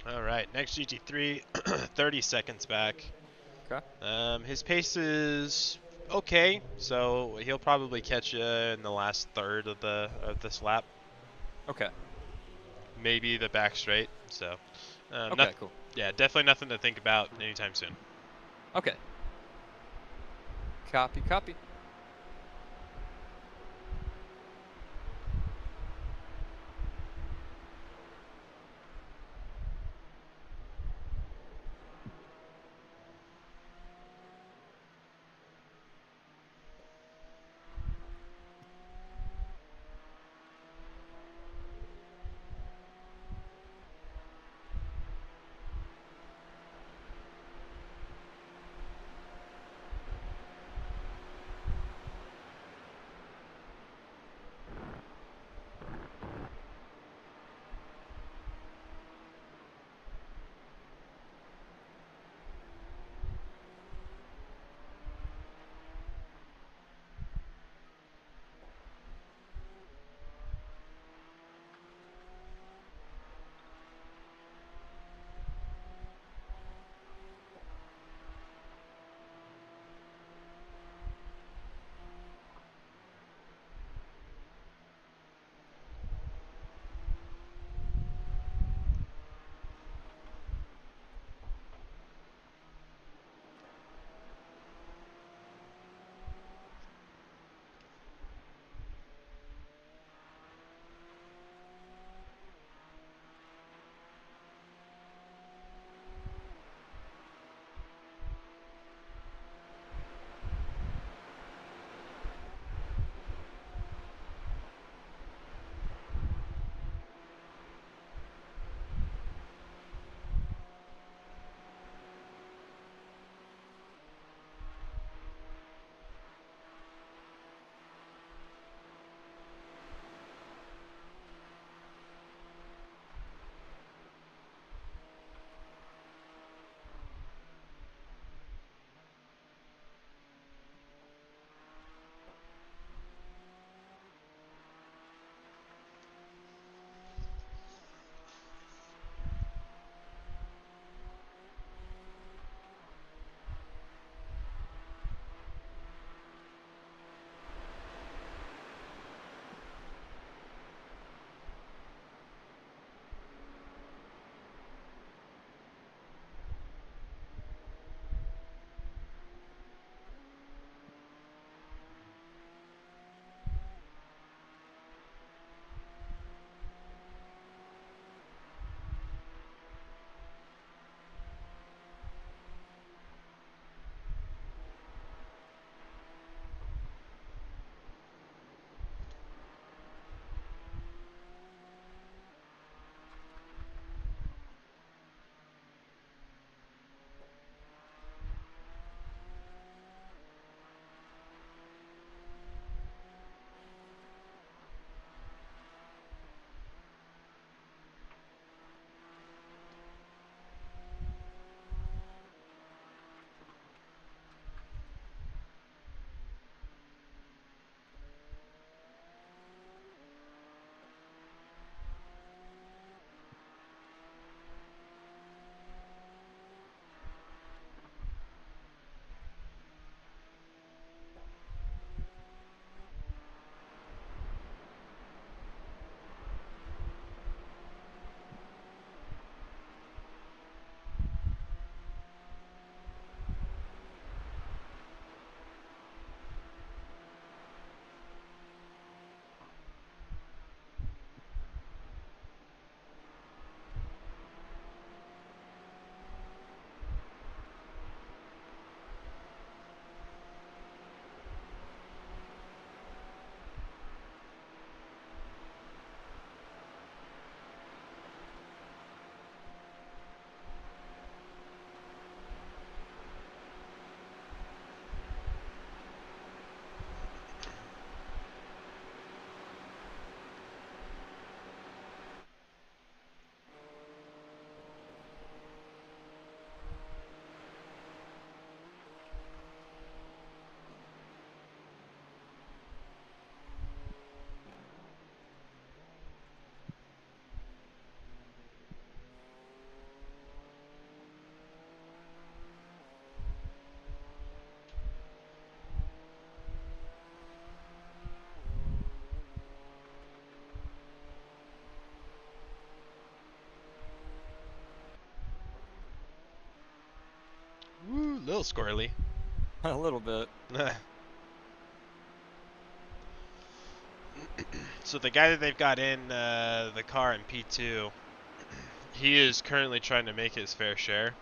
All right, next GT3, 30 seconds back. Okay. His pace is okay, so he'll probably catch you in the last third of this lap, Okay. maybe the back straight. So, Okay, cool. yeah, definitely nothing to think about anytime soon. Okay. Copy, copy. little squirrely. A little bit. So the guy that they've got in the car in P2, he is currently trying to make his fair share.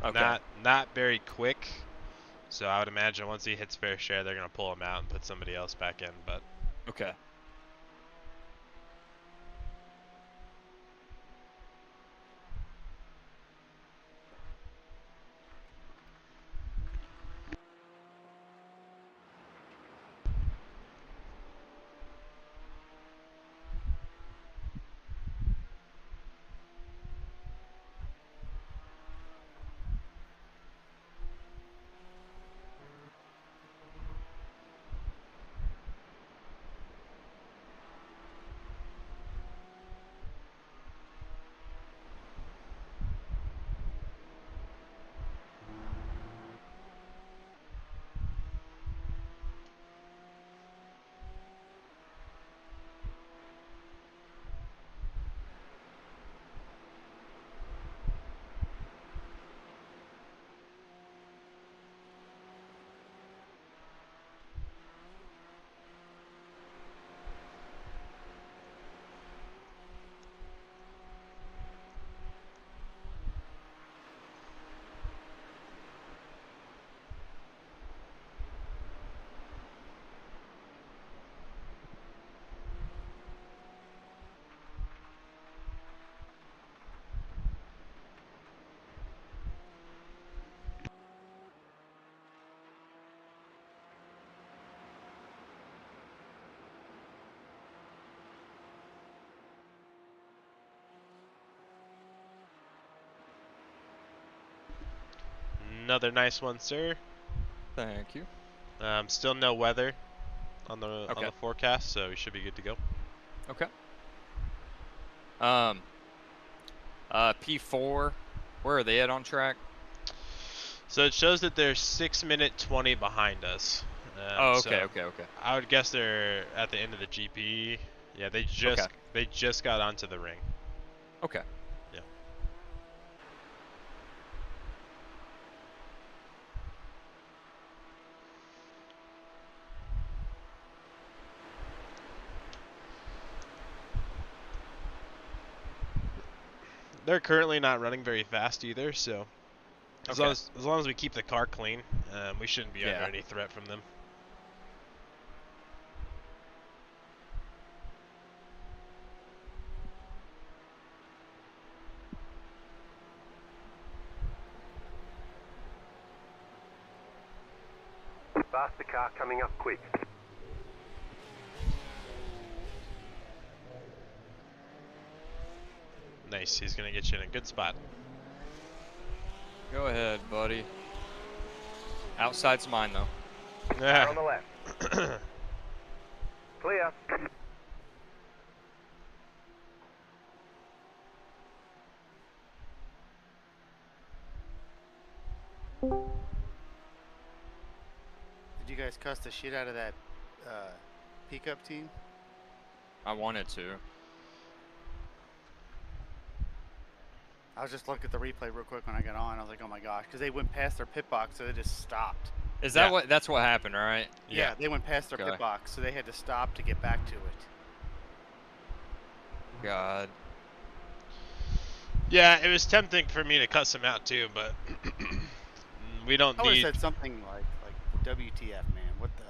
Okay. Not very quick. So I would imagine once he hits fair share, they're gonna pull him out and put somebody else back in. But Okay. another nice one, sir. Thank you. Still no weather on the Okay. forecast, so we should be good to go. Okay. P4. Where are they at on track? So it shows that they're 6 minute 20 behind us. Oh, so okay. I would guess they're at the end of the GP. Yeah, they just got onto the ring. Okay. Yeah. They're currently not running very fast either, so as long as we keep the car clean, we shouldn't be under any threat from them. Faster car coming up quick. Nice, he's gonna get you in a good spot. Go ahead, buddy. Outside's mine, though. Car on the left. Clear. Did you guys cuss the shit out of that pickup team? I wanted to. I was just looking at the replay real quick when I got on. I was like, oh my gosh, because they went past their pit box, so they just stopped. Is that that's what happened, right? Yeah, they went past their pit box, so they had to stop to get back to it. God. Yeah, it was tempting for me to cuss him out too, but we don't I would need. have said something like WTF, man, what the?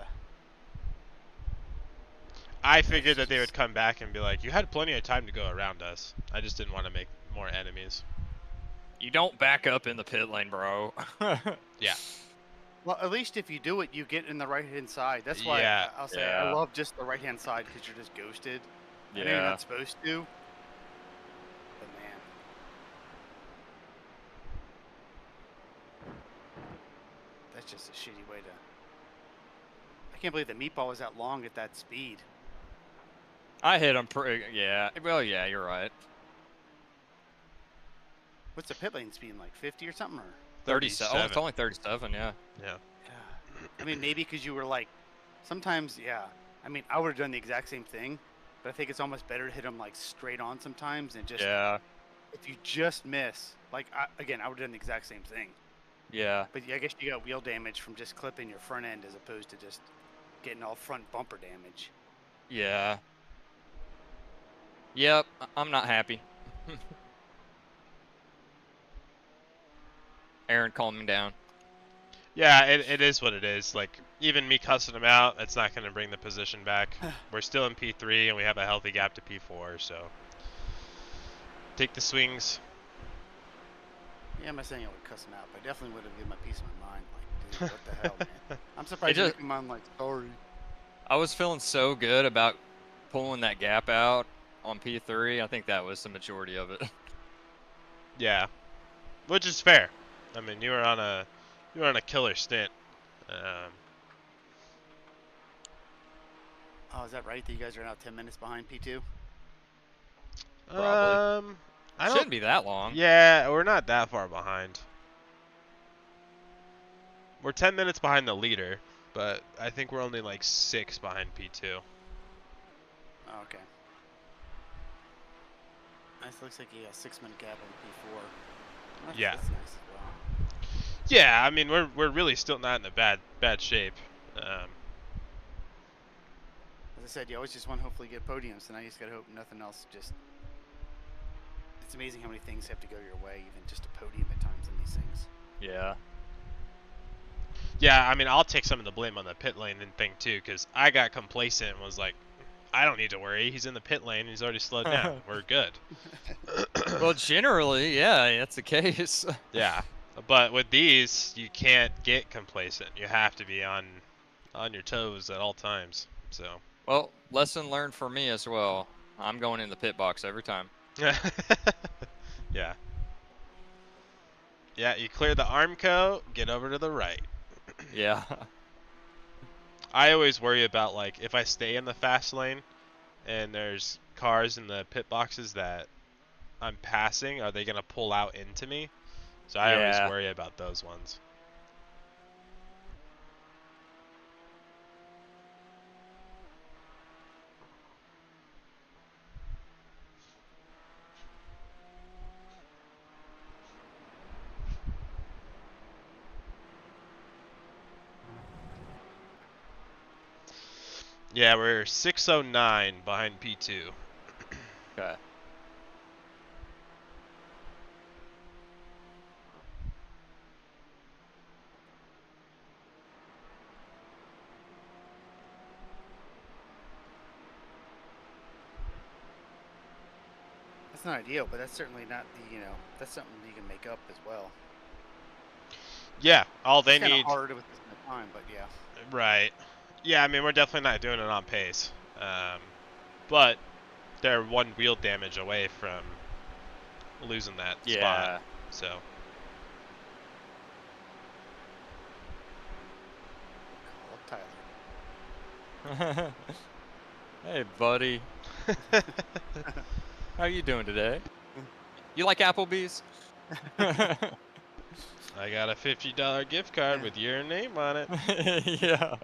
I figured that they would come back and be like, "You had plenty of time to go around us. I just didn't want to make more enemies." You don't back up in the pit lane, bro. Yeah. Well, at least if you do it, you get in the right-hand side. That's why I'll say I love just the right-hand side because you're just ghosted. I know you're not supposed to. But man. That's just a shitty way to... I can't believe the meatball was that long at that speed. I hit him pretty... Yeah. Well, yeah, you're right. What's the pit lane speed, like 50 or something? Or 37. Oh, it's only 37, yeah. Yeah. I mean, maybe because you were like... Sometimes, yeah. I mean, I would have done the exact same thing. But I think it's almost better to hit them like straight on sometimes and just... Yeah. If you just miss... Like, again, I would have done the exact same thing. Yeah. But I guess you got wheel damage from just clipping your front end as opposed to just getting all front bumper damage. Yeah. Yep, I'm not happy. Aaron, calm me down. Yeah, it is what it is. Like, even me cussing him out, it's not going to bring the position back. We're still in P3, and we have a healthy gap to P4, so take the swings. Yeah, I'm not saying I would cuss him out, but I definitely would have given my peace of my mind. Like, dude, what the hell, man? I'm surprised you didn't come on like, sorry. I was feeling so good about pulling that gap out on P3. I think that was the majority of it. Yeah, which is fair. I mean, you were on a killer stint. Oh, is that right? That you guys are now 10 minutes behind P2? Probably. I shouldn't be that long. Yeah, we're not that far behind. We're 10 minutes behind the leader, but I think we're only like 6 behind P2. Oh, okay. Nice. Looks like you got a 6-minute gap on P4. Yeah. That's nice as well. Yeah, I mean we're really still not in a bad shape. As I said, you always just want to hopefully get podiums, and I just gotta hope nothing else. Just it's amazing how many things have to go your way, even just a podium at times in these things. Yeah. Yeah, I mean I'll take some of the blame on the pit lane and thing too, because I got complacent and was like, I don't need to worry. He's in the pit lane. He's already slowed down. We're good. Well, generally, yeah, that's the case. Yeah, but with these, you can't get complacent. You have to be on your toes at all times. So. Well, lesson learned for me as well. I'm going in the pit box every time. Yeah. Yeah, you clear the Armco, get over to the right. Yeah. I always worry about, like, if I stay in the fast lane and there's cars in the pit boxes that I'm passing, are they going to pull out into me? So I always worry about those ones. Yeah, we're 609 behind P2. Okay. That's not ideal, but that's certainly not the that's something you can make up as well. Yeah, all they it's need. It's hard with this time, but yeah. Right. Yeah, I mean we're definitely not doing it on pace, but they're one wheel damage away from losing that spot. So. Tyler. Hey, buddy. How you doing today? You like Applebee's? I got a $50 gift card with your name on it. Yeah.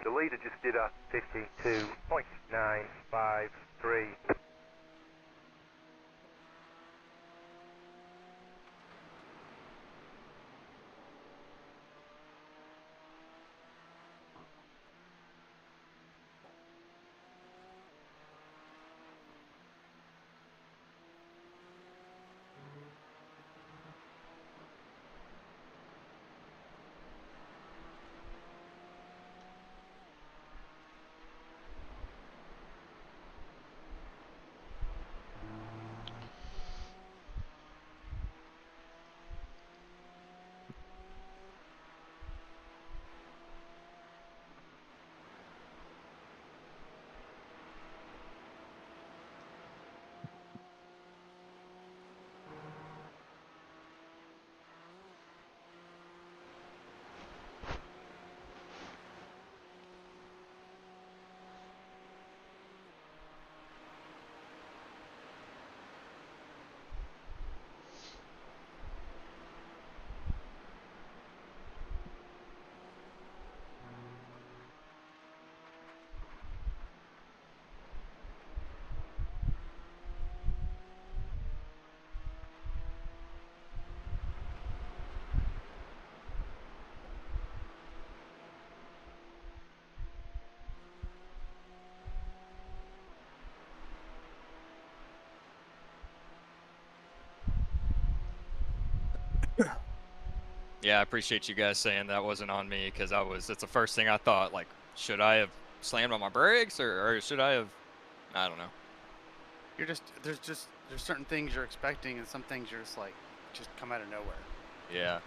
The leader just did a 52.953. Yeah, I appreciate you guys saying that wasn't on me, because that's the first thing I thought. Like, should I have slammed on my brakes, or should I have? I don't know. There's certain things you're expecting, and some things you're just like, just come out of nowhere. Yeah.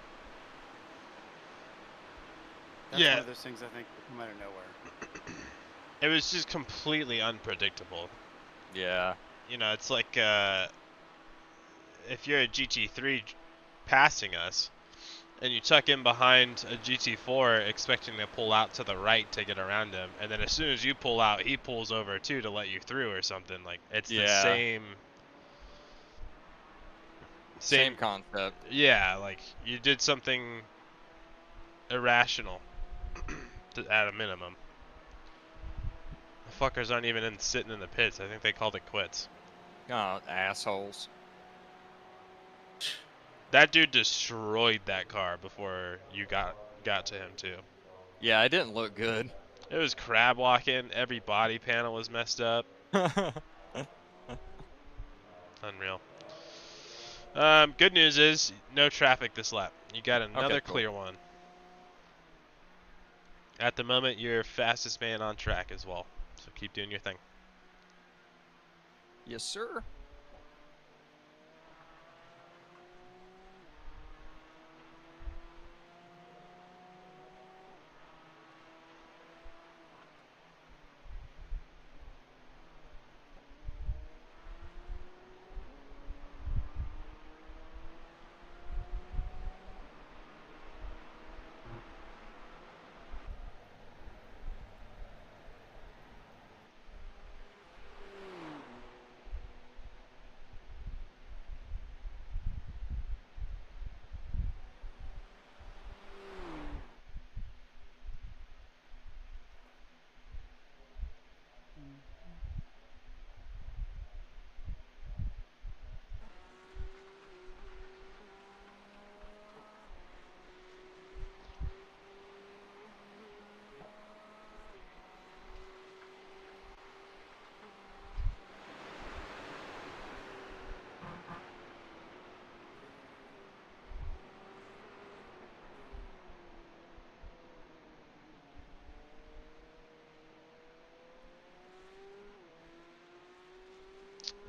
That's one of those things I think that come out of nowhere. It was just completely unpredictable. Yeah. You know, it's like if you're a GT3 passing us, and you tuck in behind a GT4 expecting to pull out to the right to get around him, and then as soon as you pull out, he pulls over too to let you through or something. Like, it's the same concept. Yeah, like you did something irrational at a minimum. The fuckers aren't even sitting in the pits. I think they called it quits. Oh, assholes. That dude destroyed that car before you got to him too. Yeah, it didn't look good. It was crab walking. Every body panel was messed up. Unreal. Good news is no traffic this lap. You got another clear one. At the moment, you're fastest man on track as well. So keep doing your thing. Yes, sir.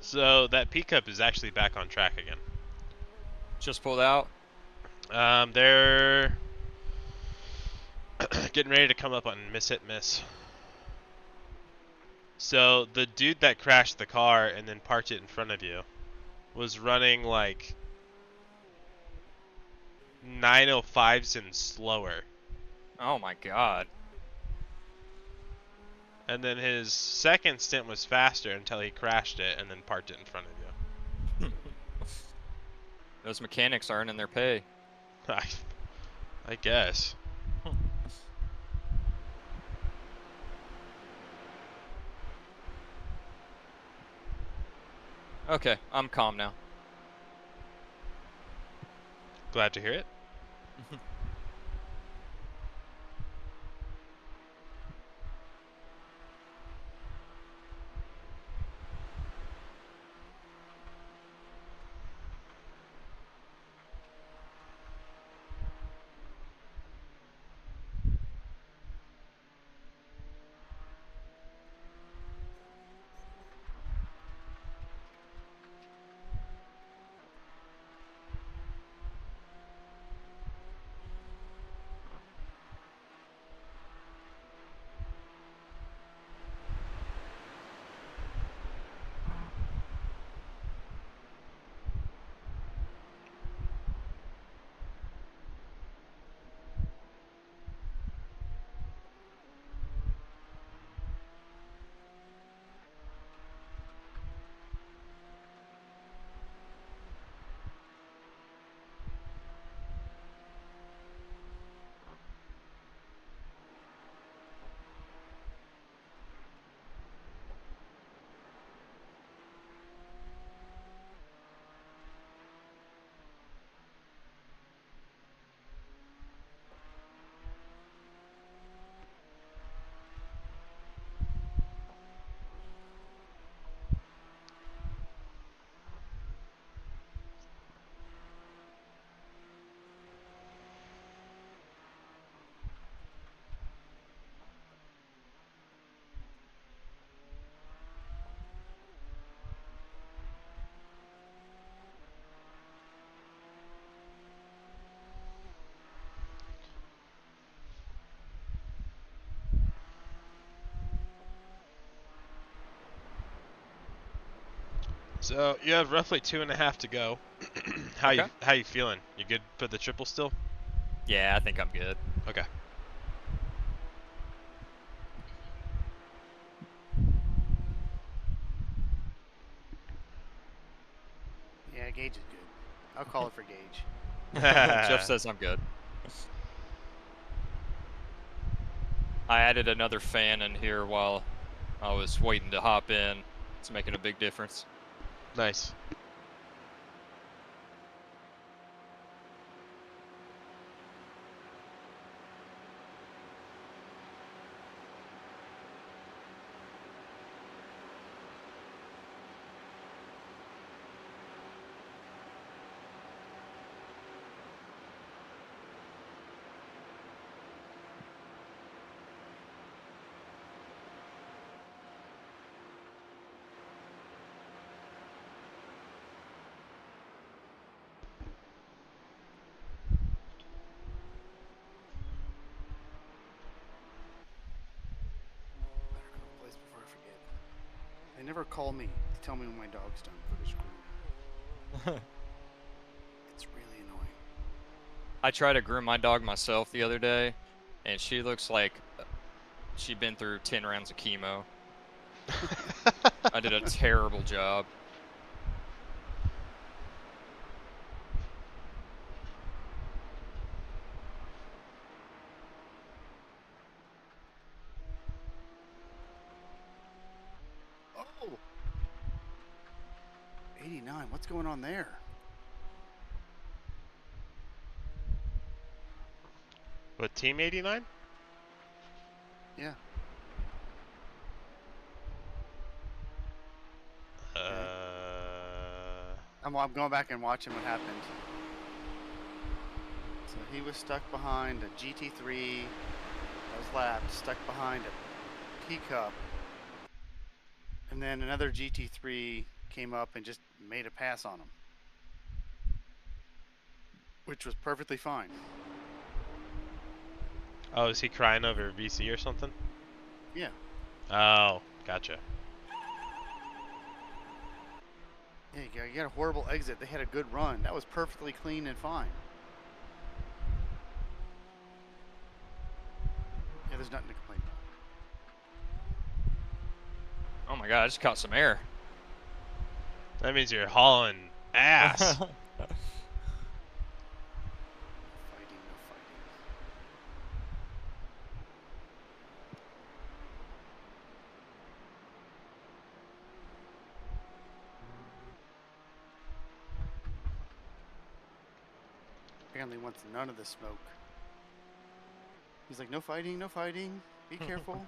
So that pickup is actually back on track again. Just pulled out? They're getting ready to come up on hit miss. So the dude that crashed the car and then parked it in front of you was running like 905s and slower. Oh my god. And then his second stint was faster until he crashed it and then parked it in front of you. Those mechanics are earning their pay. I guess. Okay, I'm calm now. Glad to hear it. So you have roughly 2.5 to go. How Okay. you feeling? You good for the triple still? Yeah, I think I'm good. Okay. Yeah, Gage is good. I'll call it for Gage. Jeff says I'm good. I added another fan in here while I was waiting to hop in. It's making a big difference. Nice. Better go to a place before I forget. They never call me to tell me when my dog's done for this groom. It's really annoying. I tried to groom my dog myself the other day, and she looks like she'd been through 10 rounds of chemo. I did a terrible job. Oh! 89, what's going on there? What, Team 89? Yeah. I'm going back and watching what happened. So he was stuck behind a GT3 that was lapped, stuck behind a P-Cup. And then another GT3 came up and just made a pass on him. Which was perfectly fine. Oh, is he crying over VC or something? Yeah. Oh, gotcha. Yeah, you got a horrible exit. They had a good run. That was perfectly clean and fine. Yeah, there's nothing to complain about. Oh my god, I just caught some air. That means you're hauling ass. Fighting, no fighting. Apparently wants none of the smoke. He's like, no fighting, no fighting. Be careful.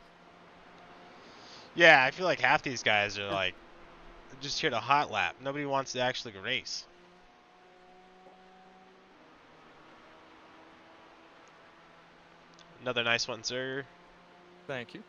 Yeah, I feel like half these guys are like just here to hot lap. Nobody wants to actually race. Another nice one, sir. Thank you.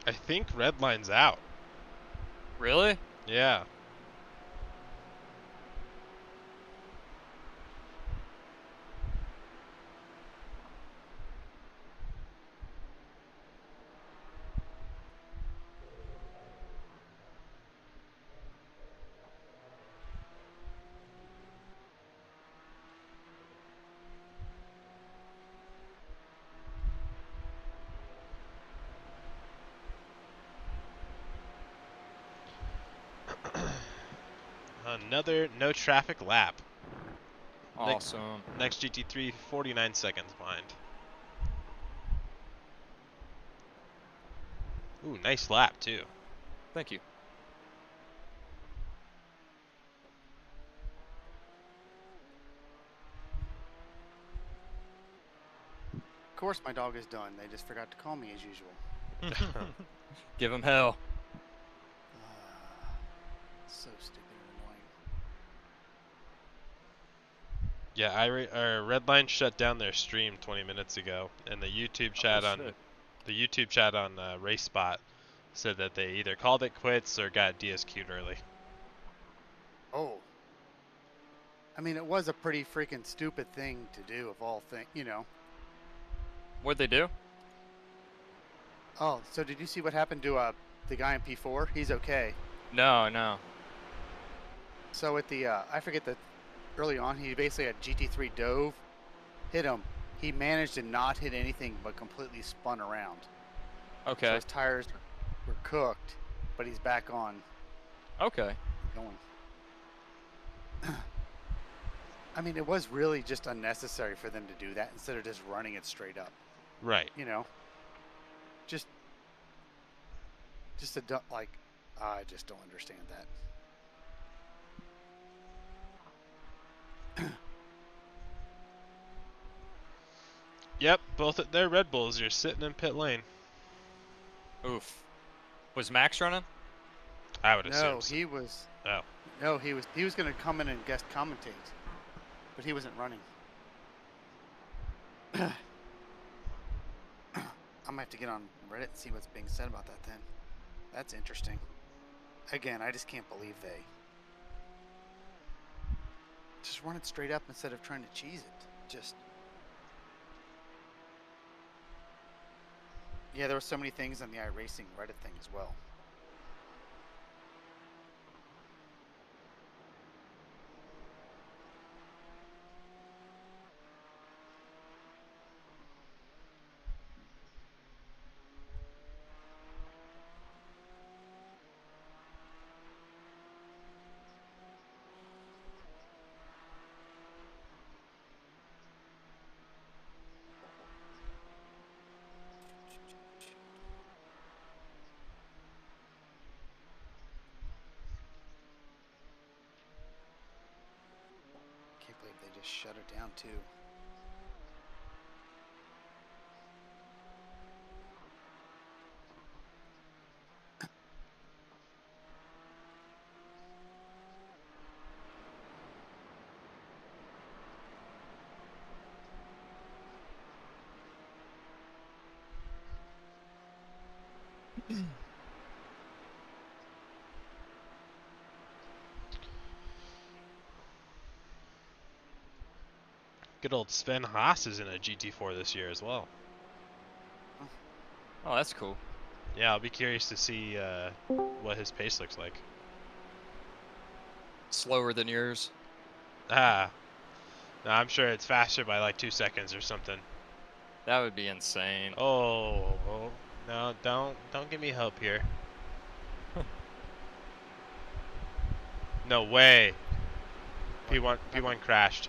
I think red line's out. Really? Yeah. Another no traffic lap. Awesome. Next GT3, 49 seconds behind. Ooh, nice lap too. Thank you. Of course, my dog is done. They just forgot to call me as usual. Give him hell. So stupid and annoying. Yeah, our red line shut down their stream 20 minutes ago, and the YouTube chat on Race Spot said that they either called it quits or got DSQ'd early. Oh. I mean, it was a pretty freaking stupid thing to do, of all things, you know. What'd they do? Oh, so did you see what happened to the guy in P4? He's okay. No, no. So at the, I forget that early on, he basically had GT3 dove, hit him. He managed to not hit anything but completely spun around. So Okay. his tires were cooked, but he's back on Okay. going. I mean, it was really just unnecessary for them to do that instead of just running it straight up. Right. You know? Just like, I just don't understand that. Yep, both at their Red Bulls. You're sitting in pit lane. Oof. Was Max running? I would assume. No, So. he was. Oh. No, he was going to come in and guest commentate, but he wasn't running. I'm gonna have to get on Reddit and see what's being said about that then. That's interesting. Again, I just can't believe they just run it straight up instead of trying to cheese it. Just yeah, there were so many things on the iRacing Reddit thing as well. Can't believe they just shut it down too. Good old Sven Haas is in a GT4 this year as well. Oh, that's cool. Yeah, I'll be curious to see what his pace looks like. Slower than yours. Ah. No, I'm sure it's faster by like 2 seconds or something. That would be insane. Oh, no, don't give me hope here. No way. P1 crashed.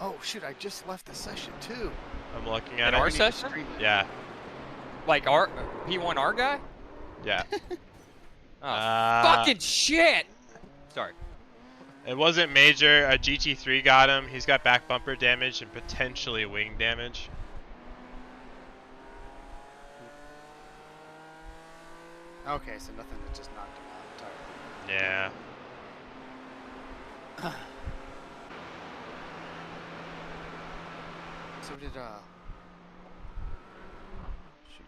Oh shoot! I just left the session too. I'm looking In at our it. session? Yeah, Like our P1R guy? yeah. Oh, fucking shit! Sorry. It wasn't major. A GT3 got him. He's got back bumper damage and potentially wing damage. Okay, so nothing that just knocked him out entirely. Yeah. So did shoot.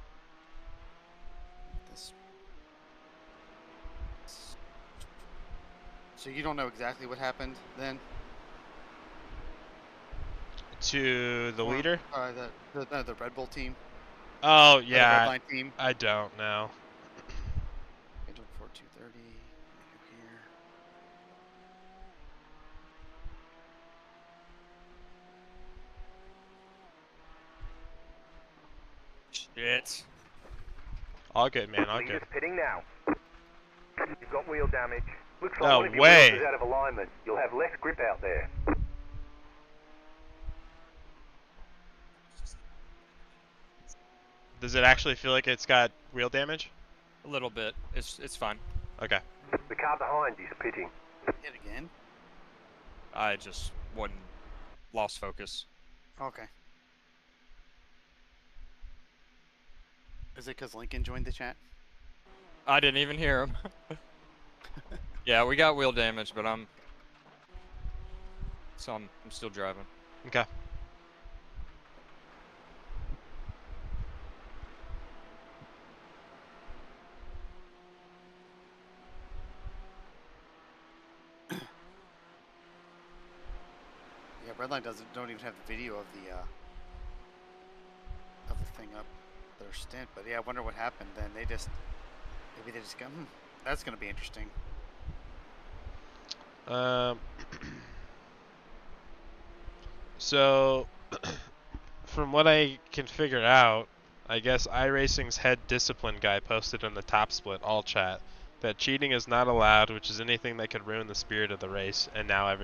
So you don't know exactly what happened then? To the Or, leader? the Red Bull team? Oh Or the yeah, Red Line team? I don't know. N24 230. Here. Shit. All good, man. All Leader's good. pitting now. You've got wheel damage. Looks like No one of your way. wheels is out of alignment. You'll have less grip out there. Does it actually feel like it's got wheel damage? A little bit. It's fine. Okay. The car behind is pitting. Hit again? I just wasn't lost focus. Okay. Is it because Lincoln joined the chat? I didn't even hear him. Yeah, we got wheel damage, but I'm still driving. Okay. Yeah, Redline don't even have the video of the thing up their stint. But yeah, I wonder what happened then. Maybe they just go, that's gonna be interesting. So, from what I can figure out, I guess iRacing's head discipline guy posted in the top split all chat that cheating is not allowed, which is anything that could ruin the spirit of the race, and now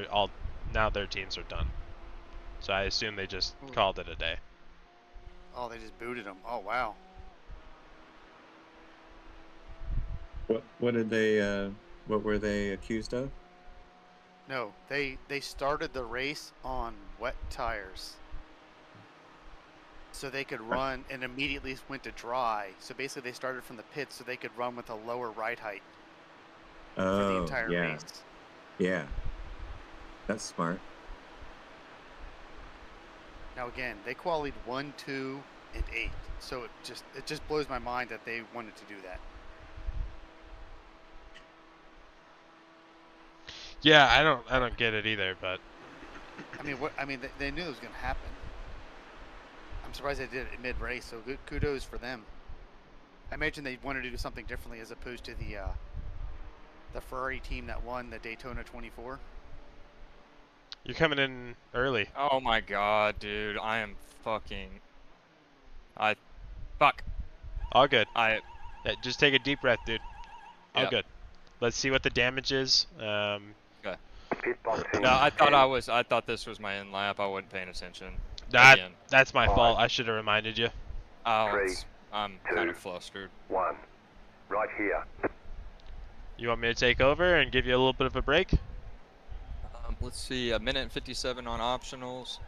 now their teams are done. So I assume they just called it a day. Oh, they just booted him. Oh wow. What did they what were they accused of? No, they started the race on wet tires. So they could run and immediately went to dry. So basically they started from the pit so they could run with a lower ride height for the Oh, entire yeah. race. Yeah. That's smart. Now again, they qualified 1, 2, and 8. So it just blows my mind that they wanted to do that. Yeah, I don't get it either, but I mean, they knew it was going to happen. I'm surprised they did it mid-race. So good kudos for them. I imagine they wanted to do something differently as opposed to the Ferrari team that won the Daytona 24. you're coming in early. Oh my god, dude. I am fucking... Fuck. All good. I... Yeah, just take a deep breath, dude. All Yep. good. Let's see what the damage is. Okay. Pit boxing. No, I thought this was my end lap. I wasn't paying attention. Again. That's my fault. I should have reminded you. Oh, Three, I'm kind of flustered. 1. Right here. You want me to take over and give you a little bit of a break? Let's see, 1 minute and 57 on optionals.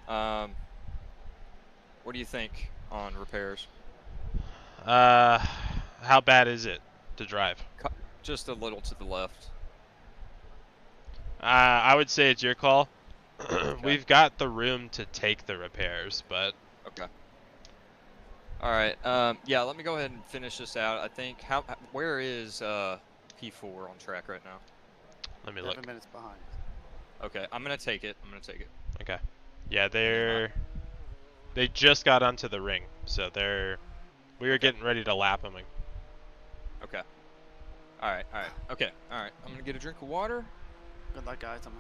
What do you think on repairs? How bad is it to drive? Just a little to the left. I would say it's your call. We've got the room to take the repairs, but Okay. All right. Yeah. Let me go ahead and finish this out. I think. Where is P4 on track right now? let me 7 look. minutes behind. Okay. I'm gonna take it. Okay. Yeah, they just got onto the ring, so we were getting ready to lap them. Okay. All right. Okay. All right. I'm gonna get a drink of water. Good luck, guys. I'll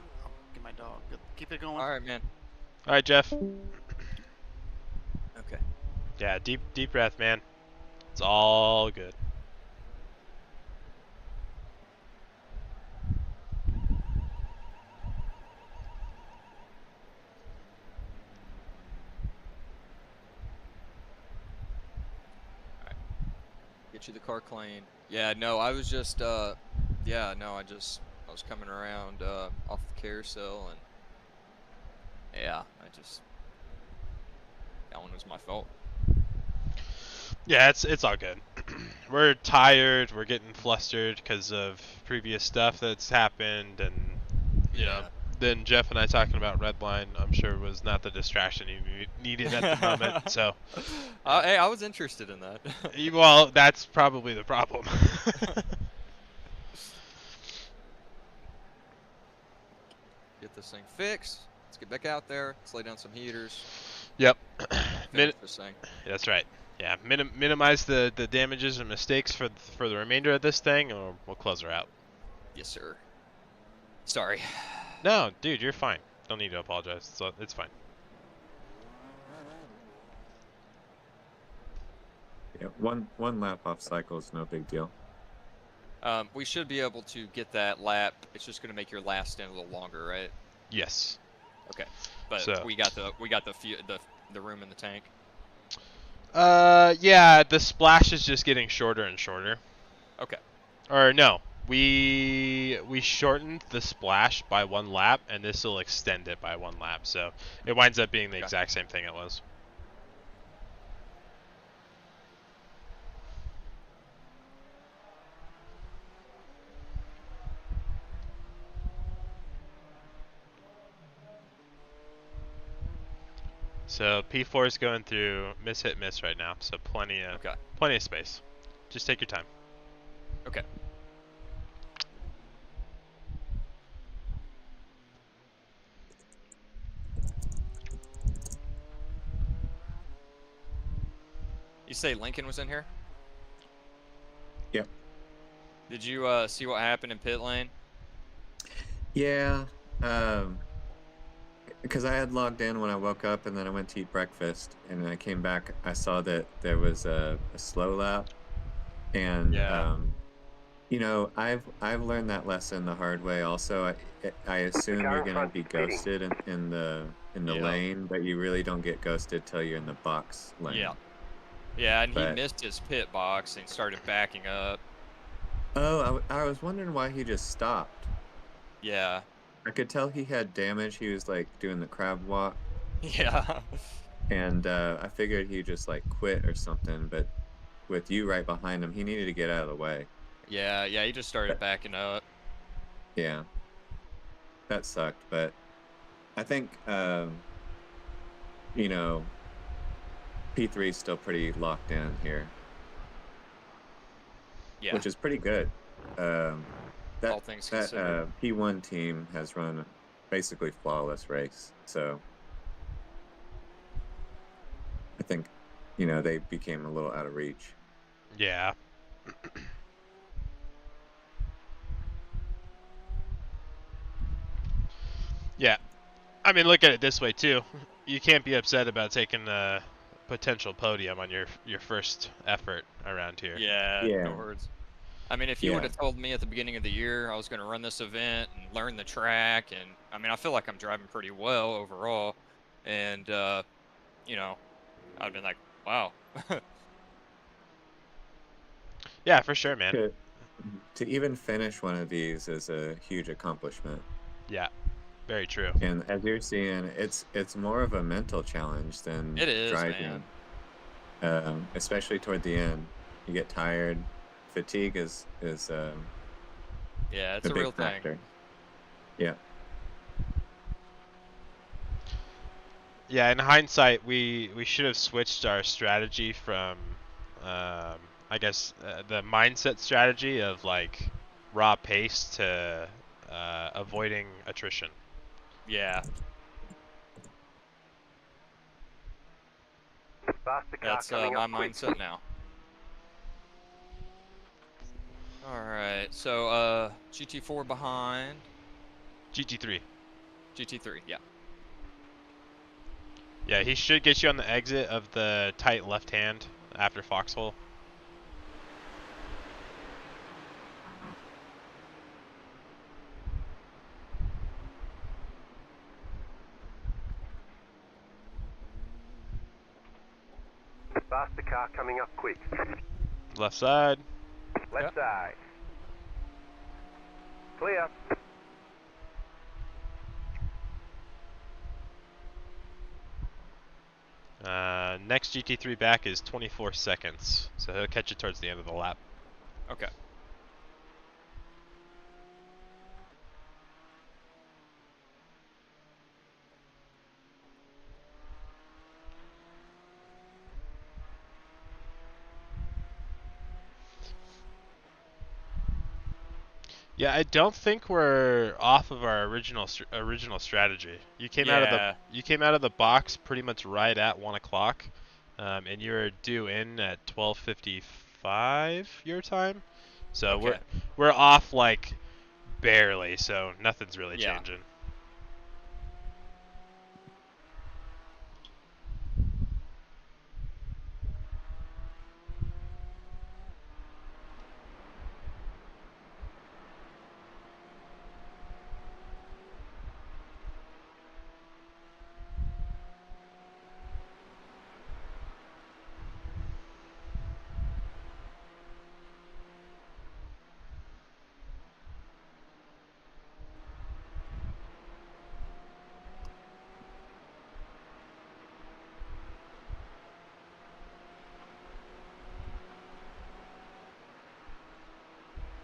get my dog. Keep it going. All right, man. All right, Jeff. Okay. Yeah, deep breath, man. It's all good. Get you the car clean. Yeah. No, I was just. Yeah. No, I was coming around off the carousel and. Yeah. That one was my fault. Yeah, it's all good. We're tired. We're getting flustered because of previous stuff that's happened, and you know, then Jeff and I talking about Redline, I'm sure was not the distraction you needed at the moment. So, Hey, I was interested in that. well, that's probably the problem. Get this thing fixed. Let's get back out there. Let's lay down some heaters. Yep. Finish this thing. That's right. Yeah, minimize the damages and mistakes for the remainder of this thing, or we'll close her out. Yes, sir. Sorry. No, dude, you're fine. Don't need to apologize. So it's fine. Yeah, one lap off cycle is no big deal. We should be able to get that lap. It's just going to make your last stint a little longer, right? Yes. Okay. But So- we got the room in the tank. Yeah, the splash is just getting shorter and shorter. Okay. Or no, we shortened the splash by 1 lap, and this will extend it by 1 lap. So it winds up being the Okay. exact same thing it was. So P4 is going through miss hit miss right now, so plenty of space. Just take your time. Okay. You say Lincoln was in here? Yep. Did you see what happened in pit lane? Yeah, because I had logged in when I woke up, and then I went to eat breakfast, and when I came back, I saw that there was a slow lap, and Yeah. you know, I've learned that lesson the hard way. Also, I assume car you're in gonna front be is speeding. ghosted in the Yeah. lane, but you really don't get ghosted till you're in the box lane. Yeah. Yeah, and he But- missed his pit box and started backing up. Oh, I was wondering why he just stopped. Yeah. I could tell he had damage. He was like doing the crab walk, Yeah. and I figured he just like quit or something. But with you right behind him, he needed to get out of the way. Yeah, he just started backing up. Yeah, that sucked. But I think you know, P3 is still pretty locked in here, Yeah. which is pretty good. That All things considered. P1 team has run a basically flawless race, so I think, you know, they became a little out of reach. Yeah. Yeah. I mean, look at it this way too. You can't be upset about taking the potential podium on your first effort around here. Yeah, Yeah. no words. I mean, if you would Yeah. have told me at the beginning of the year I was going to run this event and learn the track, and I mean, I feel like I'm driving pretty well overall, and you know, I'd have been like, wow. Yeah, for sure, man. To even finish one of these is a huge accomplishment. Yeah. Very true. And as you're seeing, it's more of a mental challenge than It is, driving. man. Especially toward the end, you get tired. Fatigue is Yeah, it's a a big real thing. factor. Yeah. Yeah, in hindsight, we should have switched our strategy from, I guess, the mindset strategy of like raw pace to avoiding attrition. Yeah, Faster car that's coming my up quick. mindset now. All right, so GT4 behind. GT3. GT3, yeah. Yeah, he should get you on the exit of the tight left hand after Foxhole. Faster car coming up quick. Left side. Left side. Clear. Next GT3 back is 24 seconds, so he'll catch you towards the end of the lap. Okay. Yeah, I don't think we're off of our original strategy. You came out of Yeah. the box pretty much right at 1 o'clock, and you were due in at 12:55 your time. So Okay. we're off like barely. So nothing's really Yeah. changing.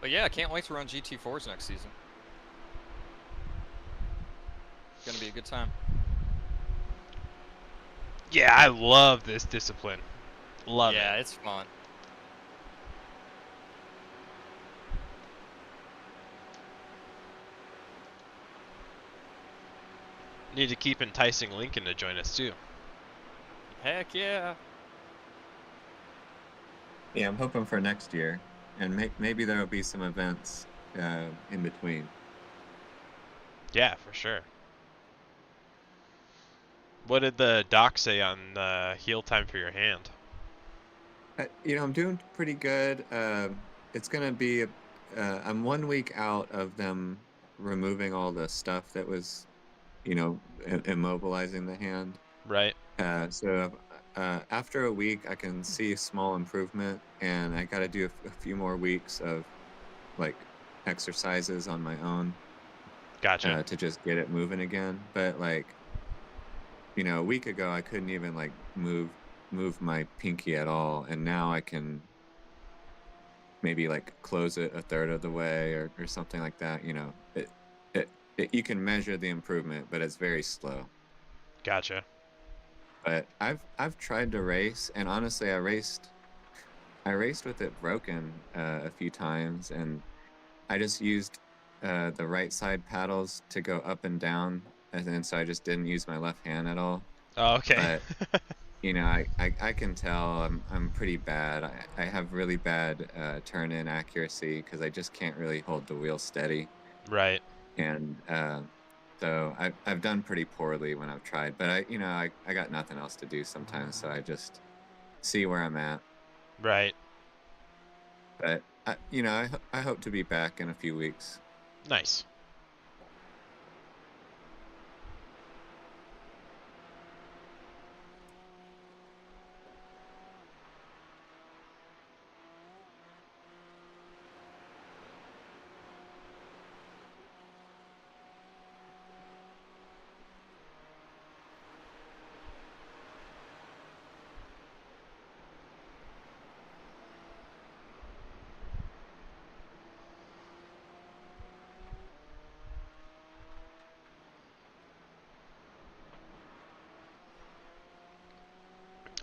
But yeah, I can't wait to run GT4s next season. It's gonna be a good time. Yeah, I love this discipline. Love it. Yeah, it's fun. Need to keep enticing Lincoln to join us too. Heck yeah. Yeah, I'm hoping for next year, and maybe there will be some events in between. Yeah, for sure. What did the doc say on heal time for your hand? I'm doing pretty good. It's gonna be, I'm 1 week out of them removing all the stuff that was, immobilizing the hand. Right. So after a week, I can see a small improvement, and I got to do a few more weeks of like exercises on my own Gotcha. to just get it moving again. But like, a week ago, I couldn't even like move my pinky at all, and now I can maybe like close it a third of the way or something like that. You can measure the improvement, but it's very slow. Gotcha. But I've tried to race, and honestly, I raced with it broken a few times, and I just used the right side paddles to go up and down, and then so I just didn't use my left hand at all. Oh, okay. But I can tell I'm pretty bad. I have really bad turn-in accuracy because I just can't really hold the wheel steady. Right. And so I've done pretty poorly when I've tried. But I got nothing else to do sometimes, so I just see where I'm at. Right. But I hope to be back in a few weeks. Nice.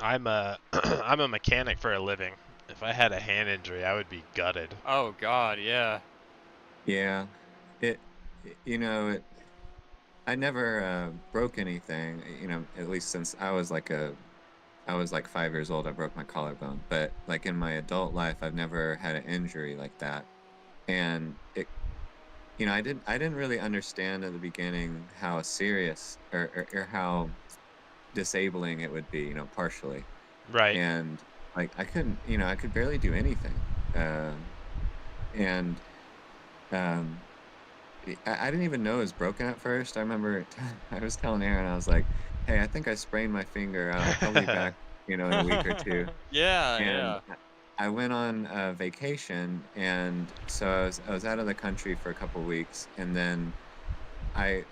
I'm a I'm a mechanic for a living. If I had a hand injury, I would be gutted. Oh god, yeah. Yeah, it I never broke anything. At least since I was like 5 years old, I broke my collarbone. But like in my adult life, I've never had an injury like that. And I didn't really understand at the beginning how serious or how disabling it would be, partially. Right. And like I couldn't, I could barely do anything. And um, I didn't even know it was broken at first. I remember I was telling Aaron, I was like, "Hey, I think I sprained my finger. I'll be back, in a week or two." Yeah, And yeah. I went on vacation, and so I was out of the country for a couple weeks, and then I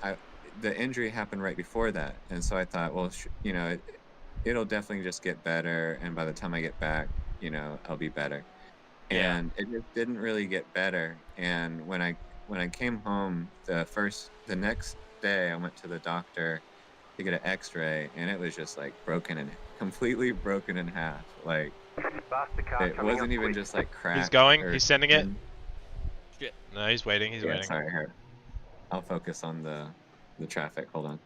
the injury happened right before that, and so I thought, well, it'll definitely just get better, and by the time I get back, I'll be better. Yeah. And it just didn't really get better. And when I came home, the next day, I went to the doctor to get an X-ray, and it was just like completely broken in half. Like Faster car it coming wasn't up even quick. just like cracked. He's going. or He's sending it. something. Shit. No, he's waiting. He's Yeah, waiting. sorry, here. I'll focus on the traffic. Hold on.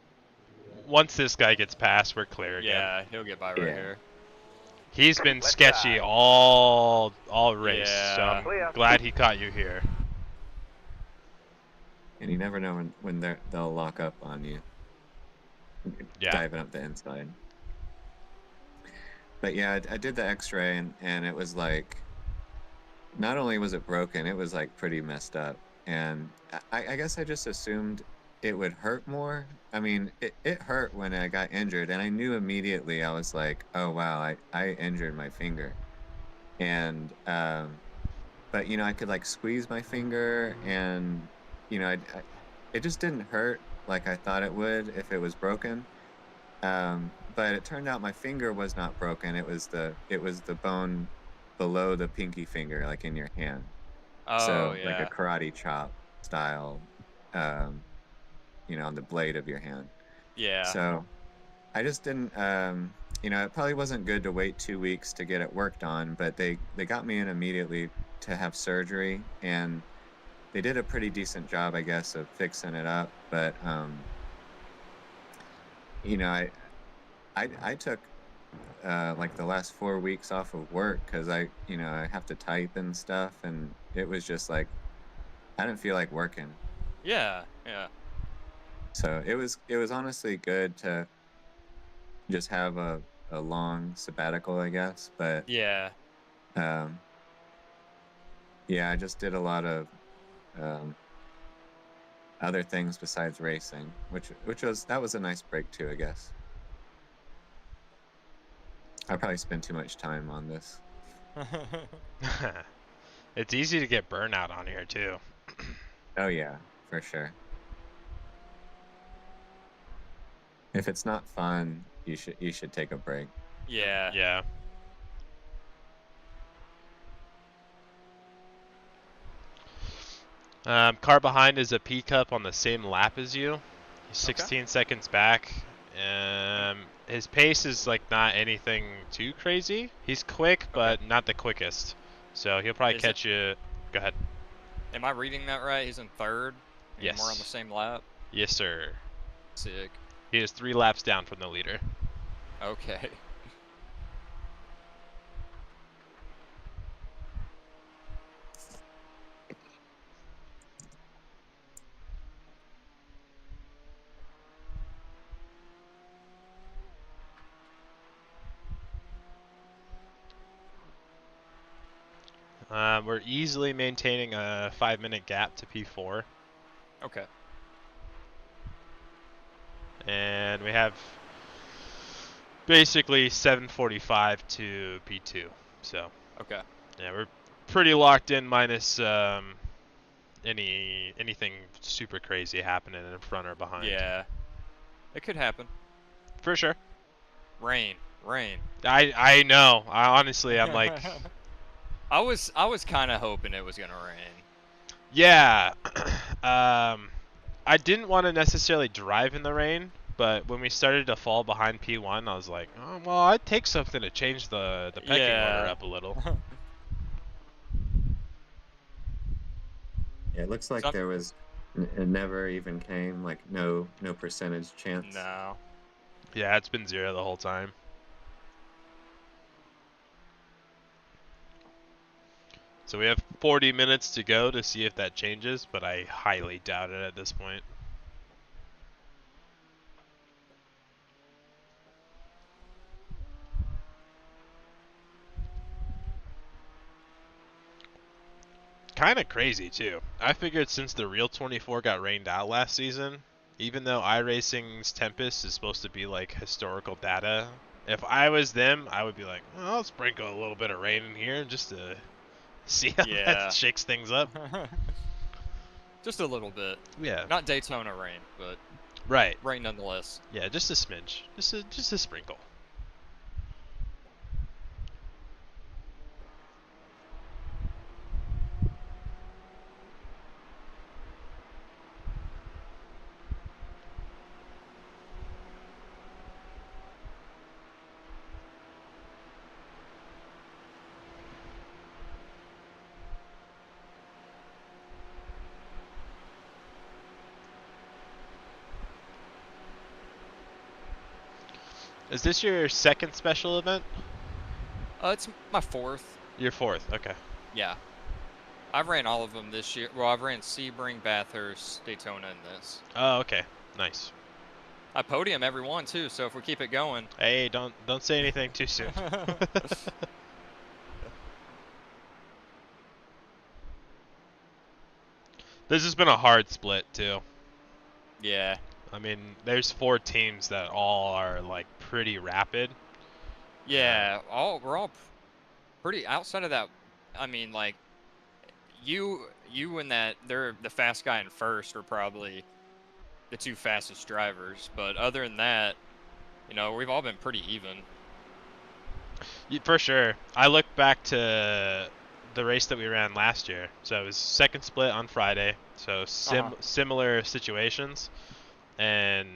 Once this guy gets past, we're clear again. Yeah, he'll get by right Yeah. here. He's been Left sketchy side. all race, so Yeah. I'm Clear. glad he caught you here. And you never know when they'll lock up on you. Yeah. Diving up the inside. But yeah, I did the X-ray and it was like, not only was it broken, it was like pretty messed up. And I guess I just assumed it would hurt more. I mean, it hurt when I got injured, and I knew immediately. I was like, oh wow, I injured my finger. And but you know, I could like squeeze my finger, and you know, it just didn't hurt like I thought it would if it was broken. But it turned out my finger was not broken. It was the bone below the pinky finger, like in your hand. Oh, So like a yeah. karate chop style, you know, on the blade of your hand. Yeah. So I just didn't, you know, it probably wasn't good to wait 2 weeks to get it worked on, but they got me in immediately to have surgery, and they did a pretty decent job, I guess, of fixing it up. But you know, I took like the last 4 weeks off of work because you know, I have to type and stuff, and it was just like I didn't feel like working. Yeah. Yeah. So it was honestly good to just have a long sabbatical, I guess. But Yeah. um, yeah, I just did a lot of um, other things besides racing, which was a nice break too, I guess. I probably spent too much time on this. It's easy to get burnout on here too. Oh yeah, for sure. If it's not fun, you should take a break. Yeah. Yeah. Car behind is a P cup on the same lap as you. He's 16 seconds back. His pace is like not anything too crazy. He's quick, but not the quickest. So he'll probably catch you. Go ahead. Am I reading that right? He's in third? And Yes. we're on the same lap? Yes, sir. Sick. He is 3 laps down from the leader. Okay. We're easily maintaining a 5-minute gap to P4. Okay. And we have basically 7:45 to P2. So Okay. yeah, we're pretty locked in minus anything super crazy happening in front or behind. Yeah. It could happen. For sure. Rain. Rain. I know. Honestly, I'm like, I was kind of hoping it was gonna rain. yeah. I didn't want to necessarily drive in the rain, but when we started to fall behind P1, I was like, oh, well, I'd take something to change the pecking order up a little. Yeah, it looks like there was it never even came, like no percentage chance. No. Yeah, it's been 0 the whole time. So we have 40 minutes to go to see if that changes, but I highly doubt it at this point. Kind of crazy too. I figured since the real 24 got rained out last season, even though iRacing's Tempest is supposed to be like historical data, if I was them, I would be like, well, I'll sprinkle a little bit of rain in here just to see how that shakes things up. Just a little bit. Yeah. Not Daytona rain, but right. Rain nonetheless. Yeah, just a smidge. Just a sprinkle. Is this your second special event? It's my 4th. Your fourth. Okay. Yeah. I've ran all of them this year. Well, I've ran Sebring, Bathurst, Daytona, and this. Oh, okay. Nice. I podium every one too, so if we keep it going. Hey, don't say anything too soon. This has been a hard split too. Yeah. I mean, there's 4 teams that all are like pretty rapid. Yeah. We're all pretty outside of that. I mean, like you and that they're the fast guy in first are probably the 2 fastest drivers, but other than that, you know, we've all been pretty even. For sure. I look back to the race that we ran last year. So it was second split on Friday. So similar situations. And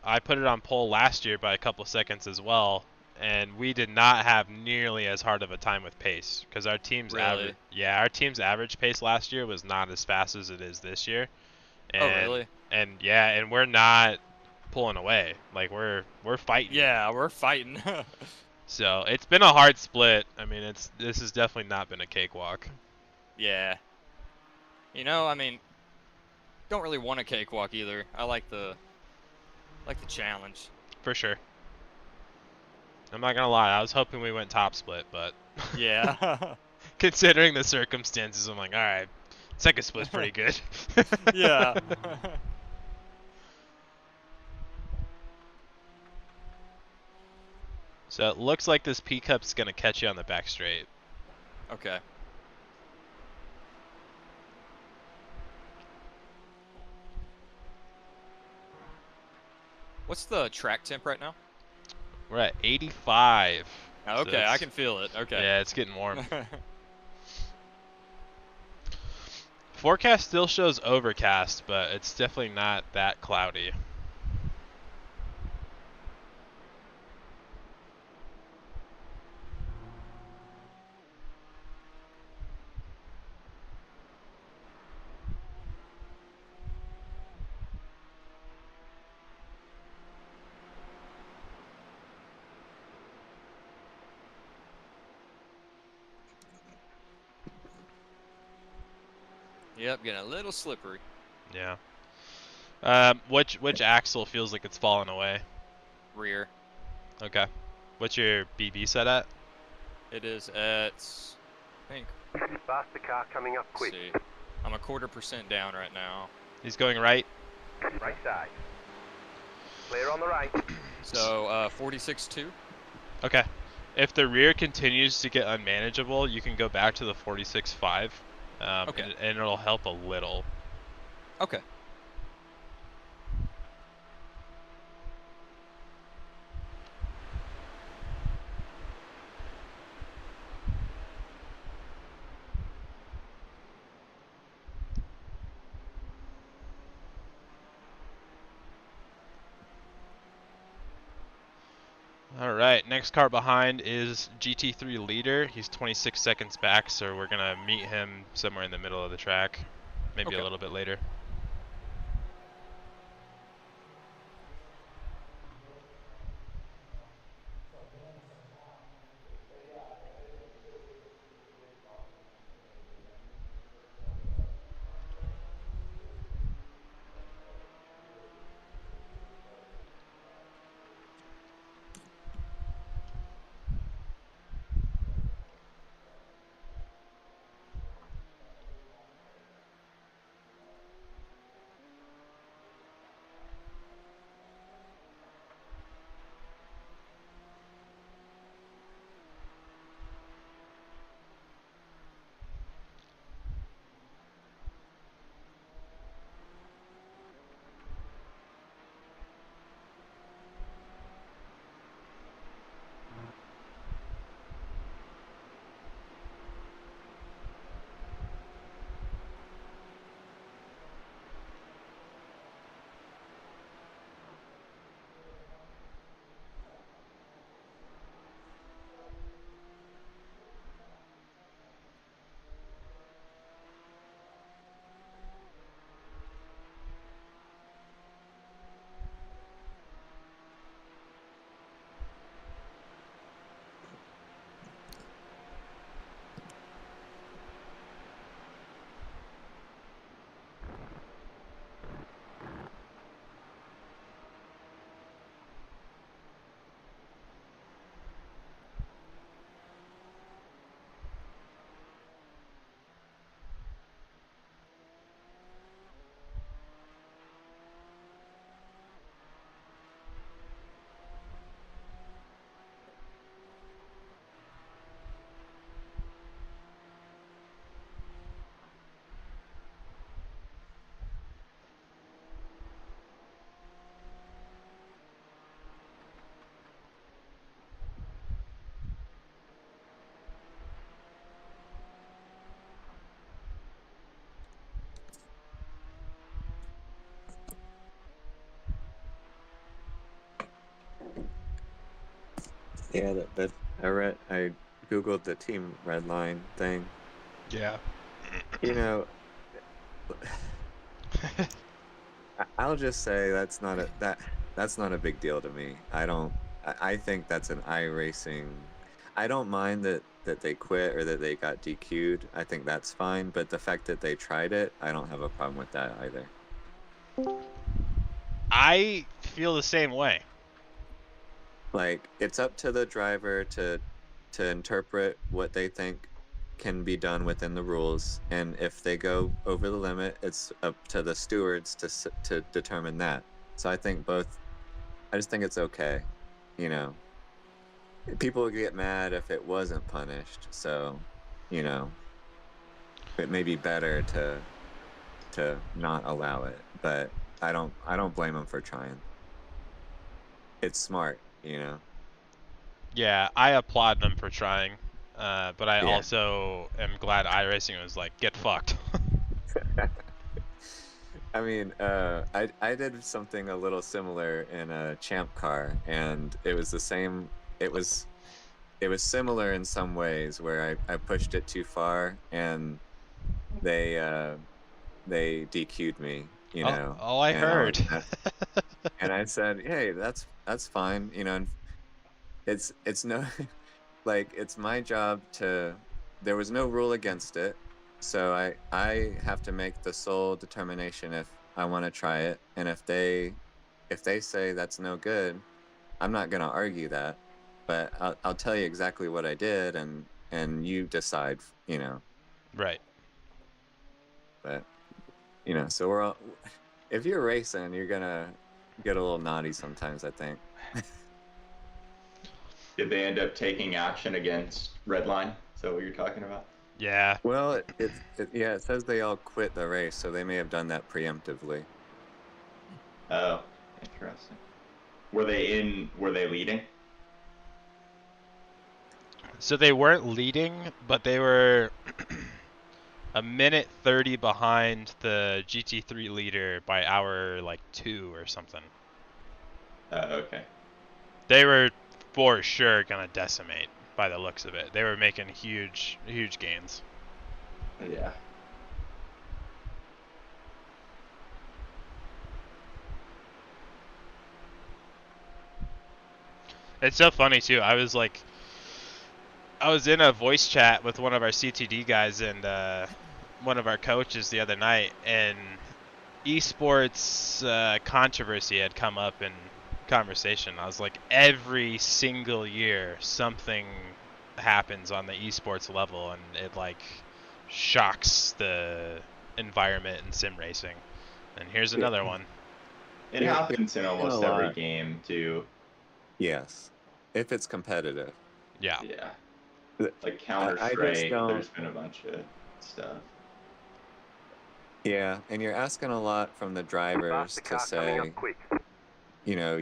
I put it on pole last year by a couple seconds as well. And we did not have nearly as hard of a time with pace because our team's Really? our team's average pace last year was not as fast as it is this year. And, Oh, really? And we're not pulling away. Like we're fighting. Yeah, we're fighting. So it's been a hard split. I mean, this has definitely not been a cakewalk. Yeah. You know, I mean, don't really want a cakewalk either. I like the challenge. For sure. I'm not gonna lie. I was hoping we went top split, but Yeah. considering the circumstances, I'm like, all right, second split's pretty good. Yeah. So it looks like this P Cup's gonna catch you on the back straight. Okay. What's the track temp right now? We're at 85. Okay, So I can feel it. Okay. Yeah, it's getting warm. Forecast still shows overcast, but it's definitely not that cloudy. Yep, getting a little slippery. Yeah. Which axle feels like it's falling away? Rear. Okay. What's your BB set at? It is at, I think, Faster car coming up let's quick. see. I'm a 1/4% down right now. He's going right. Right side. Clear on the right. So, 46.2. Okay. If the rear continues to get unmanageable, you can go back to the 46.5, Okay. and it'll help a little. Okay. All right, next car behind is GT3 leader. He's 26 seconds back, so we're gonna meet him somewhere in the middle of the track, maybe Okay. a little bit later. Yeah, that I googled the team red line thing. Yeah. You know, I'll just say that's not a big deal to me. I think that's an iRacing. I don't mind that they quit or that they got DQ'd. I think that's fine, but the fact that they tried it, I don't have a problem with that either. I feel the same way. Like it's up to the driver to interpret what they think can be done within the rules, and if they go over the limit, it's up to the stewards to determine that. So I think both. I just think it's okay, you know. People would get mad if it wasn't punished, so you know it may be better to not allow it. But I don't blame them for trying. It's smart, you know. Yeah, I applaud them for trying, but I Yeah. also am glad iRacing was like, get fucked. I mean, I did something a little similar in a Champ car, and it was the same. It was similar in some ways where I pushed it too far, and they DQ'd me, you know, Oh, I and heard. and I said, hey, that's fine, you know, and it's no like it's my job to. There was no rule against it, so I have to make the sole determination if I want to try it, and if they say that's no good, I'm not gonna argue that, but I'll tell you exactly what I did, and you decide, you know. Right. But you know, so we're all. If you're racing, you're gonna get a little naughty sometimes, I think. Did they end up taking action against Redline? Is that what you're talking about? Yeah. Well, yeah, it says they all quit the race, so they may have done that preemptively. Oh, interesting. Were they leading? So they weren't leading, but they were a minute 30 behind the GT3 leader by hour like 2 or something. Okay. They were for sure gonna decimate by the looks of it. They were making huge gains. Yeah. It's so funny too. I was in a voice chat with one of our CTD guys and one of our coaches the other night, and esports controversy had come up in conversation. I was like, every single year something happens on the esports level, and it like shocks the environment in sim racing. And here's another one. It happens in almost every game too. Yes, if it's competitive. Yeah. Yeah. Th- Like I just Counter-Strike, don't. there's been a bunch of stuff. Yeah, and you're asking a lot from the drivers Faster to car coming say, up quick. you know,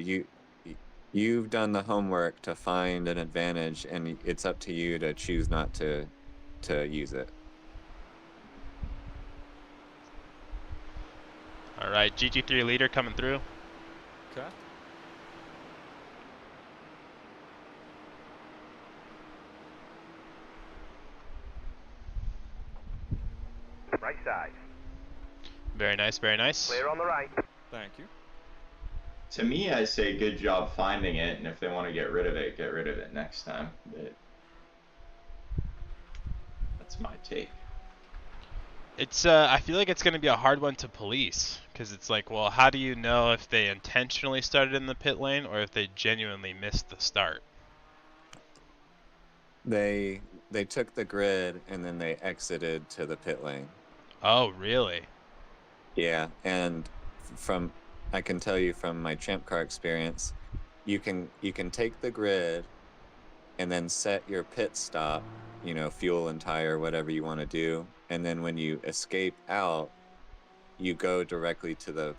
you've done the homework to find an advantage, and it's up to you to choose not to use it. All right, GT3 leader coming through. Okay. Right side. Very nice, very nice. Clear on the right. Thank you. To me, I say good job finding it, and if they want to get rid of it next time. But that's my take. It's I feel like it's going to be a hard one to police, because it's like, well, how do you know if they intentionally started in the pit lane or if they genuinely missed the start? They took the grid and then they exited to the pit lane. Oh, really? Yeah, and from I can tell you from my Champ Car experience, you can take the grid and then set your pit stop, you know, fuel and tire, whatever you want to do, and then when you escape out, you go directly to the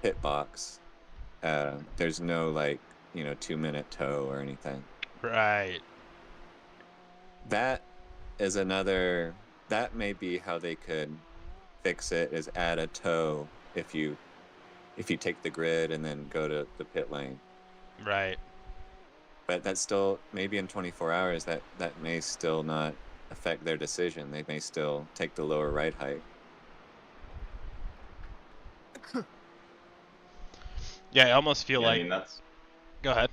pit box. There's no like, you know, 2-minute tow or anything. Right. That is another. That may be how they could fix it, is add a tow if you take the grid and then go to the pit lane. Right. but that's still, maybe in 24 hours, that may still not affect their decision. They may still take the lower ride height. Yeah, I almost feel Yeah, I like. mean, that's. Go ahead.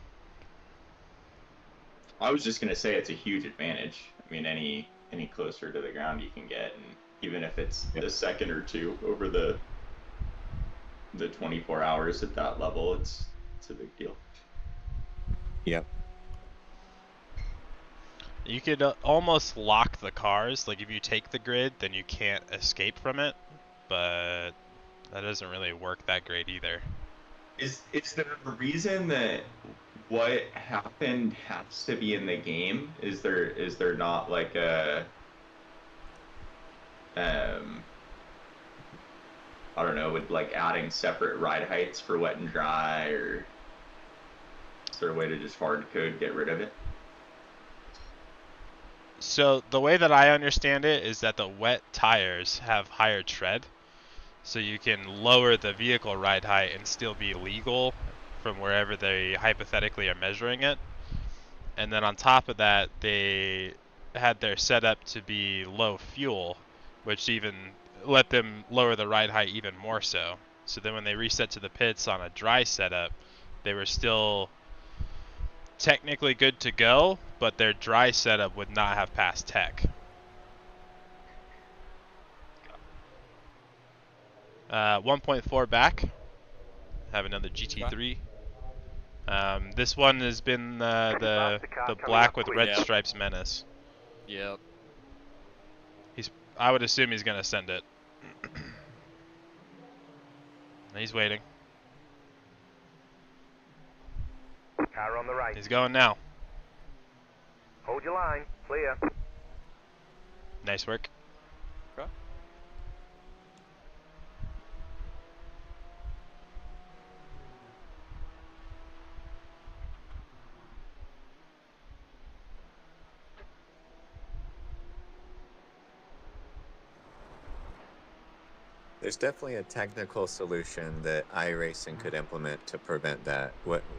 I was just gonna say it's a huge advantage. I mean, any closer to the ground you can get, and even if it's Yep. a second or two over the 24 hours at that level, it's a big deal. Yep. You could almost lock the cars. Like if you take the grid, then you can't escape from it. But that doesn't really work that great either. Is there a reason that what happened has to be in the game? Is there not like a I don't know, with like adding separate ride heights for wet and dry, or is there a way to just hard code get rid of it? So the way that I understand it is that the wet tires have higher tread, so you can lower the vehicle ride height and still be legal from wherever they hypothetically are measuring it. And then on top of that, they had their setup to be low fuel, which even let them lower the ride height even more so. So then when they reset to the pits on a dry setup, they were still technically good to go, but their dry setup would not have passed tech. 1.4 back. Have another GT3. This one has been the black with red Yep. stripes menace. Yep. I would assume he's gonna send it. He's waiting. Car on the right. He's going now. Hold your line. Clear. Nice work. Okay. There's definitely a technical solution that iRacing could implement to prevent that.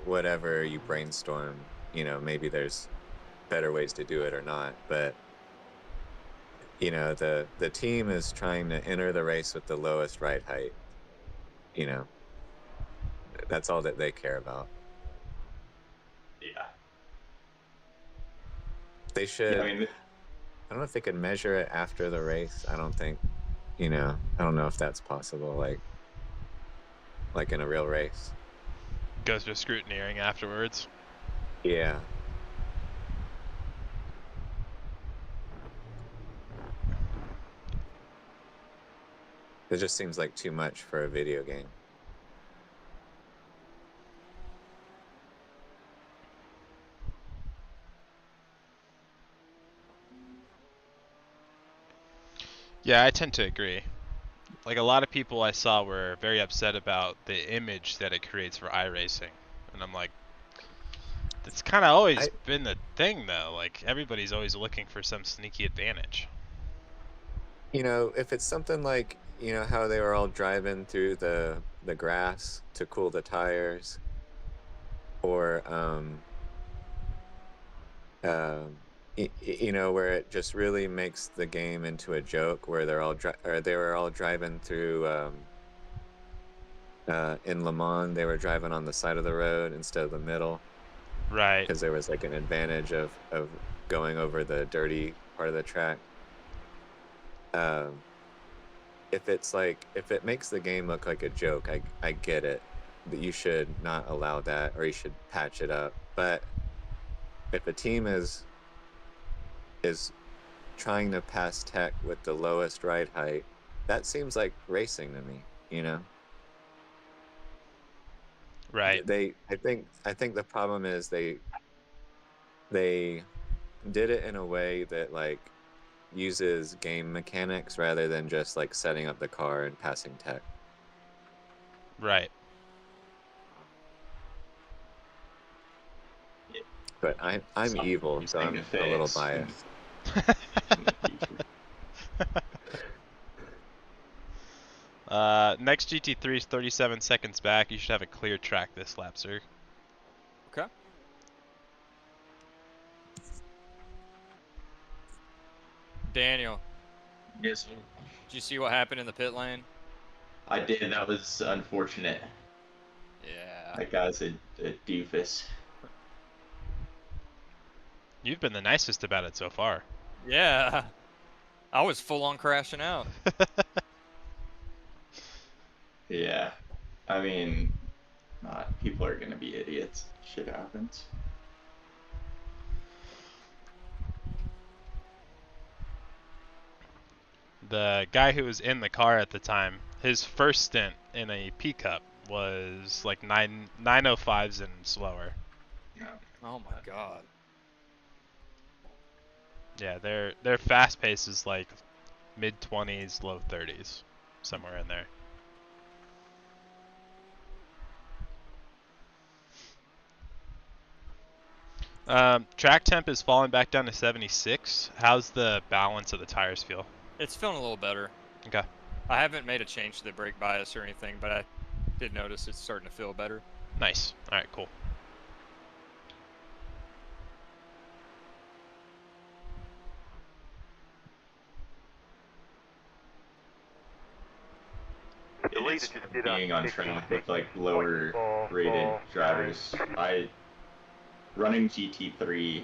Whatever you brainstorm, maybe there's better ways to do it or not, but the team is trying to enter the race with the lowest ride height. That's all that they care about. Yeah. They should. Yeah, I mean, I don't know if they could measure it after the race. I don't think. I don't know if that's possible. Like in a real race. Goes to scrutineering afterwards. Yeah. It just seems like too much for a video game. Yeah, I tend to agree. Like a lot of people I saw were very upset about the image that it creates for iRacing. And I'm like, that's kind of always been the thing though. Like everybody's always looking for some sneaky advantage. If it's something like, how they were all driving through the grass to cool the tires, or where it just really makes the game into a joke, where they were all driving through in Le Mans, they were driving on the side of the road instead of the middle, Right. because there was like an advantage of going over the dirty part of the track. If it makes the game look like a joke, I get it, that you should not allow that, or you should patch it up. But if a team is trying to pass tech with the lowest ride height, that seems like racing to me, Right. I think the problem is they did it in a way that like uses game mechanics rather than just like setting up the car and passing tech. Right. But I'm evil, so I'm a little biased. Next GT3 is 37 seconds back. You should have a clear track this lap, sir. Okay. Daniel, Yes. did you see what happened in the pit lane? I did. That was unfortunate. Yeah. That guy's a doofus. You've been the nicest about it so far. Yeah. I was full on crashing out. Yeah. I mean, people are gonna be idiots. Shit happens. The guy who was in the car at the time, his first stint in a P-Cup was like 905s and slower. Oh my god. Yeah, their fast pace is like mid 20s, low 30s, somewhere in there. Track temp is falling back down to 76. How's the balance of the tires feel? It's feeling a little better. Okay. I haven't made a change to the brake bias or anything, but I did notice it's starting to feel better. Nice. All right, cool. The leader It's just did being on track with like lower rated drivers. Running GT3,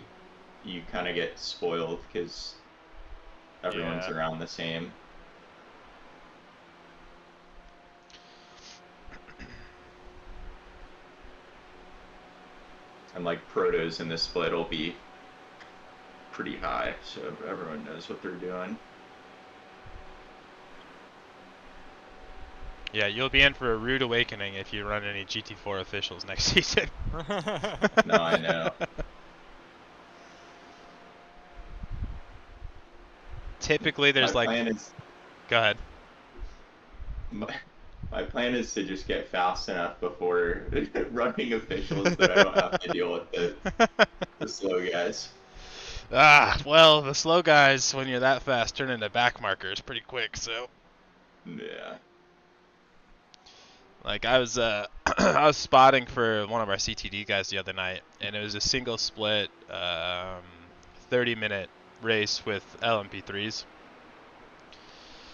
you kind of get spoiled because everyone's Yeah. around the same. And like protos in this split will be pretty high, so everyone knows what they're doing. Yeah, you'll be in for a rude awakening if you run any GT4 officials next season. No, I know. Typically, there's My like. plan is Go ahead. my plan is to just get fast enough before running officials that I don't have to deal with the slow guys. Well, the slow guys, when you're that fast, turn into back markers pretty quick, so. Yeah. Like, I was I was spotting for one of our CTD guys the other night, and it was a single split 30-minute race with LMP3s.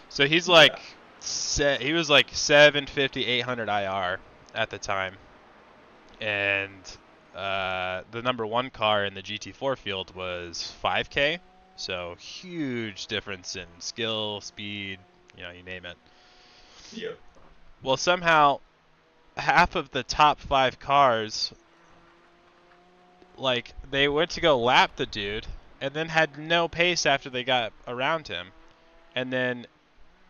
So he's like, he was like 750, 800 IR at the time. And the number one car in the GT4 field was 5K. So huge difference in skill, speed, you name it. Yep. Well, somehow half of the top 5 cars, like, they went to go lap the dude and then had no pace after they got around him. And then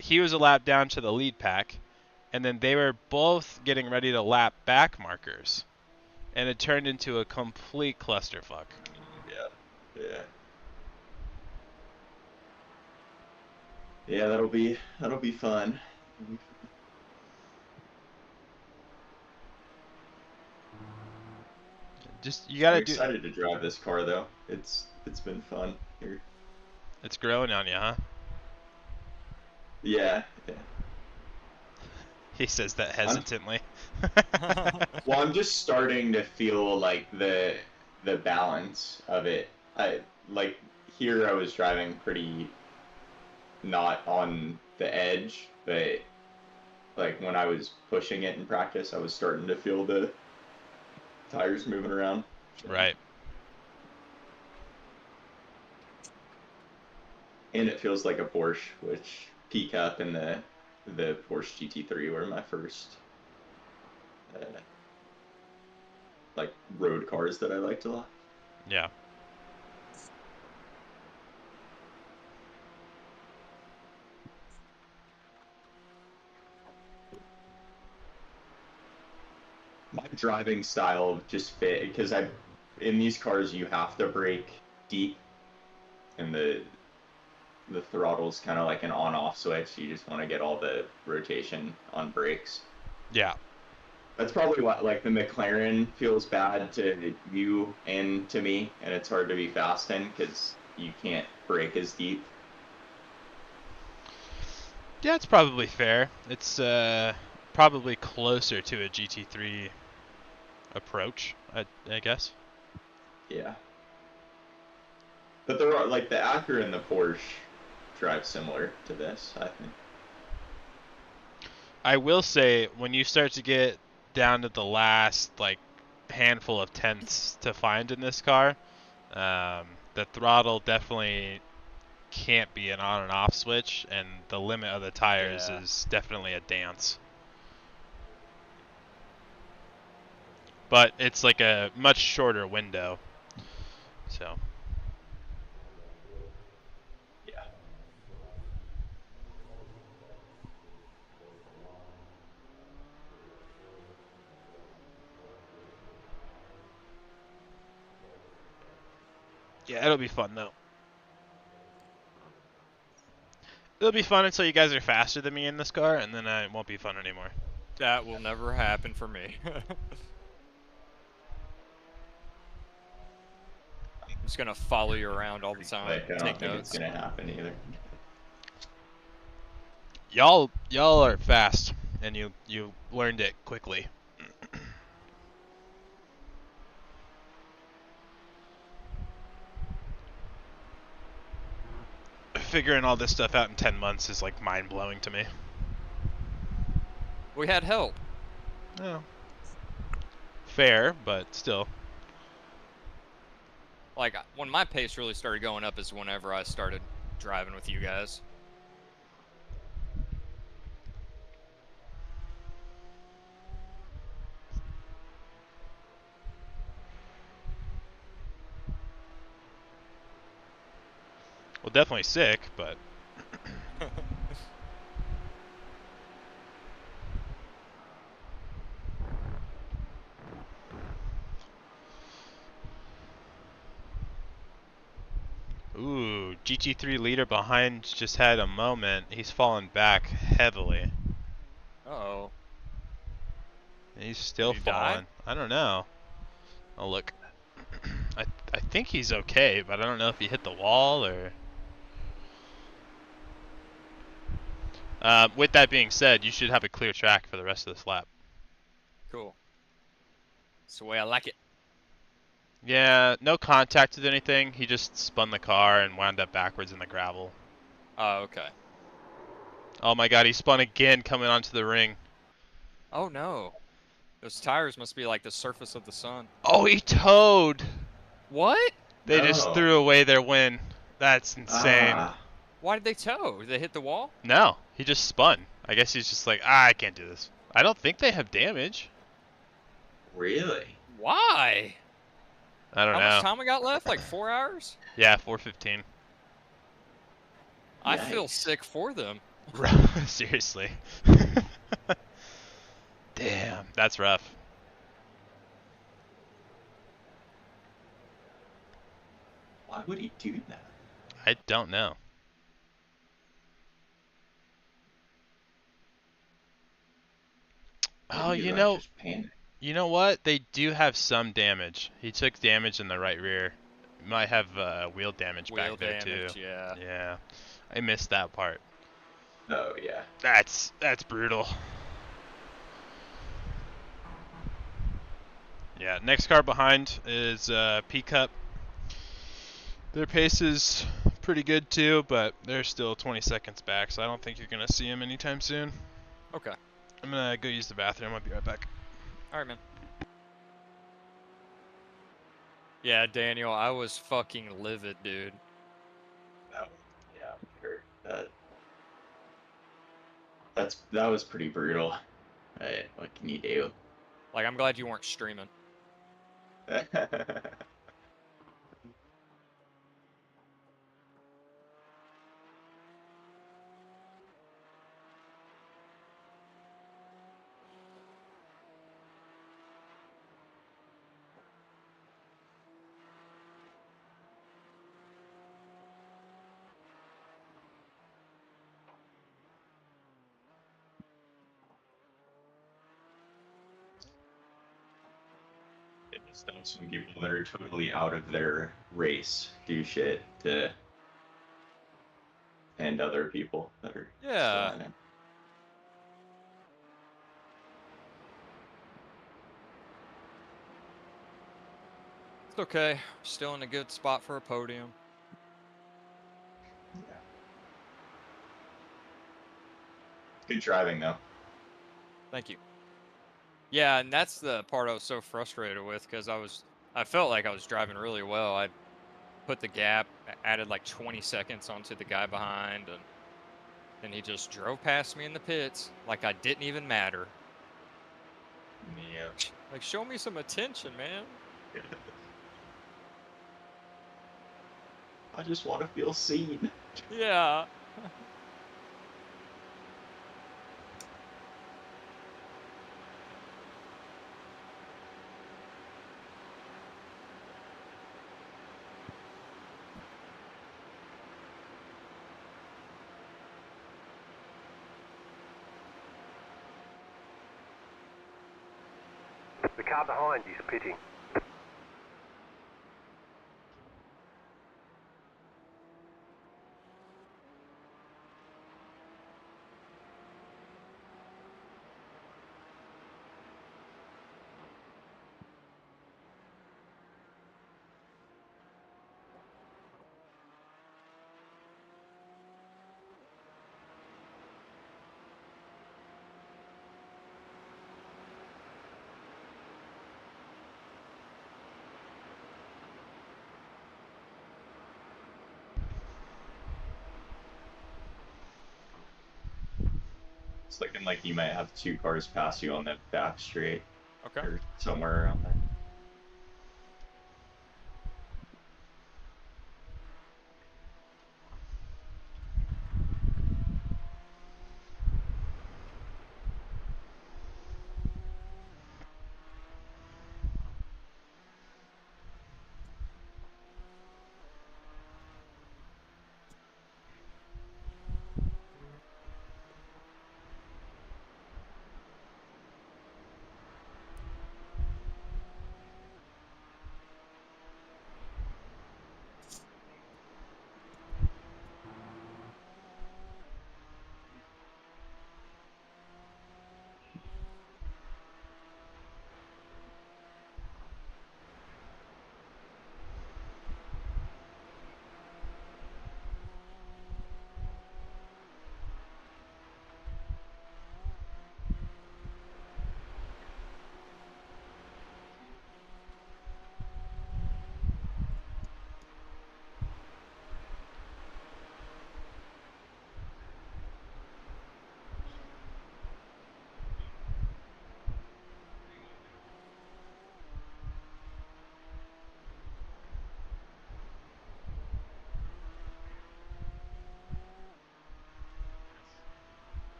he was a lap down to the lead pack, and then they were both getting ready to lap back markers. And it turned into a complete clusterfuck. Yeah. Yeah. Yeah, that'll be fun. Just you gotta I'm do. excited to drive this car though. It's been fun here. It's growing on you, huh? Yeah. He says that hesitantly. Well, I'm just starting to feel like the balance of it. I like here I was driving pretty not on the edge, but like when I was pushing it in practice, I was starting to feel the tires moving around. Right. And it feels like a Porsche, which P-Cup and the Porsche GT3 were my first like road cars that I liked a lot. Yeah. My driving style just fit because in these cars you have to brake deep, and the throttle's kind of like an on-off switch. You just want to get all the rotation on brakes. Yeah. That's probably what like the McLaren feels bad to you and to me, and it's hard to be fast in because you can't brake as deep. Yeah, it's probably fair. It's probably closer to a GT3 approach, I guess. Yeah. But there are like the Acura and the Porsche drive similar to this, I think. I will say, when you start to get down to the last like handful of tenths to find in this car, the throttle definitely can't be an on and off switch, and the limit of the tires Yeah. is definitely a dance. But it's like a much shorter window, so. Yeah. Yeah, it'll be fun though. It'll be fun until you guys are faster than me in this car, and then it won't be fun anymore. That will never happen for me. I'm just gonna follow you around all the time. Like, I don't Take think notes. it's gonna happen either. Y'all are fast, and you learned it quickly. Figuring all this stuff out in 10 months is like mind-blowing to me. We had help. Oh. Fair, but still. Like, when my pace really started going up is whenever I started driving with you guys. Well, definitely sick, but ooh, GT3 leader behind just had a moment. He's fallen back heavily. Uh-oh. He's still Did he die? falling. I don't know. I'll look. I think he's okay, but I don't know if he hit the wall or. With that being said, you should have a clear track for the rest of this lap. Cool. That's the way I like it. Yeah, no contact with anything. He just spun the car and wound up backwards in the gravel. Oh, okay. Oh my god, he spun again coming onto the ring. Oh, no. Those tires must be like the surface of the sun. Oh, he towed! What? They just No. threw away their win. That's insane. Ah, Why did they tow? Did they hit the wall? No, he just spun. I guess he's just like, I can't do this. I don't think they have damage. really? Why? I don't How know. much time we got left? Like 4 hours? Yeah, 4:15. I feel Yikes. sick for them. Seriously. Damn, that's rough. Why would he do that? I don't know. Oh, Maybe he, you like, know, just panicked. you know what? They do have some damage. He took damage in the right rear. Might have wheel damage Wheel back there damage, too. yeah. Yeah, I missed that part. Oh yeah. That's brutal. Yeah, next car behind is P-Cup. Their pace is pretty good too, but they're still 20 seconds back, so I don't think you're gonna see them anytime soon. Okay. I'm gonna go use the bathroom. I'll be right back. Alright, man. Yeah, Daniel, I was fucking livid, dude. Oh, yeah. Sure. That was pretty brutal. What can you do? Like, I'm glad you weren't streaming. It's those people that are totally out of their race do shit to and other people that are Yeah. still in it. It's okay. Still in a good spot for a podium. Good driving though. Thank you. Yeah, and that's the part I was so frustrated with because I felt like I was driving really well. I put the gap, added like 20 seconds onto the guy behind, and then he just drove past me in the pits like I didn't even matter. Yeah. Like, show me some attention, man. I just want to feel seen. Yeah. The car behind is pitting. It's looking like you might have 2 cars pass you on the back straight Okay. or somewhere around there.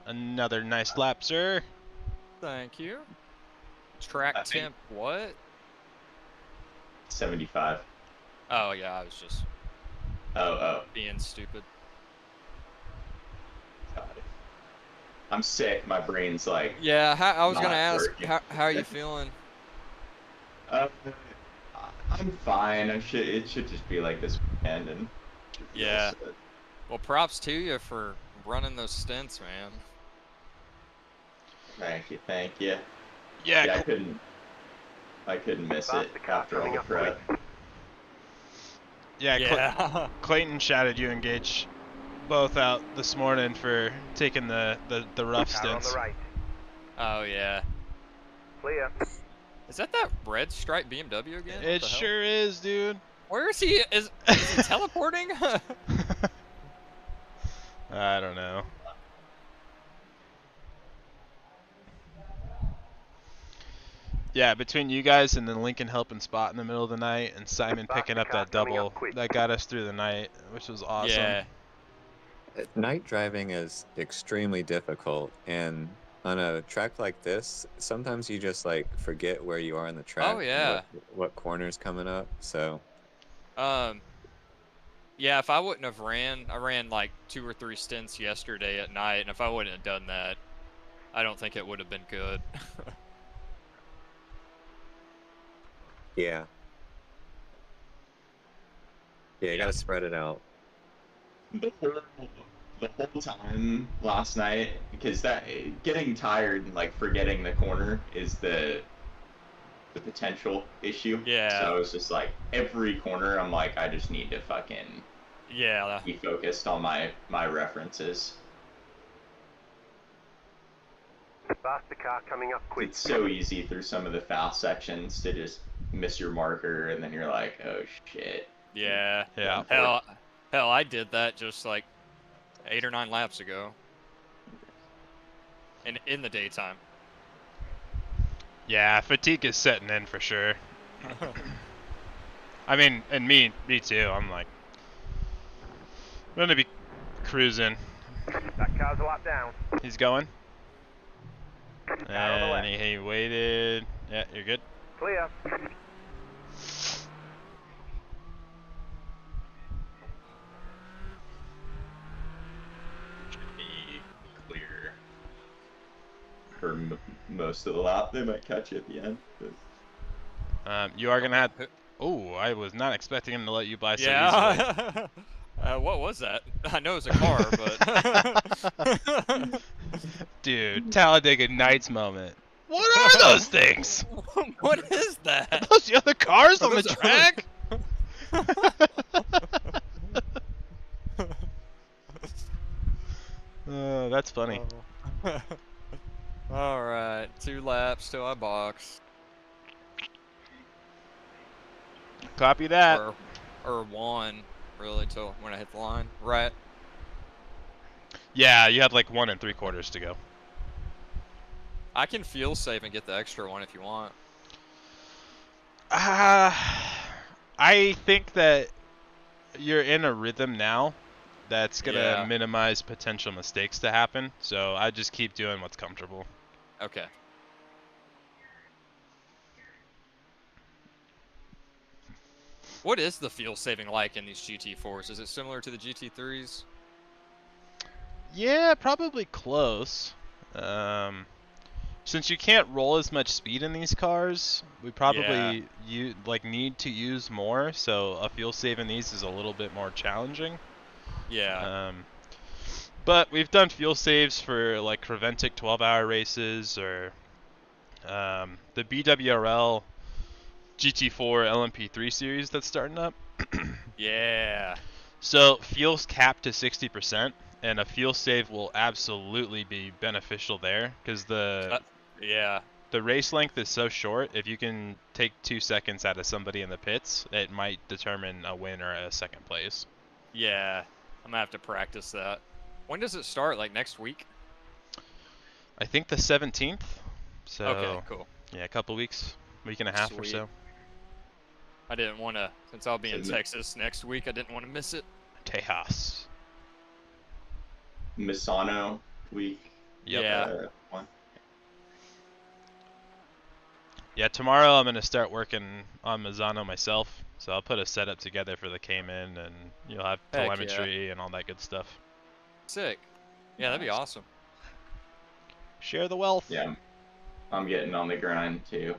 Another nice lap, sir. Thank you. Track I think- temp, what? 75. Oh, yeah, I was just Oh. being stupid. God. I'm sick. My brain's like. Yeah, I was Not gonna ask, working. how are you feeling? Uh, I'm fine. It should just be like this weekend and. Yeah. Well, props to you for running those stints, man. Thank you. Yeah, I couldn't miss Fast it the car after all coming the up prep. quick. Yeah. Clayton shouted you and Gage both out this morning for taking the rough Car on stints. the right. Oh, yeah. Clear. Is that red stripe BMW again? What It the hell? sure is, dude. Where is he? Is he teleporting? I don't know. Yeah, between you guys and then Lincoln helping spot in the middle of the night and Simon Fast picking the up car that coming up double, quick. that got us through the night, which was awesome. Yeah. Night driving is extremely difficult, and on a track like this, sometimes you just like forget where you are on the track. Oh, yeah. What corner's coming up. So Yeah, if I wouldn't have I ran like 2 or 3 stints yesterday at night, and if I wouldn't have done that, I don't think it would have been good. yeah, you Yeah. gotta spread it out. The horrible the whole time last night, because that getting tired and like forgetting the corner is the potential issue. Yeah. So it's just like every corner, I'm like, I just need to fucking Yeah. be focused on my references. Faster car coming up quick. It's so easy through some of the fast sections to just miss your marker, and then you're like, oh shit. Yeah. Yeah. Hell, I did that just like 8 or 9 laps ago. In the daytime. Yeah, fatigue is setting in for sure. I mean, and me too. I'm like, I'm gonna be cruising. That car's a lap down. He's going. Car on the And left. he waited. Yeah, you're good. Clear. Be clear for most of the lap. They might catch you at the end. You are gonna have. Oh, I was not expecting him to let you by so easily. Yeah. What was that? I know it's a car, but. Dude, Talladega Nights moment. What are those things? What is that? Are those the other cars Are on the those track? That's funny. All right, 2 laps till I box. Copy that. Or 1, really, till when I hit the line. Right. Yeah, you have like 1 3/4 to go. I can feel safe and get the extra 1 if you want. I think that you're in a rhythm now that's gonna Yeah. minimize potential mistakes to happen. So I just keep doing what's comfortable. Okay. What is the fuel saving like in these GT4s? Is it similar to the GT3s? Yeah, probably close. Since you can't roll as much speed in these cars, we probably need to use more. So a fuel save in these is a little bit more challenging. Yeah. But we've done fuel saves for like Creventic 12-hour races or the BWRL GT4 LMP3 series that's starting up. Yeah. So fuel's capped to 60%, and a fuel save will absolutely be beneficial there because Yeah. the race length is so short. If you can take 2 seconds out of somebody in the pits, it might determine a win or a second place. Yeah. I'm gonna have to practice that. When does it start? Like next week? I think the 17th. So Okay, cool. yeah, a couple weeks, week and a half or Sweet. so. I didn't want to, since I'll be in Isn't it- Texas next week, I didn't want to miss it. Tejas. Misano week. Yep. Yeah. One. Yeah, tomorrow I'm gonna start working on Mazzano myself. So I'll put a setup together for the Cayman, and you'll have Heck yeah. telemetry and all that good stuff. Sick. Yeah, that'd be Nice. awesome. Share the wealth. Yeah, I'm getting on the grind too.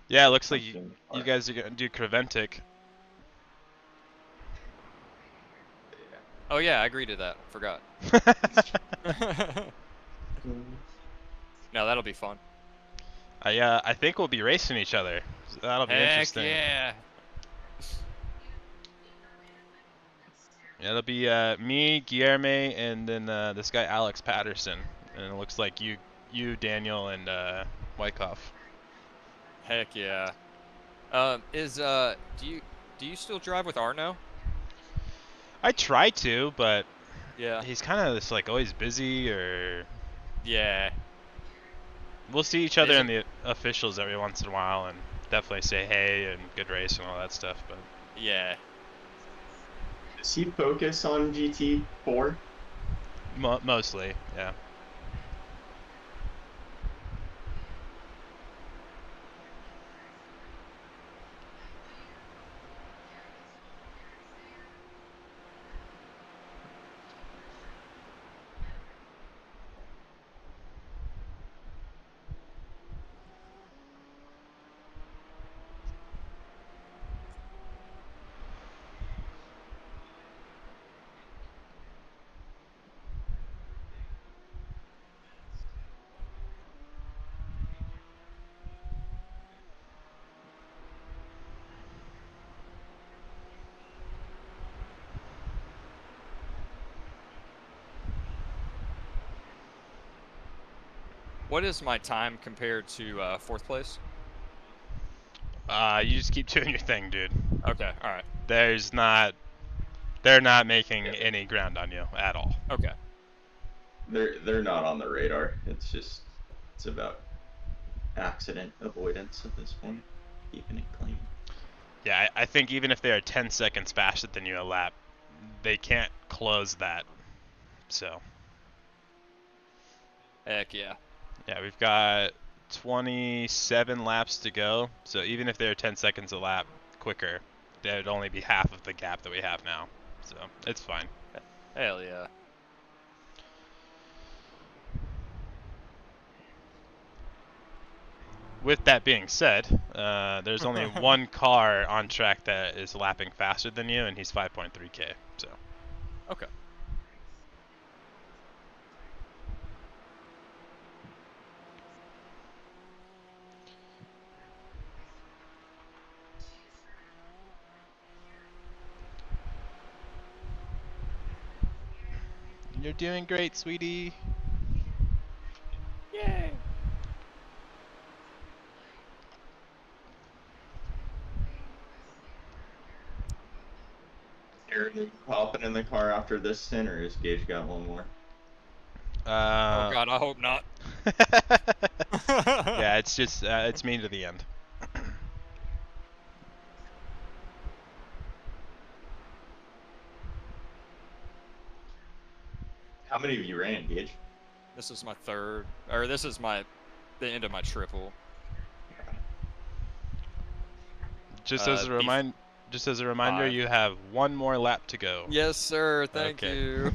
Yeah, it looks like you Something- guys are gonna do Creventic. Oh yeah, I agreed to that. Forgot. No, that'll be fun. I think we'll be racing each other. So that'll be Heck interesting. yeah. Yeah, it'll be me, Guillerme, and then this guy Alex Patterson. And it looks like you, Daniel, and Wyckoff. Heck yeah. Do you still drive with Arno? I try to, but Yeah. he's kind of just like always busy, or Yeah. we'll see each other in Isn't- the officials every once in a while, and definitely say hey and good race and all that stuff. But Yeah. Does he focus on GT4? mostly, yeah. What is my time compared to fourth place? You just keep doing your thing, dude. Okay, all right. They're not making any ground on you at all. Okay. They're not on the radar. It's about accident avoidance at this point, keeping it clean. Yeah, I think even if they are 10 seconds faster than you a lap, they can't close that. So. Heck yeah. Yeah, we've got 27 laps to go. So even if they're 10 seconds a lap quicker, that'd only be half of the gap that we have now. So it's fine. Hell yeah. With that being said, there's only one car on track that is lapping faster than you, and he's 5.3K. So. Okay. You're doing great, sweetie. Yay. Aaron, are you hopping in the car after this stint, or has Gage got one more? Oh god, I hope not. Yeah, it's just it's me to the end. How many of you ran, Gage? This is my third, or this is the end of my triple. Just as a reminder, you have one more lap to go. Yes, sir. Thank Okay. you.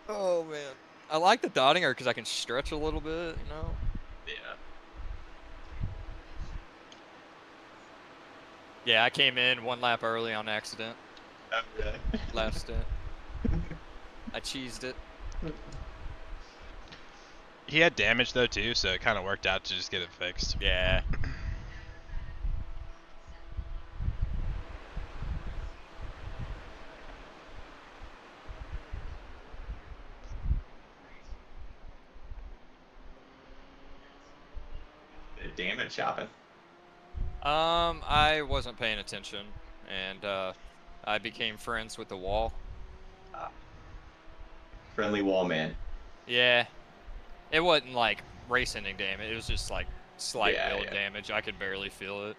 Oh man, I like the dotting because I can stretch a little bit, you know. Yeah. Yeah, I came in one lap early on accident. Oh, really? Last stint. I cheesed it. He had damage though too, so it kind of worked out to just get it fixed. Yeah. Did damage happen? I wasn't paying attention, and I became friends with the wall. Friendly wall man. Yeah. It wasn't like race ending damage. It was just like slight Yeah, build yeah. damage. I could barely feel it.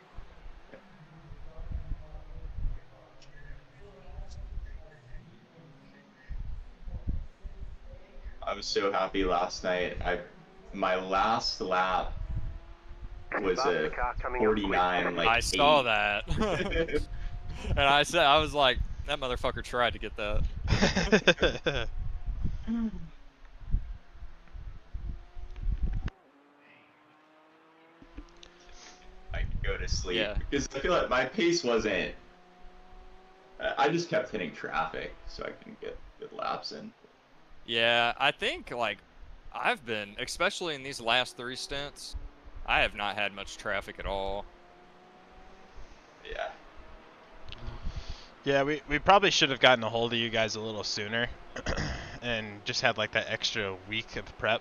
I was so happy last night. My last lap was Faster a car coming up quick. 49, like I saw 8. that. And I was like, that motherfucker tried to get that. I could go to sleep Yeah. because I feel like my pace wasn't. I just kept hitting traffic so I can get good laps in. Yeah, I think like I've been, especially in these last 3 stints, I have not had much traffic at all. Yeah. Yeah, we probably should have gotten a hold of you guys a little sooner, and just had like that extra week of prep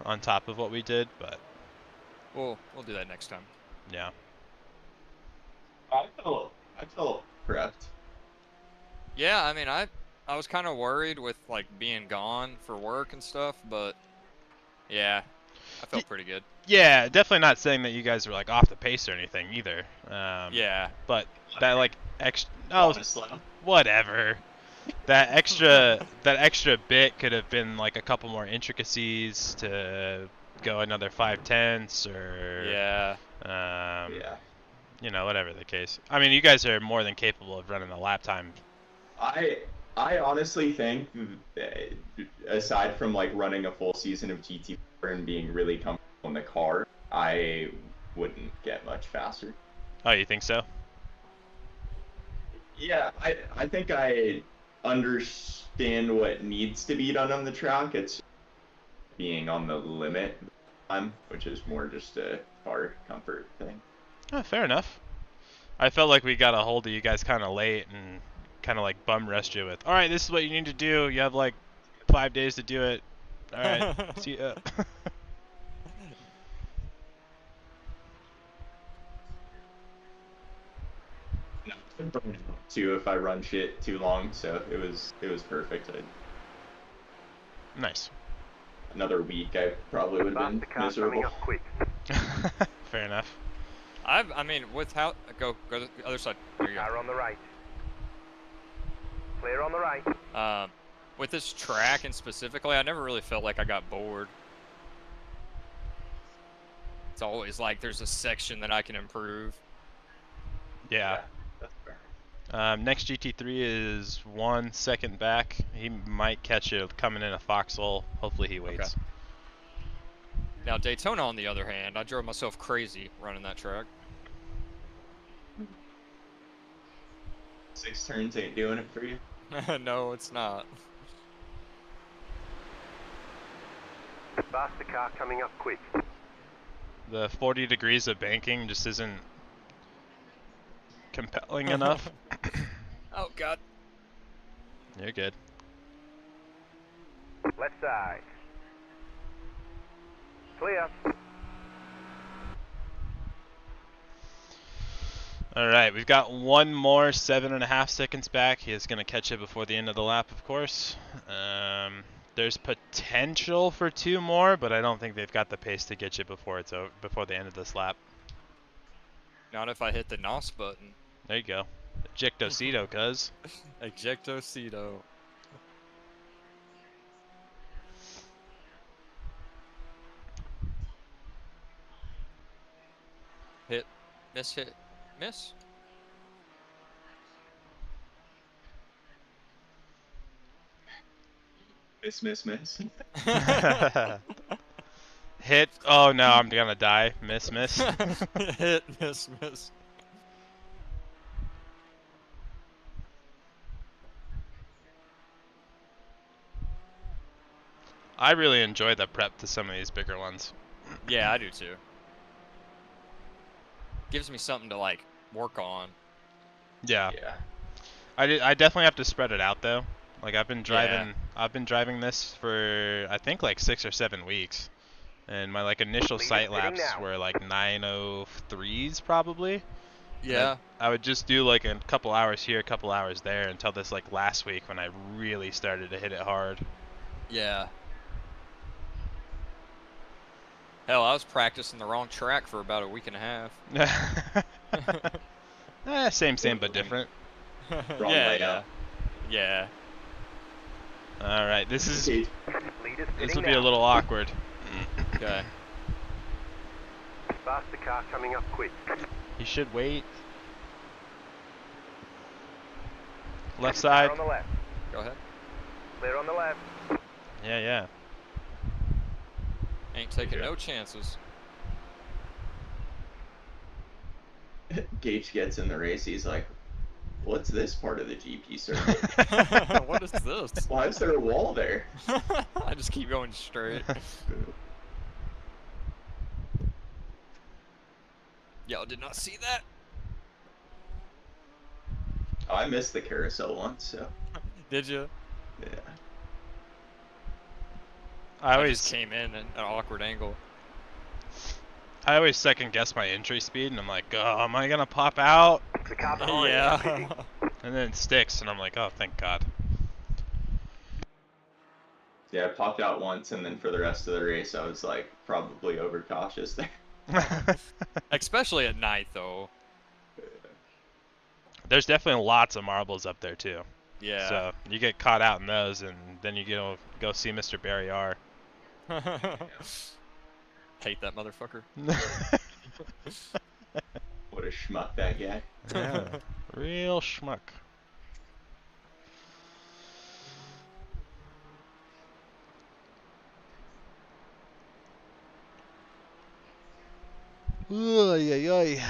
on top of what we did. But We'll do that next time. yeah. I felt prepped. Yeah, I mean I was kind of worried with like being gone for work and stuff, but yeah, I felt pretty good. Yeah, definitely not saying that you guys were like off the pace or anything either. Yeah. But that like extra, oh, whatever. That extra bit could have been like a couple more intricacies to go another 5/10 or Yeah. Yeah. You know, whatever the case. I mean, you guys are more than capable of running a lap time. I honestly think, aside from like running a full season of GT4 and being really comfortable in the car, I wouldn't get much faster. Oh, you think so? Yeah, I think I understand what needs to be done on the track. It's being on the limit time, which is more just a car comfort thing. Oh, fair enough. I felt like we got a hold of you guys kind of late and kind of like bum rushed you with, all right, this is what you need to do. You have like 5 days to do it. All right. See ya. Too if I run shit too long, so it was perfect. Nice. Another week, I probably would have been Faster car coming miserable. up quick. Fair enough. I mean, with how go to the other side. There you Car on the right. Clear on the right. go. With this track and specifically, I never really felt like I got bored. It's always like there's a section that I can improve. Yeah. That's fair. Next GT3 is 1 second back. He might catch it coming in a foxhole. Hopefully he waits. Okay. Now Daytona, on the other hand, I drove myself crazy running that track. 6 turns ain't doing it for you. No, it's not. Faster car coming up quick. The 40 degrees of banking just isn't compelling enough. Oh God. You're good. Left side. Clear. Alright, we've got one more 7.5 seconds back. He is going to catch it before the end of the lap, of course. There's potential for 2 more, but I don't think they've got the pace to get you before it's over, before the end of this lap. Not if I hit the NOS button. There you go. Ejectocito, cuz. Ejectocito. Hit. Miss hit. Miss. Miss. Hit. Oh no, I'm gonna die. Miss. Hit. Miss. I really enjoy the prep to some of these bigger ones. Yeah, I do too. Gives me something to like work on. Yeah. Yeah. I definitely have to spread it out though. Like I've been driving Yeah. I've been driving this for I think like 6 or 7 weeks. And my like initial Lead is sight sitting laps now. were like 9:03s probably. Yeah. I would just do like a couple hours here, a couple hours there until this like last week when I really started to hit it hard. Yeah. Hell, I was practicing the wrong track for about a week and a half. Same but different. Wrong yeah, layout. yeah. All right, this is Gage, Lead is this sitting will be a now. little awkward. Okay. Faster car coming up quick. He should wait. Left Car side. on the left. Go ahead. Clear on the left. Yeah. Ain't taking Yeah. no chances. Gage gets in the race. He's like, "What's this part of the GP circuit? What is this? Why is there a wall there?" I just keep going straight. Y'all did not see that? Oh, I missed the carousel once, so Did you? yeah. I I just always came in at an awkward angle. second guess my entry speed, and I'm like, oh, am I gonna pop out? The car behind is Yeah. pitting. And then it sticks, and I'm like, oh, thank God. Yeah, I popped out once, and then for the rest of the race, I was like probably overcautious there. Especially at night, though. There's definitely lots of marbles up there too. Yeah. So you get caught out in those, and then you go see Mr. Barry R. Hate that motherfucker. What a schmuck that guy. Yeah, real schmuck. Oy.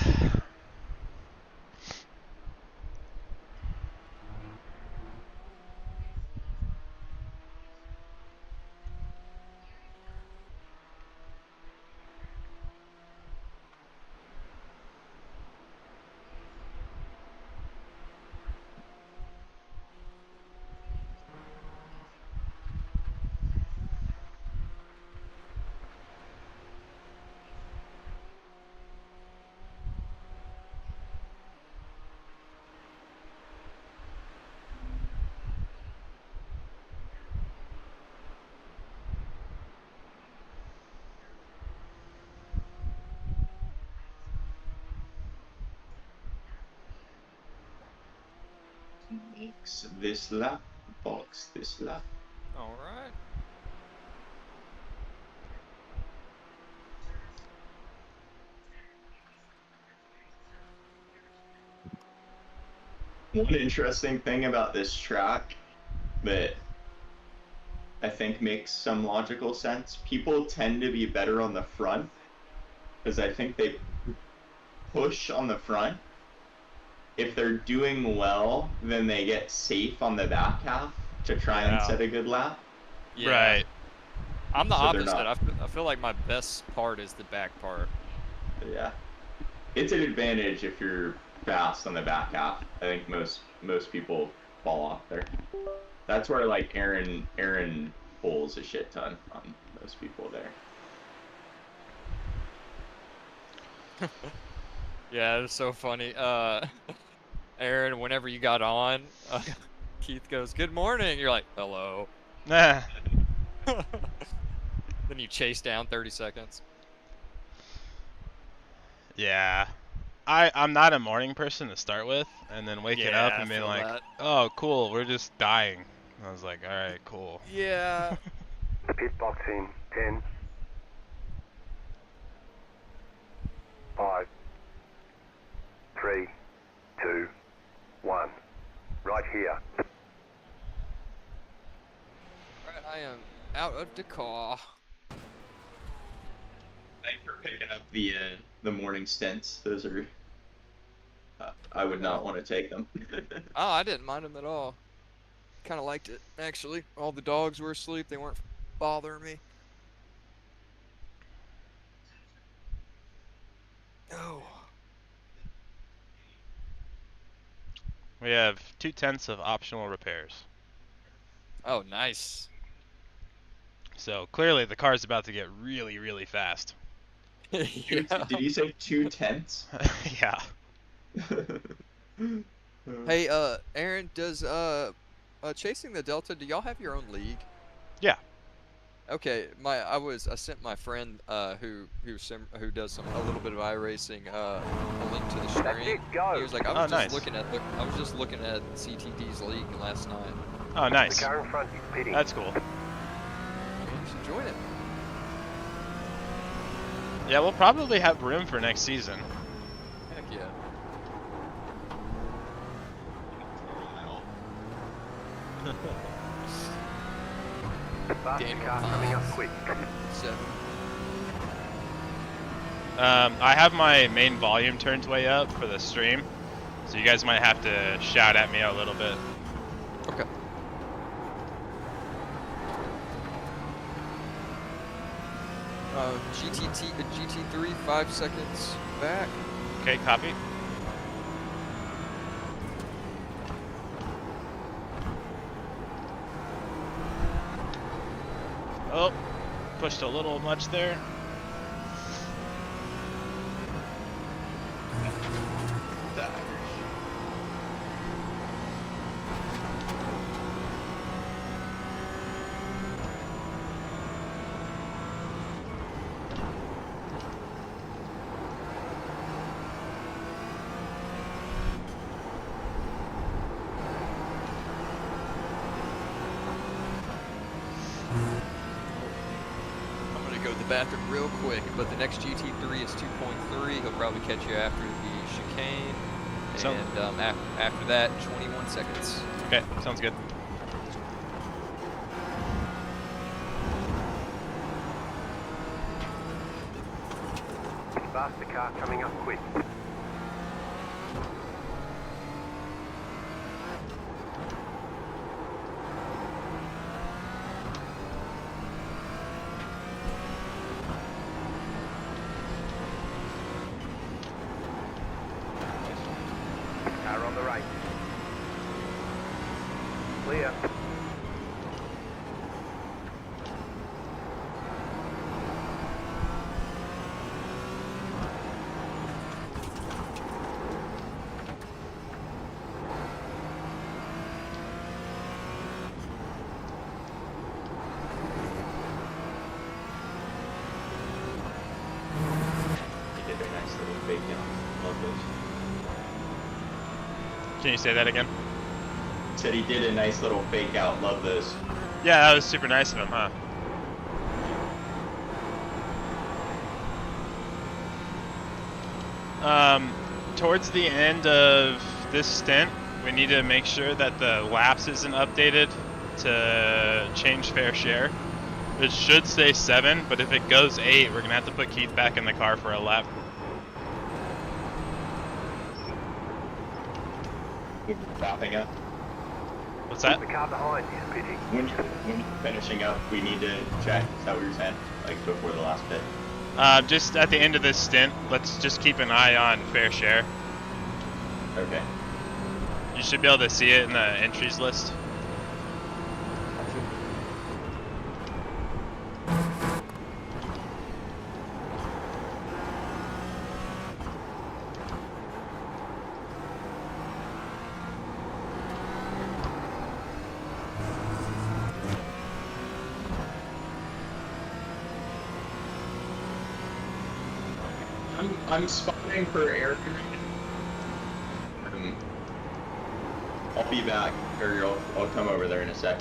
makes this lap, box this lap. All right. One interesting thing about this track that I think makes some logical sense, people tend to be better on the front because I think they push on the front. If they're doing well, then they get safe on the back half to try and set a good lap. Yeah. Right. I'm the So they're opposite. not- I feel like my best part is the back part. Yeah. It's an advantage if you're fast on the back half. I think most people fall off there. That's where like Aaron pulls a shit ton on those people there. Yeah, it's so funny. Aaron, whenever you got on, Keith goes, "Good morning." You're like, "Hello." Nah. Then you chase down 30 seconds. Yeah. I'm not a morning person to start with, and then waking up Yeah, and I being feel like, that. oh, cool, we're just dying. I was like, all right, cool. Yeah. Pit box in 10, 5, 3, 2, 1. Right here. Alright, I am out of the car. Thanks for picking up the morning stints. Those are I would not want to take them. Oh, I didn't mind them at all. Kind of liked it, actually. All the dogs were asleep. They weren't bothering me. Oh. We have 2/10 of optional repairs. Oh, nice. So clearly the car's about to get really, really fast. Yeah. Did you say 2/10? Yeah. Hey, Aaron, does Chasing the Delta, do y'all have your own league? Yeah. Okay, I sent my friend who does a little bit of iRacing a link to the That's stream. it, go. He was like, I Oh, was nice. just looking at CTD's league last night. Oh, nice. The car in front is pitting. That's cool. You should join it. Yeah, we'll probably have room for next season. Heck yeah. Faster Daniel car coming up Hines. quick. 7. I have my main volume turned way up for the stream, so you guys might have to shout at me a little bit. Okay. GT3, 5 seconds back. Okay, copy. Oh, pushed a little much there. I'm gonna go to the bathroom real quick, but the next GT3 is 2.3. He'll probably catch you after the chicane, So- and after that, 21 seconds. Okay, sounds good. Faster car coming up quick. Car on the right. Clear. They did a nice little fake down. Love those. Can you say that again? Said he did a nice little fake out. Love those. Yeah, that was super nice of him, huh? Towards the end of this stint, we need to make sure that the laps isn't updated to change fair share. It should say 7, but if it goes 8, we're gonna have to put Keith back in the car for a lap. Wrapping up. What's that? The car behind you is pitting. When finishing up, we need to check. Is that what you're saying? Like before the last pit? Just at the end of this stint, let's just keep an eye on fair share. Okay. You should be able to see it in the entries list. I'm spotting for air. I'll be back, or I'll come over there in a sec.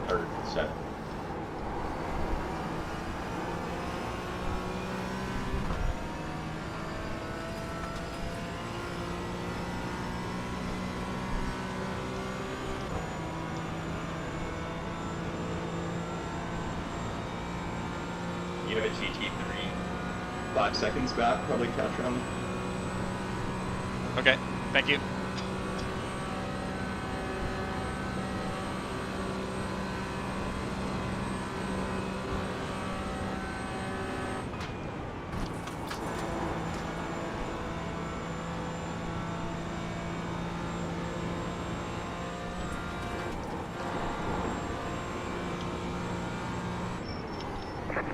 Or 7. You have a GT3. 5 seconds back, probably catch around. Okay, thank you.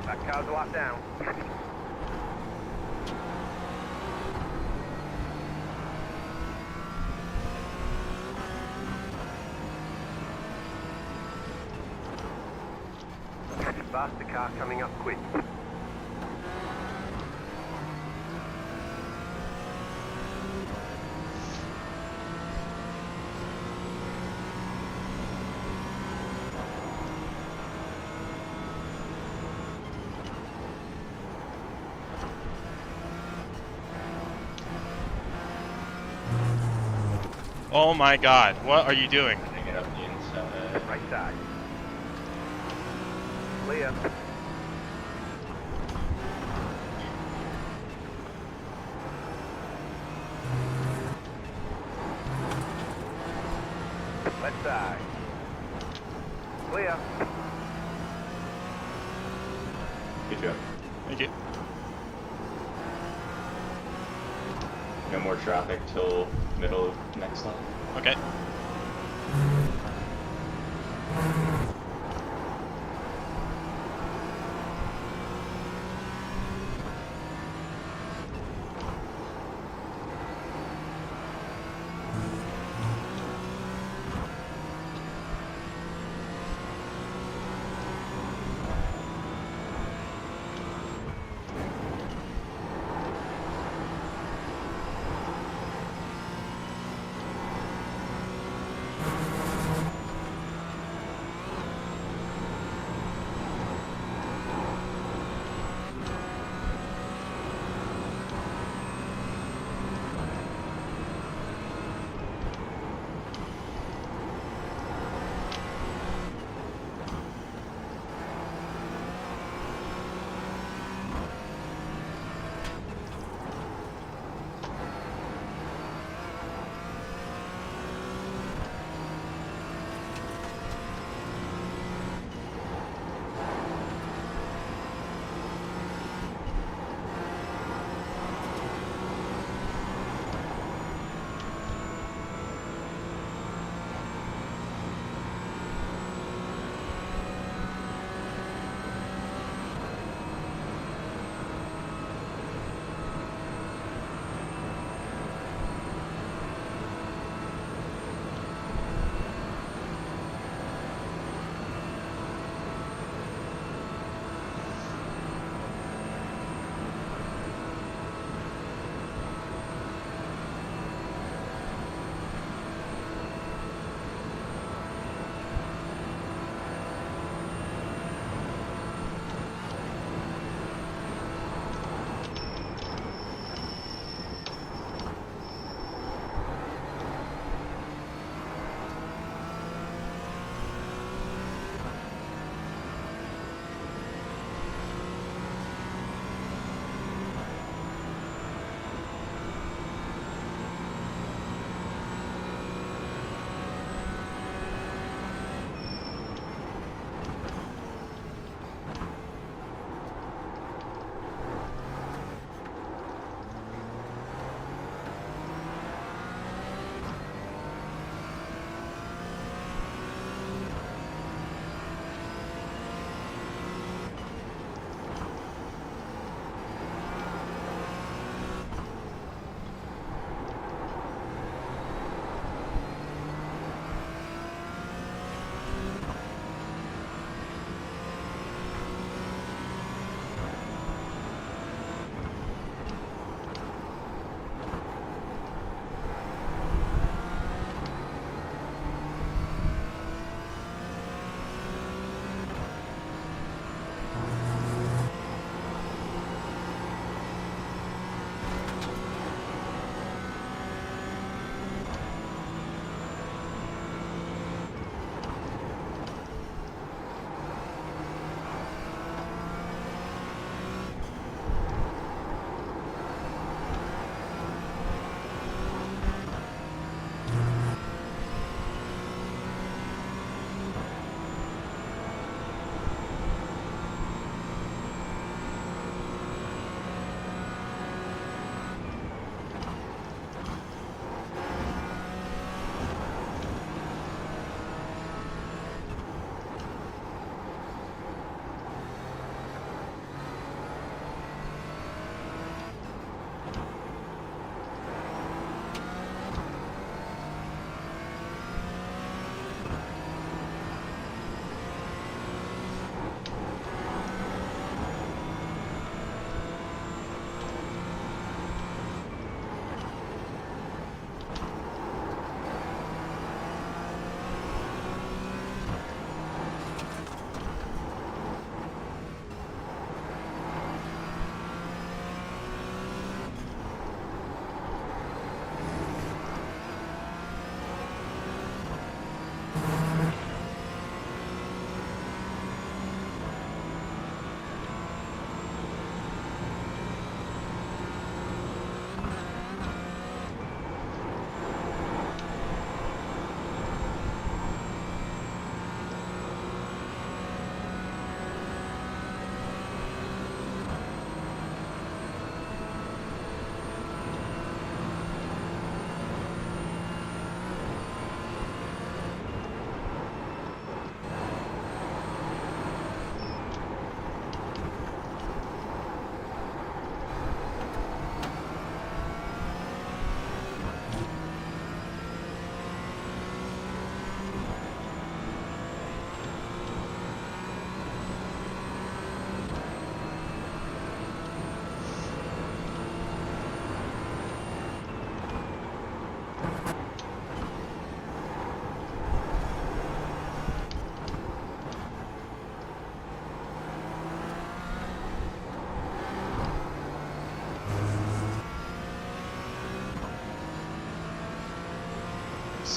That car's a lap down. Faster car coming up quick. Oh my god, what are you doing? Getting it up the inside. Right side. Clear. Left side. Clear. Good job. Thank you. No more traffic till middle of next lap. Okay.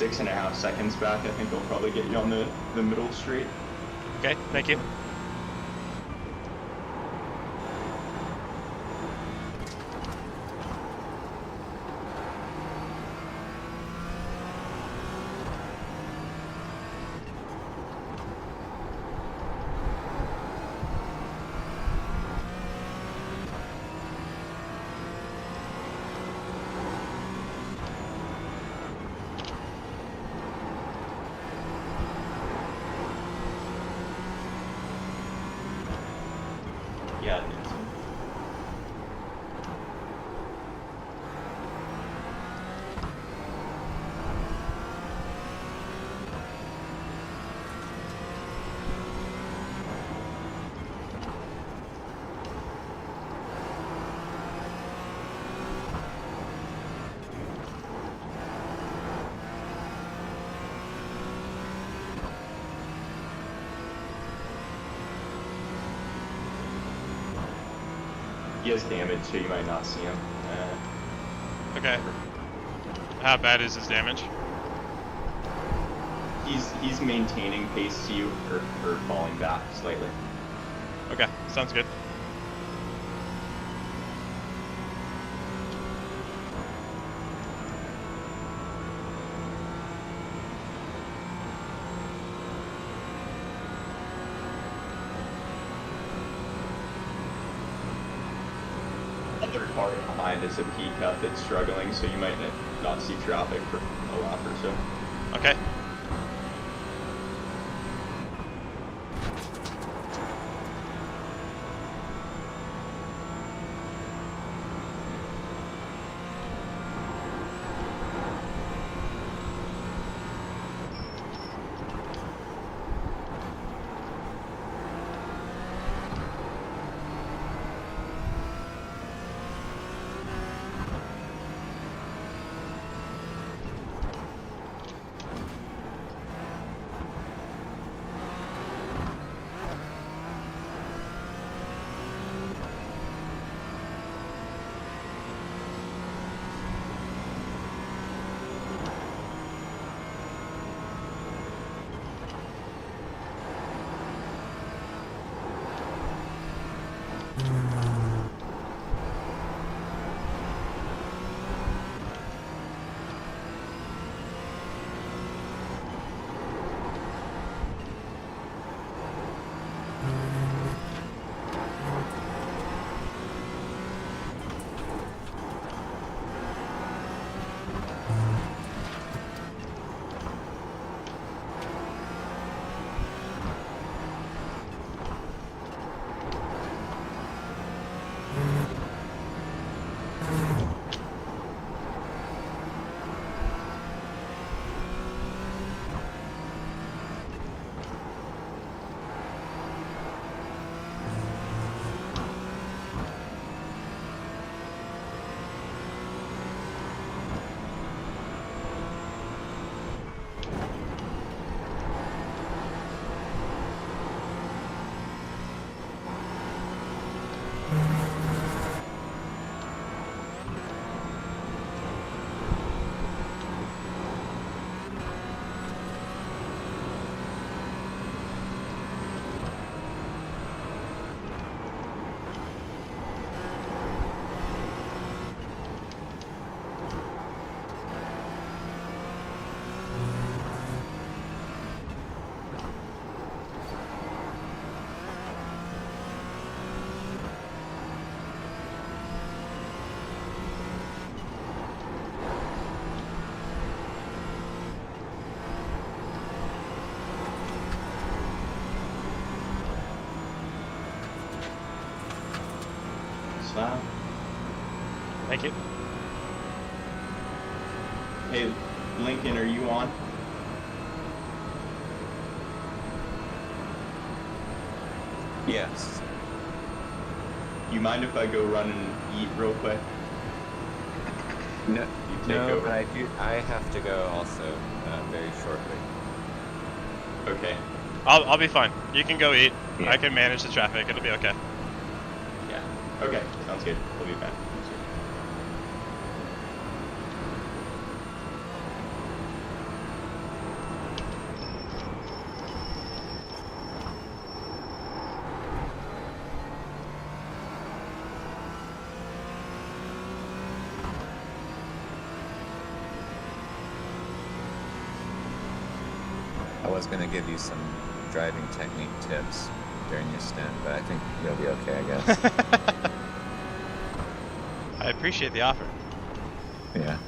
6.5 seconds back. I think I'll probably get you on the middle straight. Okay, thank you. Yeah, I think so. He has damage, so you might not see him. Okay. How bad is his damage? He's maintaining pace to you, or falling back slightly. Okay, sounds good. Other car behind is a P-cup that's struggling, so you might not see traffic for a lap or so. Okay. Slam. Thank you. Hey, Lincoln, are you on? Yes. You mind if I go run and eat real quick? No, You take no, over. but I have to go also very shortly. Okay. I'll be fine. You can go eat. Yeah. I can manage the traffic. It'll be okay. Yeah. Okay. Sounds good. We'll be back. was gonna give you some driving technique tips during your stint, but I think you'll be okay, I guess. I appreciate the offer. Yeah.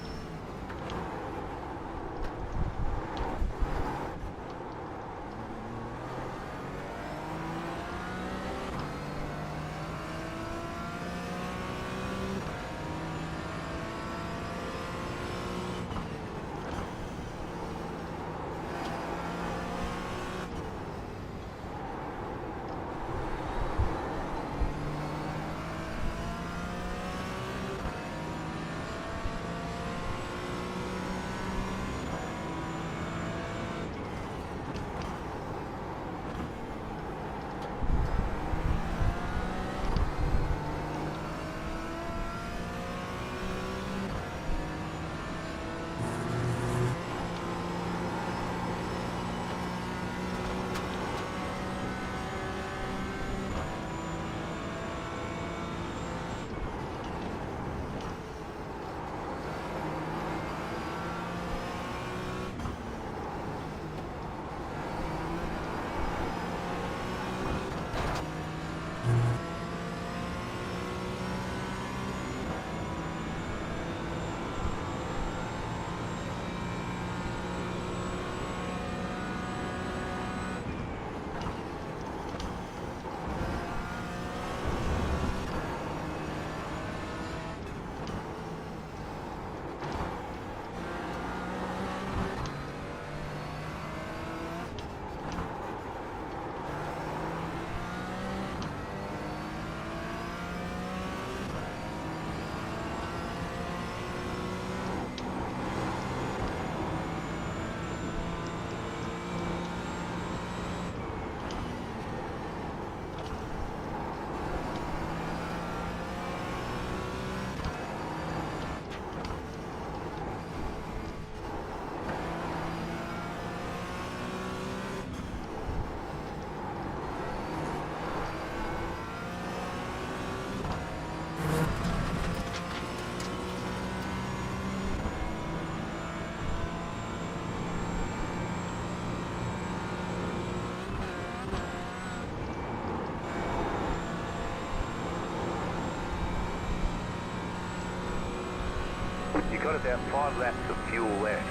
You got about 5 laps of fuel left.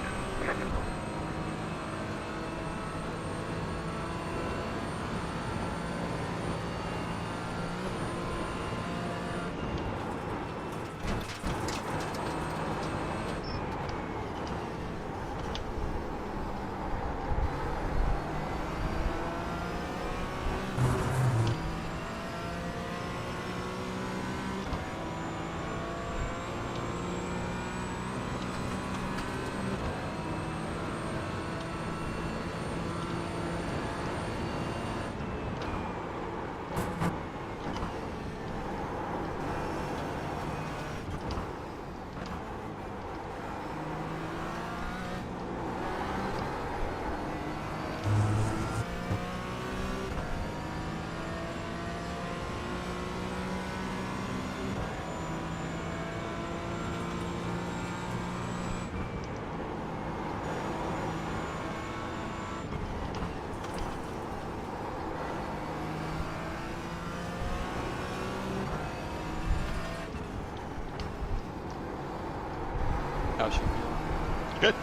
How's she feeling? Good.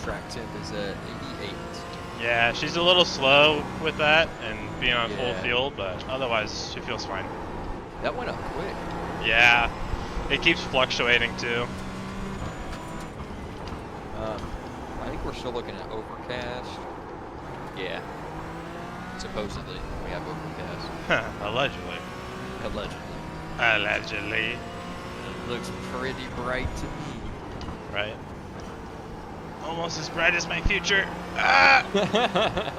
Track temp is at 88. Yeah, she's a little slow with that and being on full Yeah. fuel, but otherwise she feels fine. That went up quick. Yeah, it keeps fluctuating too. I think we're still looking at overcast. Yeah. Supposedly, we have overcast. Allegedly. Allegedly. Allegedly. It looks pretty bright to me. Right. Almost as bright as my future. Ah!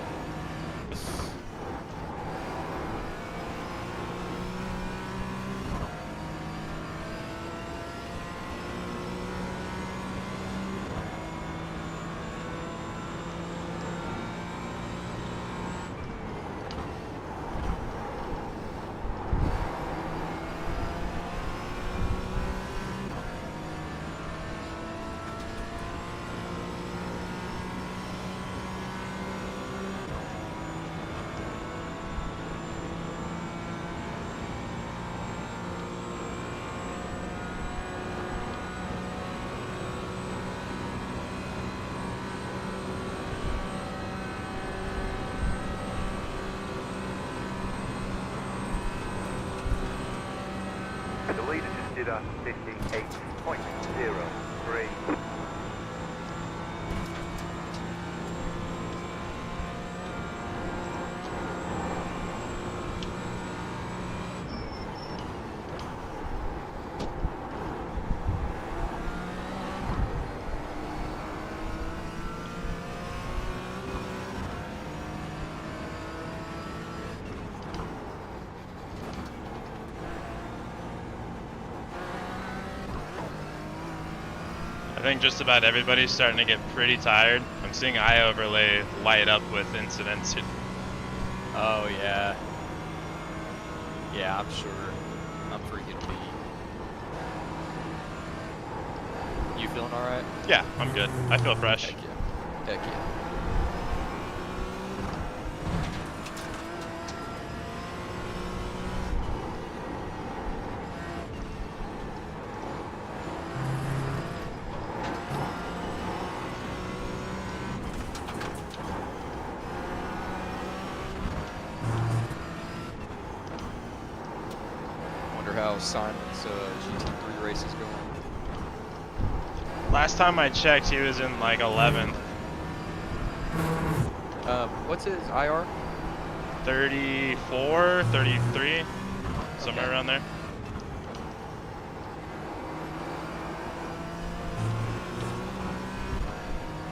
The leader just did a 58.03. I think just about everybody's starting to get pretty tired. I'm seeing iOverlay light up with incidents. Oh yeah. Yeah, I'm sure. I'm freaking beat. You feeling all right? Yeah, I'm good. I feel fresh. Heck yeah. Heck yeah. How Simon's GT3 race is going. Last time I checked, he was in like 11th. What's his IR? 34, 33, somewhere Okay. around there.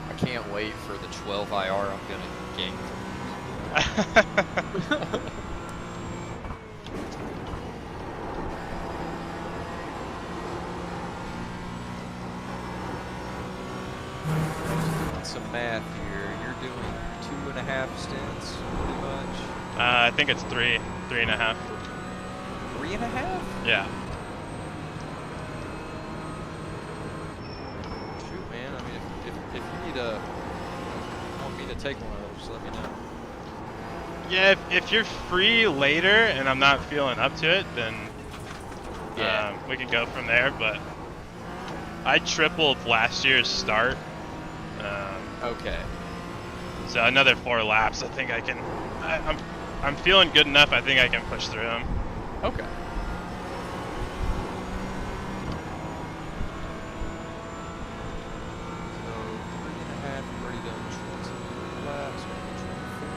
I can't wait for the 12 IR I'm gonna gain from you. Some math here. You're doing 2.5 stints, pretty much. I think it's 3.5. 3.5? Yeah. Shoot, man. I mean, if you need want me to take one of those, just let me know. Yeah, if you're free later and I'm not feeling up to it, then Yeah. we can go from there. But I tripled last year's start. Okay. So another 4 laps. I think I can. I'm feeling good enough. I think I can push through them. Okay. So 3.5, you've already done 20 laps, maybe 24.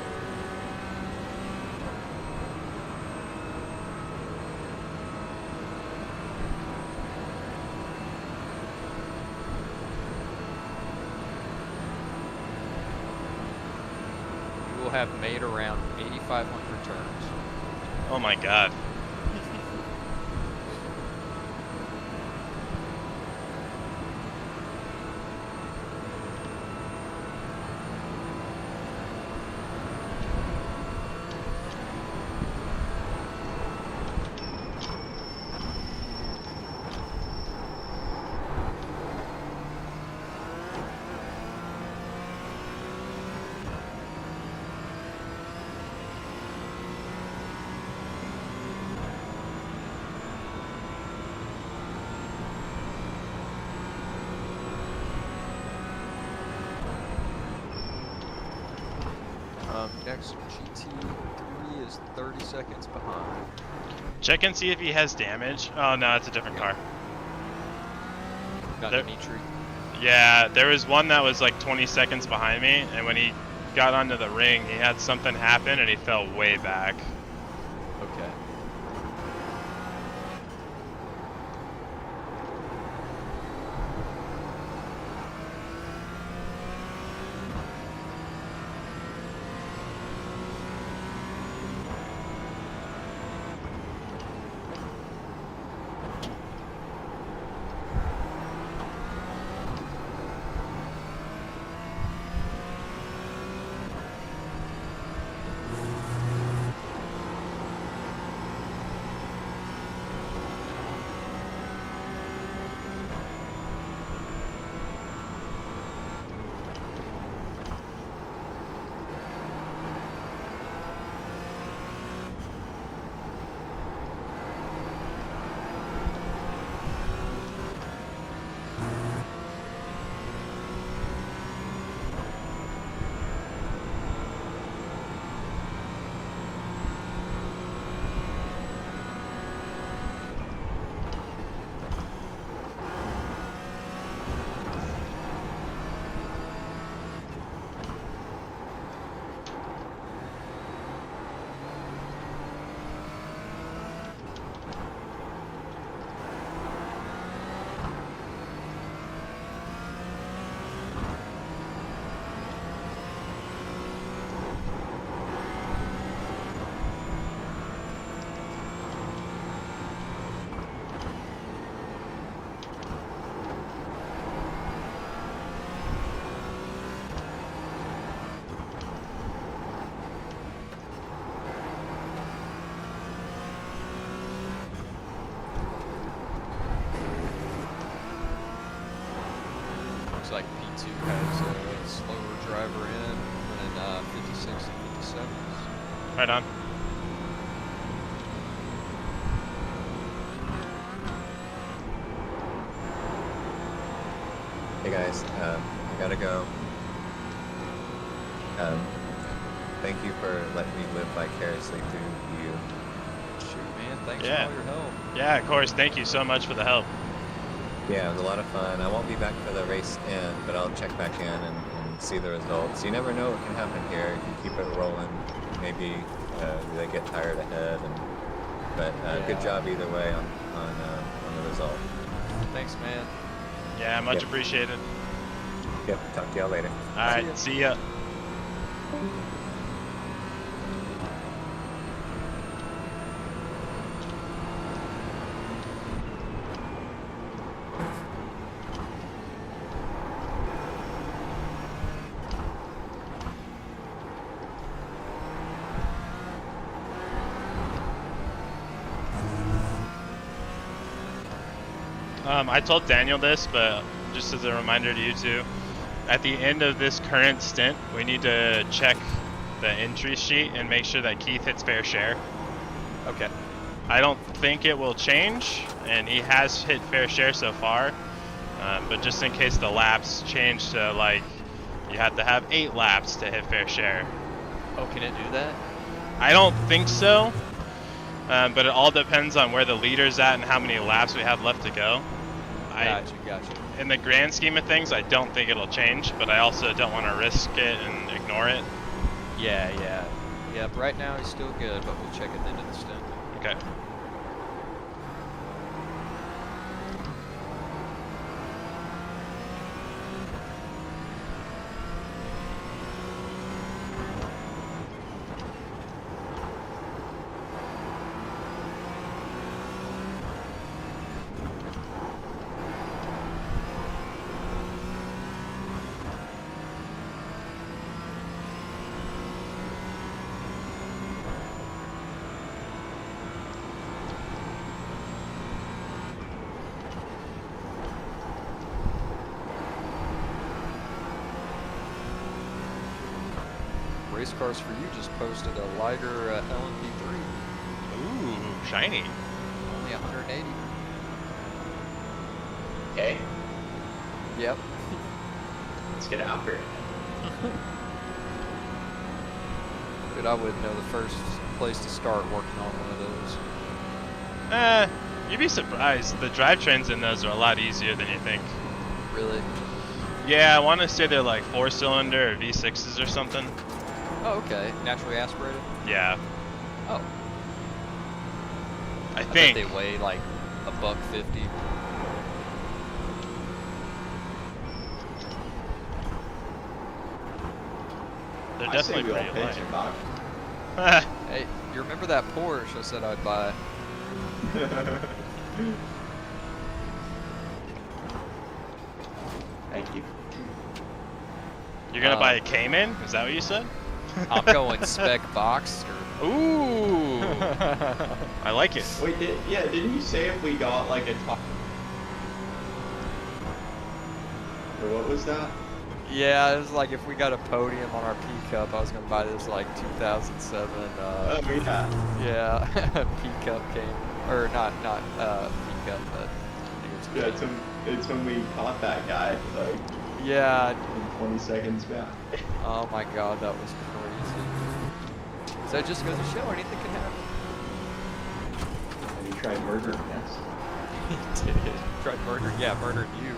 You will have made around 8,500 turns. Oh my god. Next GT3 is 30 seconds behind. Check and see if he has damage. Oh no, it's a different car. Got There- Dimitri. Yeah, there was one that was like 20 seconds behind me, and when he got onto the ring, he had something happen and he fell way back. Okay. Looks like P2 has a slower driver in, running 56 and 57s. Right on. Hey guys, I gotta go. Thank you for letting me live vicariously through you. Shoot, man, thanks Yeah. for all your help. Yeah, of course. Thank you so much for the help. Yeah, it was a lot of fun. I won't be back for the race end, but I'll check back in and see the results. You never know what can happen here if you keep it rolling. Maybe they get tired ahead, but good job either way on the result. Thanks, man. Yeah, much Yep. appreciated. Yep, talk to y'all later. All right, see ya. I told Daniel this, but just as a reminder to you too, at the end of this current stint, we need to check the entry sheet and make sure that Keith hits fair share. Okay. I don't think it will change, and he has hit fair share so far, but just in case the laps change to like, you have to have 8 laps to hit fair share. Oh, can it do that? I don't think so, but it all depends on where the leader's at and how many laps we have left to go. Gotcha. In the grand scheme of things, I don't think it'll change, but I also don't want to risk it and ignore it. Yeah. Yep, right now he's still good, but we'll check at the end of the stint. Okay. Race Cars for You just posted a lighter LMP3, Ooh, shiny. only 180. Okay, Yep. let's get after it. But I wouldn't know the first place to start working on one of those. You'd be surprised. The drivetrains in those are a lot easier than you think. Really? Yeah, I want to say they're like 4-cylinder or V6s or something. Oh, okay. Naturally aspirated? Yeah, Oh. I I bet think. they weigh like $150. They're I say definitely we all pretty pitch light. and buck. Hey, you remember that Porsche I said I'd buy? Thank you. You're gonna buy a Cayman? Is that what you said? I'm going spec Boxster. Ooh, I like it. Wait, didn't you say if we got like a top? Or what was that? Yeah, it was like if we got a podium on our P-Cup, I was gonna buy this like 2007. Oh yeah. Yeah, P-Cup came, or not P-Cup, but Yeah, it's when we caught that guy like yeah. 20 seconds back. Oh my God, that was crazy. So it just goes to show anything can happen. And he tried murdering us. He did. Tried murdering, yeah, murdering you.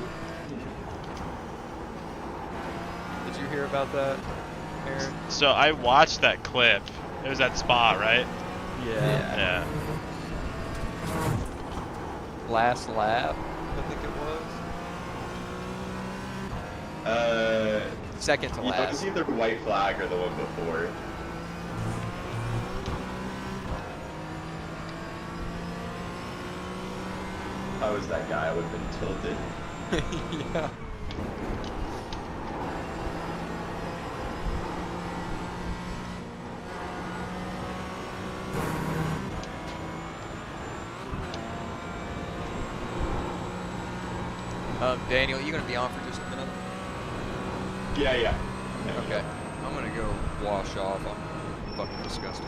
Did you hear about that, Aaron? So I watched that clip. It was at Spa, right? Yeah. Yeah. Last lap, I think it was. Second to It was last. either white flag or the one before. If I was that guy, I would have been tilted. Yeah. Daniel, you gonna be on for just a minute? Yeah, yeah. Okay. I'm gonna go wash off. I'm fucking disgusting.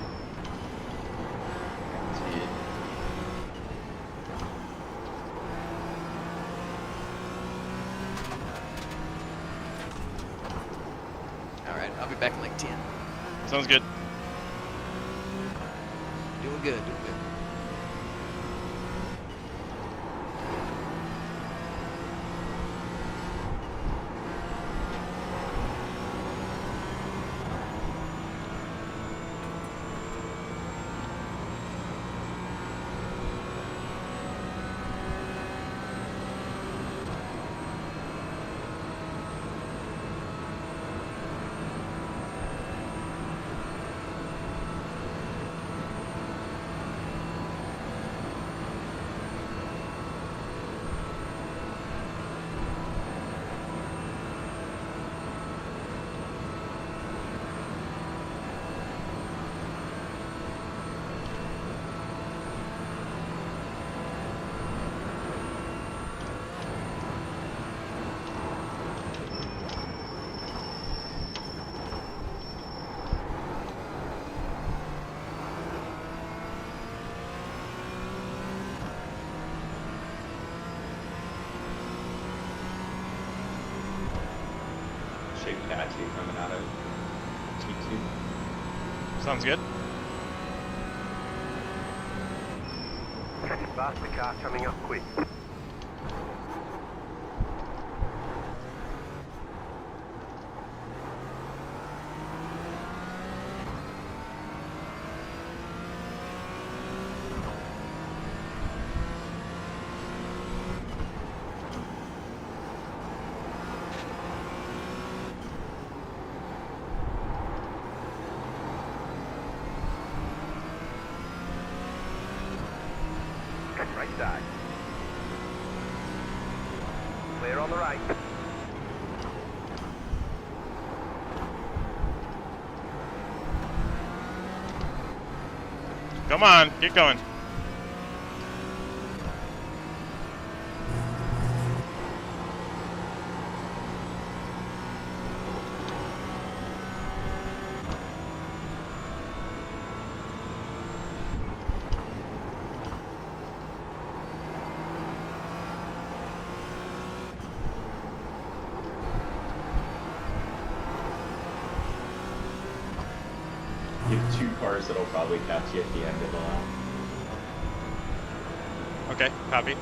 Alright, I'll be back in like 10. Sounds good. Doing good, doing good. Shape tattoo coming out of T2. Sounds good. Faster car coming up quick. Right side. Clear on the right. Come on, get going. You have 2 cars that'll probably catch you at the end of the lap. Okay, copy.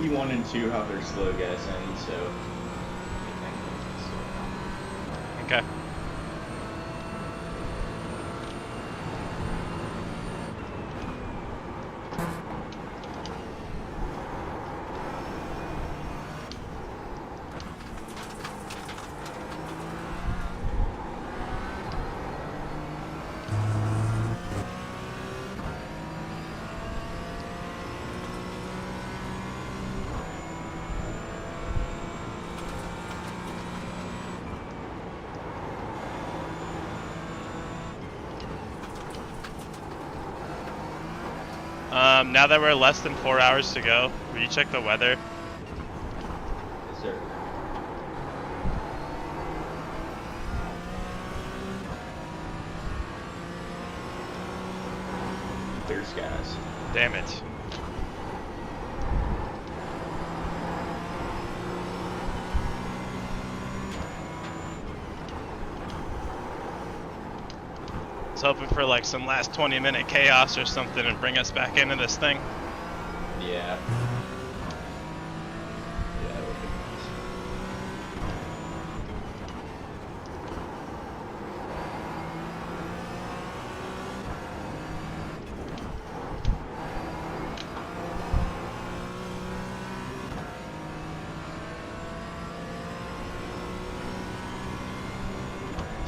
E1 and 2 have their slow gas in, so. Okay. Now that we're less than 4 hours to go, will you check the weather? Yes, sir. Clear skies. Damn it. I was hoping for like some last 20-minute chaos or something and bring us back into this thing. Yeah. Yeah, that would be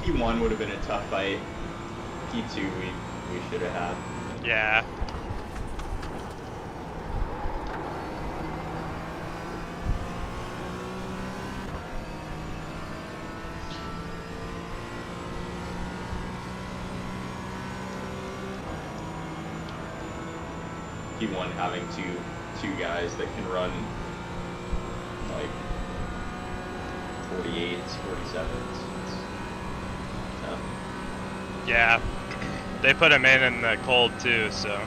nice. T1 would have been a tough fight. T2 we should have had. Yeah. T1 having two guys that can run like 48s, 47s. It's tough. Yeah. They put him in the cold too, so.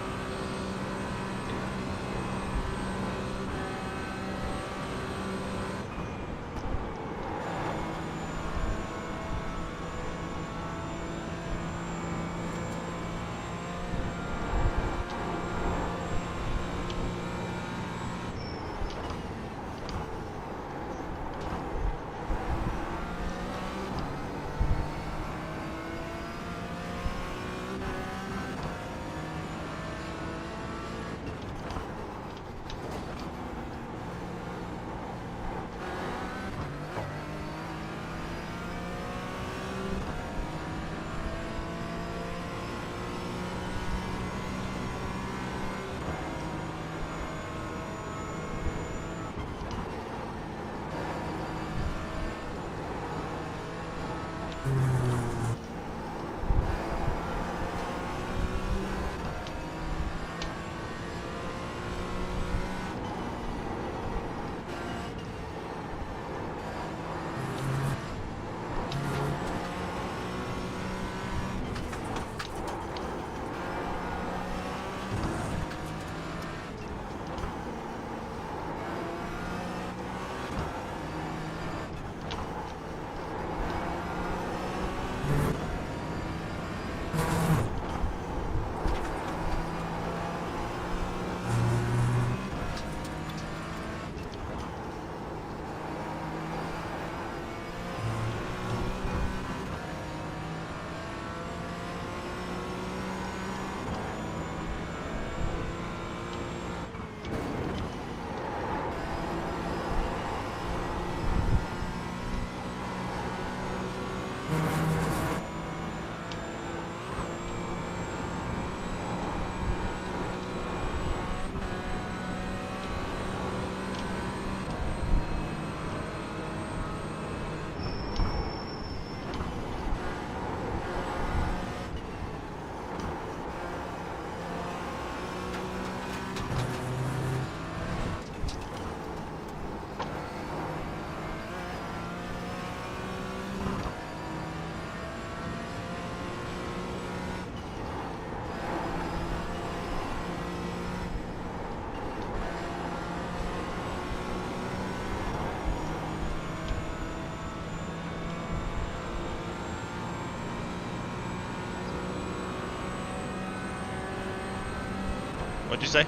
What'd you say?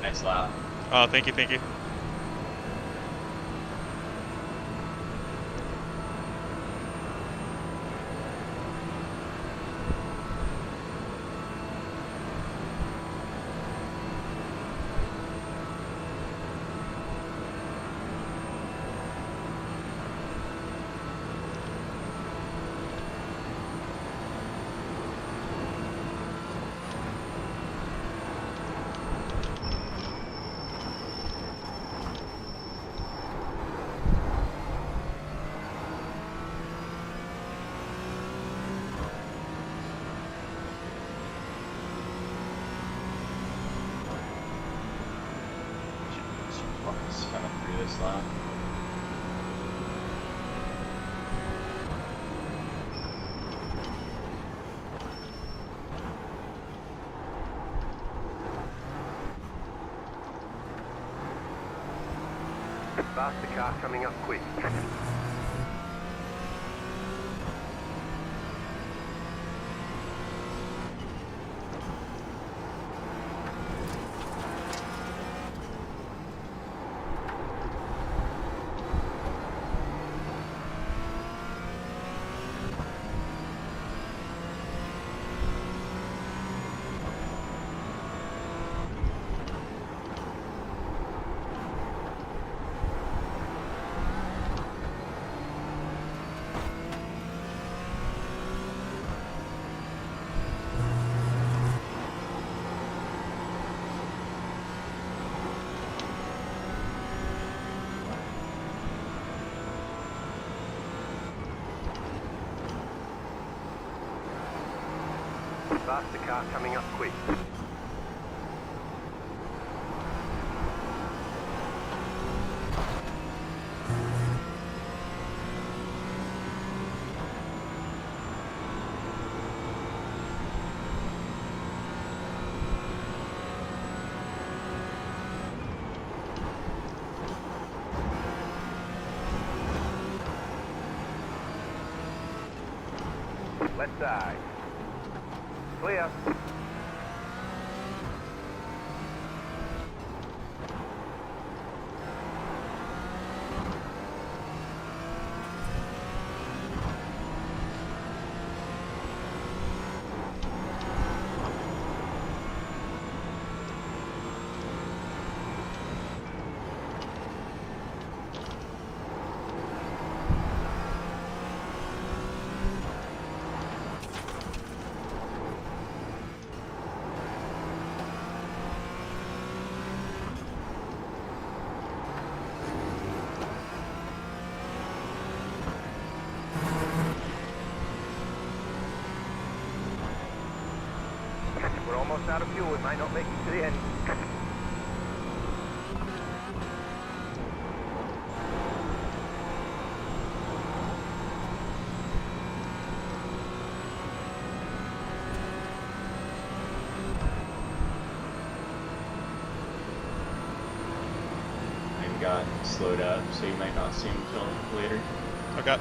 Next lap. Oh, thank you, thank you. last lap. Faster car coming up quick. Faster car coming up quick. Left side. Clear. We're almost out of fuel. We might not make it to the end. And got slowed up, so you might not see him till later. Okay.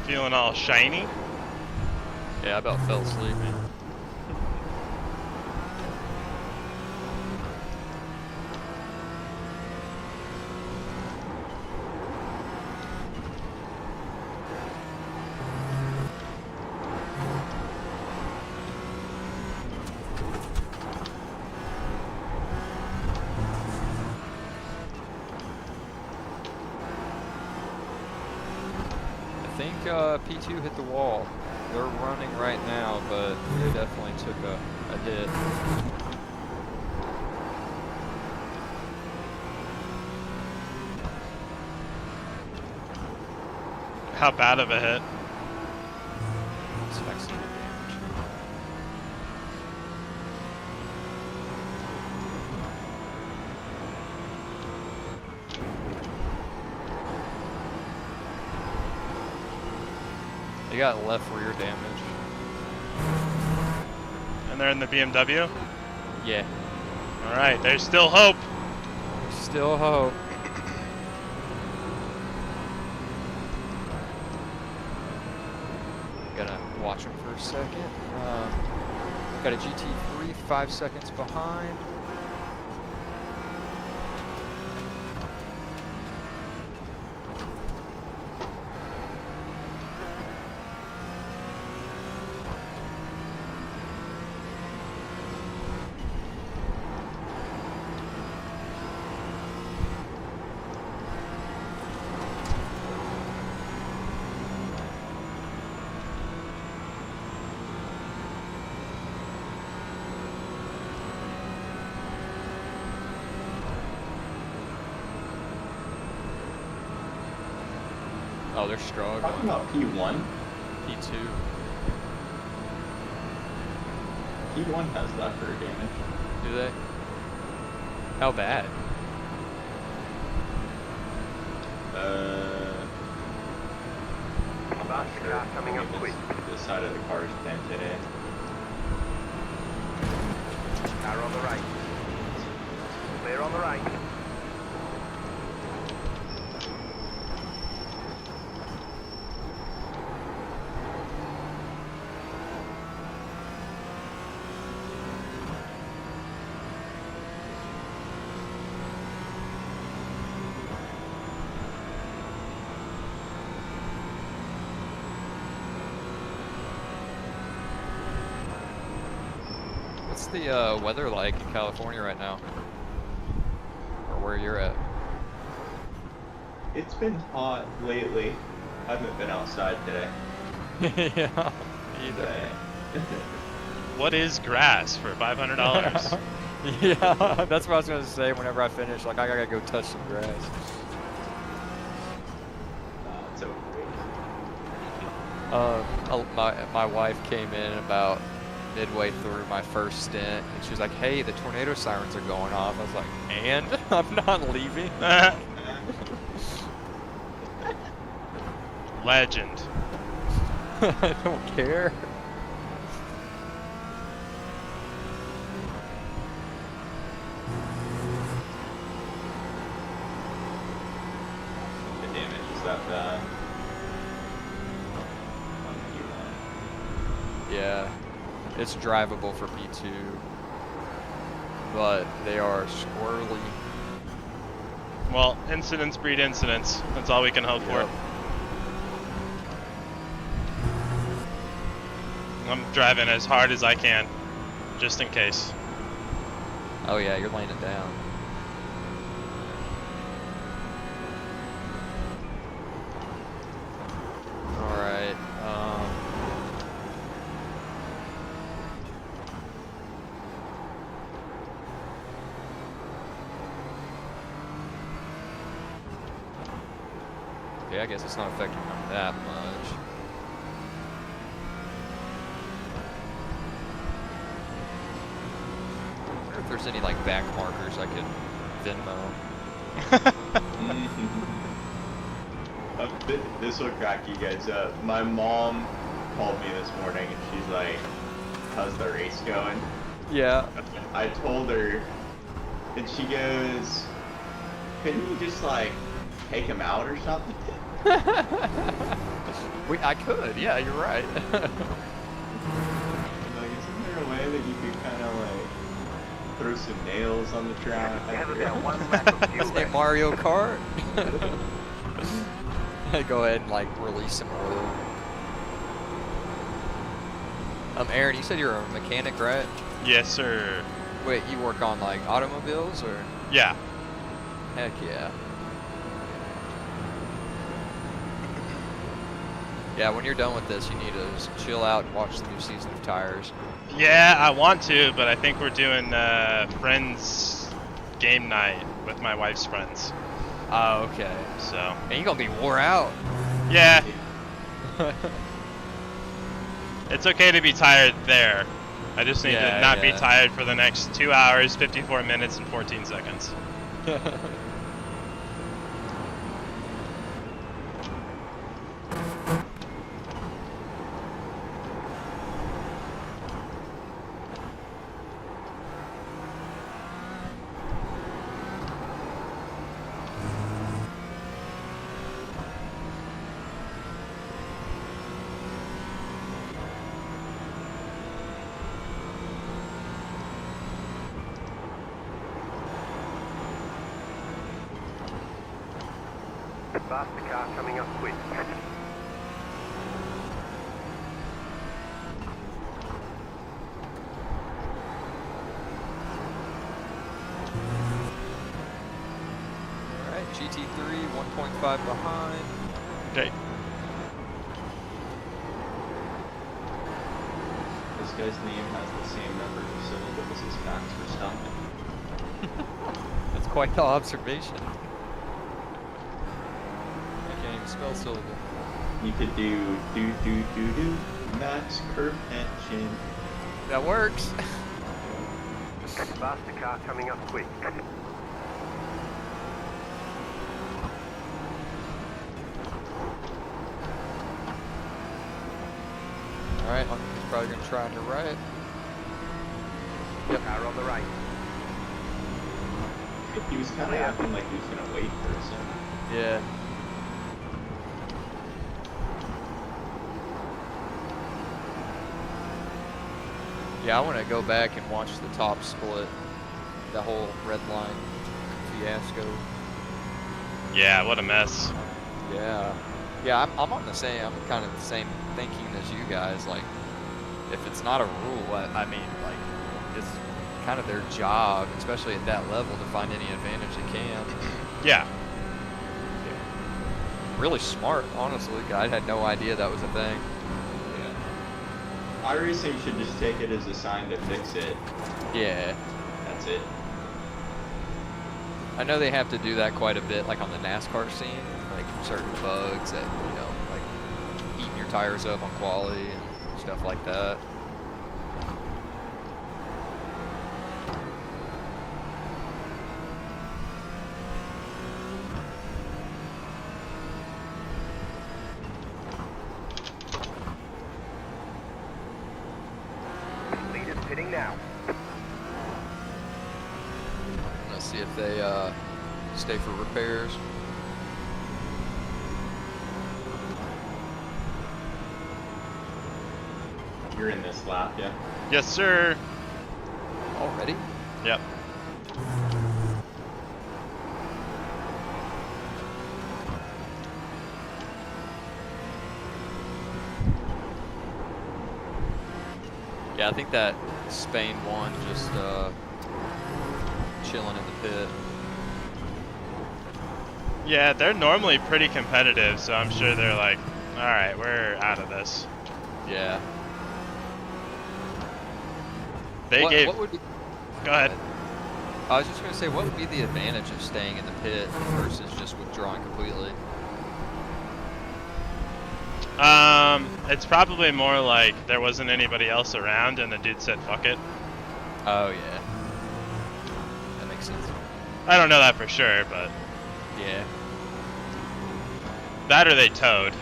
Feeling all shiny? Yeah, I about fell asleep, man. I think P2 hit the wall. They're running right now, but they definitely took a hit. How bad of a hit? It's accident damage. They got left rear damage. And they're in the BMW? Yeah. Alright, there's still hope. There's still hope. Gotta watch him for a second. Got a GT3 5 seconds behind. Oh, they're struggling. Talking about P1. P2. P1 has left rear damage. Do they? How bad? About the car coming up quick. The side of the car is dented in. Car on the right. Clear on the right. What's the weather like in California right now? Or where you're at? It's been hot lately. I haven't been outside today. Yeah, either. What is grass for $500? Yeah, that's what I was gonna say whenever I finish. Like, I gotta go touch some grass. It's overrated. My wife came in about midway through my first stint, and she was like, "Hey, the tornado sirens are going off." I was like, "And I'm not leaving." Legend. I don't care. The damage is that bad. On P1. Yeah, it's drivable for P2, but they are squirrely. Well, incidents breed incidents. That's all we can hope for. I'm driving as hard as I can, just in case. Oh yeah, you're laying it down. All right. Okay, I guess it's not affecting them that much. I wonder if there's any like back markers I could Venmo. This will crack you guys up. My mom called me this morning and she's like, "How's the race going?" Yeah. I told her, and she goes, "Couldn't you just like take him out or something?" I could, yeah, you're right. Like, isn't there a way that you could kind of like throw some nails on the track? You have about 1 lap of fuel Isn't it left. Mario Kart? Go ahead and like release some oil. Aaron, you said you're a mechanic, right? Yes, sir. Wait, you work on like automobiles or? Yeah. Heck yeah. Yeah, when you're done with this, you need to just chill out and watch the new season of Tires. Yeah, I want to, but I think we're doing friends game night with my wife's friends. Oh, okay. So And you're gonna be wore out. yeah, it's okay to be tired there. I just need Yeah, to not be yeah. tired for the next 2 hours, 54 minutes, and 14 seconds. Faster car coming up quick. Alright, GT3, 1.5 behind. Okay. This guy's name has the same number of syllables as Max Verstappen. That's quite the observation. I can't even spell syllable. You could do Max curve engine. That works. Faster car coming up quick. Alright, he's probably gonna try on the right. Yep. Car on the right. He was kind of acting like he was gonna wait for a second. Yeah. Yeah, I want to go back and watch the top split, the whole red line fiasco. Yeah, what a mess. Yeah, yeah, I'm on the same. I'm kind of the same thinking as you guys. Like, if it's not a rule, I mean, like, it's kind of their job, especially at that level, to find any advantage they can. Yeah. Really smart, honestly. I had no idea that was a thing. Yeah. iRacing should just take it as a sign to fix it. Yeah. That's it. I know they have to do that quite a bit, like on the NASCAR scene, like certain bugs that, you know, like eating your tires up on quality and stuff like that. Leaders pitting now. Let's see if they stay for repairs. You're in this lap, yeah? Yes, sir. Already? Yep. Yeah, I think that Spain one just chilling in the pit. Yeah, they're normally pretty competitive, so I'm sure they're like, all right, we're out of this. Yeah. They what, gave. What would be, Go ahead. I was just going to say, what would be the advantage of staying in the pit versus just withdrawing completely? It's probably more like there wasn't anybody else around, and the dude said, "Fuck it." Oh yeah, that makes sense. I don't know that for sure, but Yeah. that or they towed.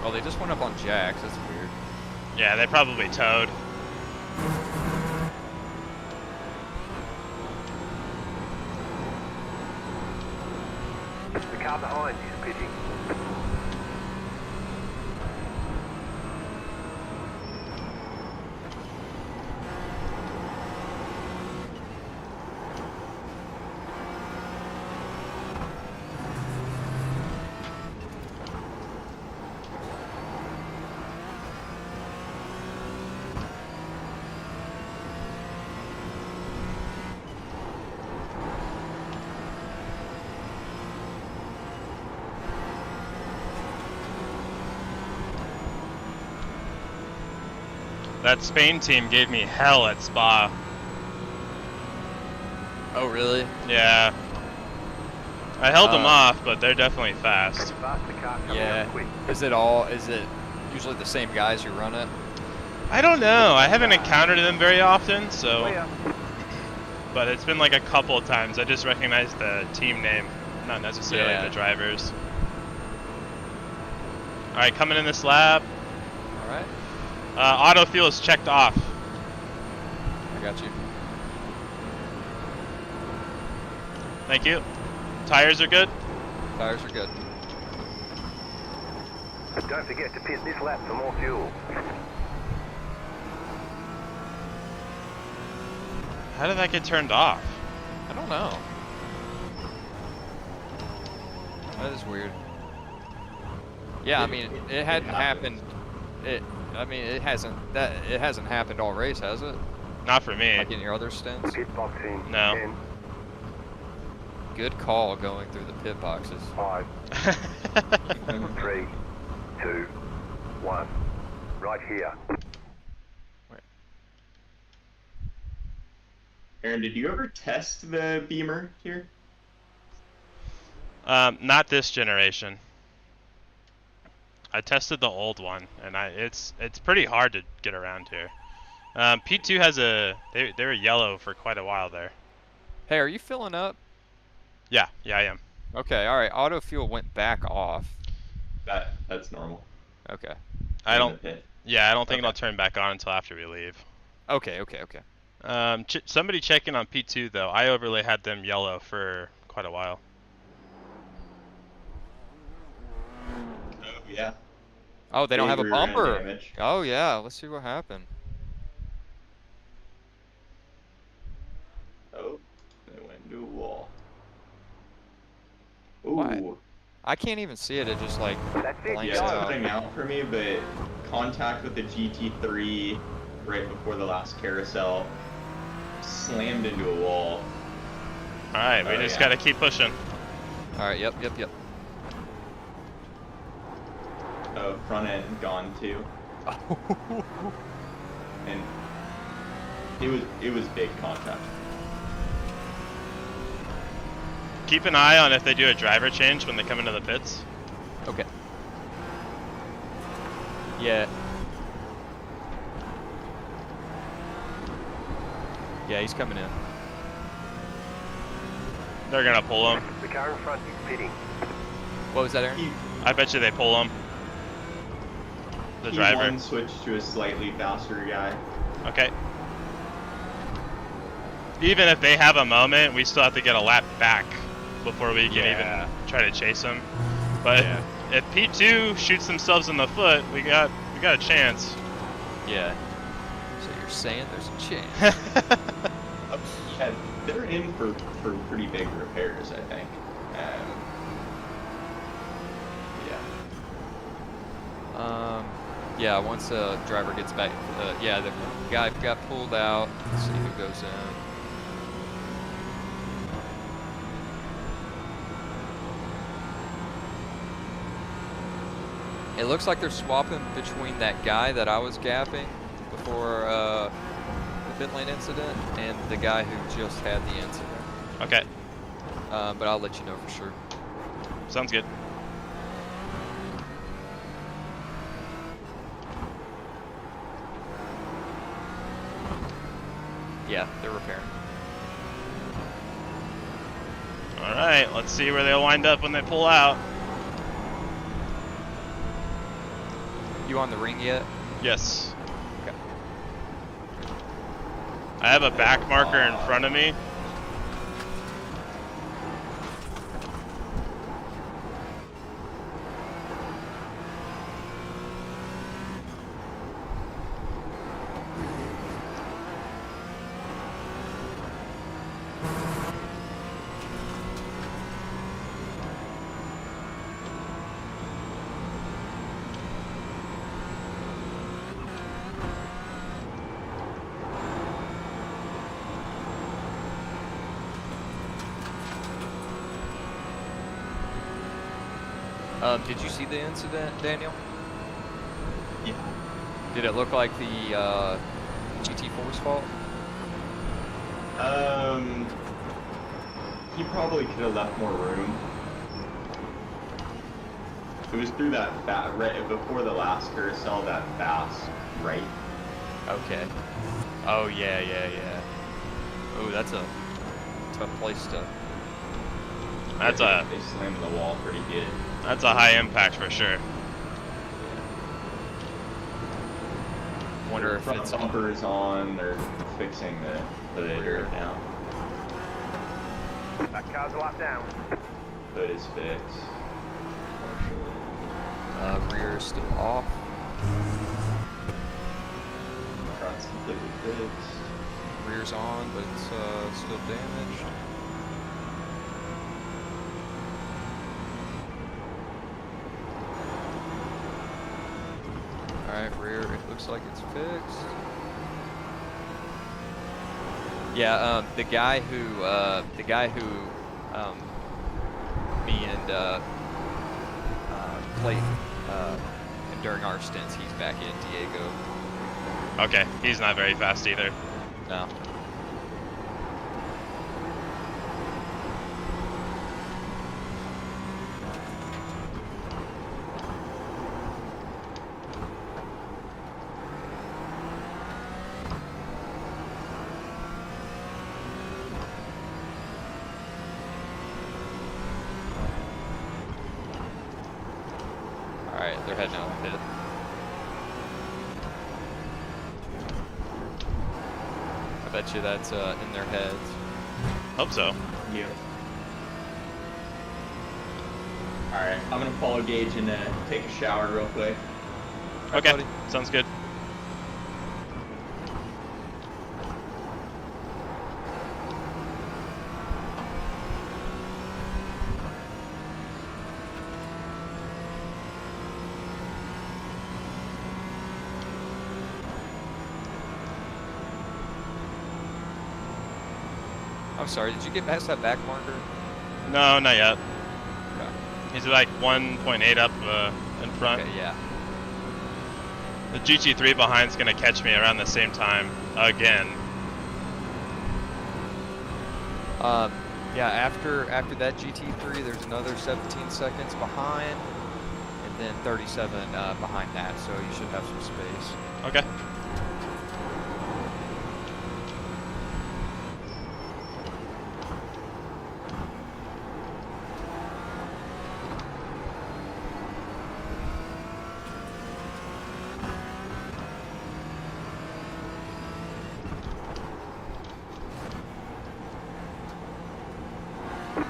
Oh, they just went up on jacks. That's weird. Yeah, they probably towed. The car behind is pitching. That Spain team gave me hell at Spa. Oh, really? Yeah. I held them off, but they're definitely fast. Fast, the car coming Yeah. up quick. Is it usually the same guys who run it? I don't know. I haven't encountered them very often, so. Clear. But it's been like a couple of times. I just recognize the team name, not necessarily Yeah. the drivers. All right, coming in this lap. All right. Auto fuel is checked off. I got you. Thank you. Tires are good. Tires are good. Don't forget to pit this lap for more fuel. How did that get turned off? I don't know. That is weird. Yeah, I mean, it hadn't happened. It hasn't happened all race, has it? Not for me. Like in your other stints? Pit box in. No. 10, Good call going through the pit boxes. 5, 3, 2, 1. Right here. Aaron, did you ever test the Beamer here? Not this generation. I tested the old one, and it's pretty hard to get around here. P2 has they were yellow for quite a while there. Hey, are you filling up? Yeah, I am. Okay, all right. Auto fuel went back off. That's normal. Okay. I don't. In the pit. Yeah, I don't think Okay. it'll turn back on until after we leave. Okay. Somebody checking on P2 though. I overlay had them yellow for quite a while. Oh yeah. Oh, they don't have a Big rear end bumper. damage. Oh yeah. Let's see what happened. Oh, they went into a wall. Ooh. What? I can't even see it. It just like That's it. blanks Yeah, it's out. cutting out for me, but contact with the GT3 right before the last carousel slammed into a wall. All right, we Oh, just yeah. gotta keep pushing. All right. Yep. Oh, front end gone too, and it was big contact. Keep an eye on if they do a driver change when they come into the pits. Okay. Yeah. Yeah, he's coming in. They're gonna pull him. The car in front is pitting. What was that, Aaron? I bet you they pull him. The driver. P1 switched to a slightly faster guy. Okay. Even if they have a moment, we still have to get a lap back before we can even try to chase them. But if P2 shoots themselves in the foot, we got a chance. Yeah. So you're saying there's a chance? Yeah, they're in for pretty big repairs, I think. Yeah, once the driver gets back, yeah, the guy got pulled out. Let's see who goes in. It looks like they're swapping between that guy that I was gapping before the pit lane incident and the guy who just had the incident. Okay. But I'll let you know for sure. Sounds good. Yeah, they're repairing. All right, let's see where they'll wind up when they pull out. You on the ring yet? Yes. Okay. I have a back marker in front of me. Did you see the incident, Daniel? Yeah. Did it look like the GT4's fault? He probably could have left more room. It was through that right before the last carousel, that fast right. Okay. Oh yeah. Oh, that's a tough place to. That's They slammed the wall pretty good. That's a high impact for sure. Wonder if Front it's bumpers on. They're fixing the hood now. That car's a lap down. Hood is fixed. rear is still off. Front's completely fixed. Rear's on, but it's still damaged. Alright, rear, it looks like it's fixed. Yeah, the guy who me and Clayton, and during our stints, he's back in Diego. Okay, he's not very fast either. No. Alright, they're heading out of the pit. I bet you that's in their heads. Hope so. Yeah. Alright, I'm gonna follow Gage and take a shower real quick. Okay, buddy. sounds good. I'm sorry, did you get past that back marker? No, not yet. Okay. He's like 1.8 up in front. Okay, yeah. The GT3 behind's gonna catch me around the same time again. Yeah, after that GT3, there's another 17 seconds behind, and then 37 behind that, so you should have some space. Okay.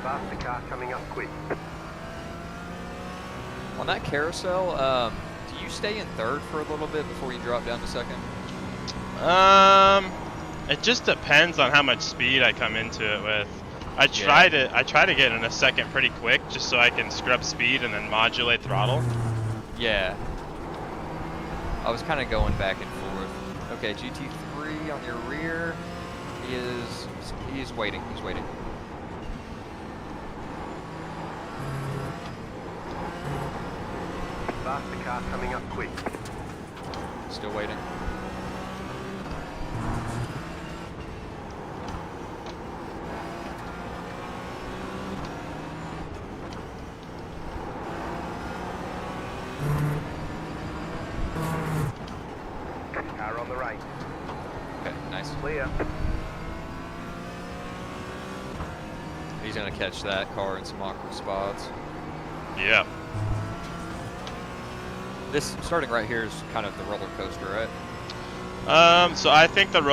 Faster car coming up quick. On that carousel, do you stay in third for a little bit before you drop down to second? It just depends on how much speed I come into it with. I try to get in a second pretty quick, just so I can scrub speed and then modulate throttle. Yeah. I was kind of going back and forth. Okay, GT3 on your rear. He is waiting. He's waiting. Faster car coming up quick. Still waiting. Car on the right. Okay, nice. Clear. He's gonna catch that car in some awkward spots. Yeah. This starting right here is kind of the roller coaster, right? So I think of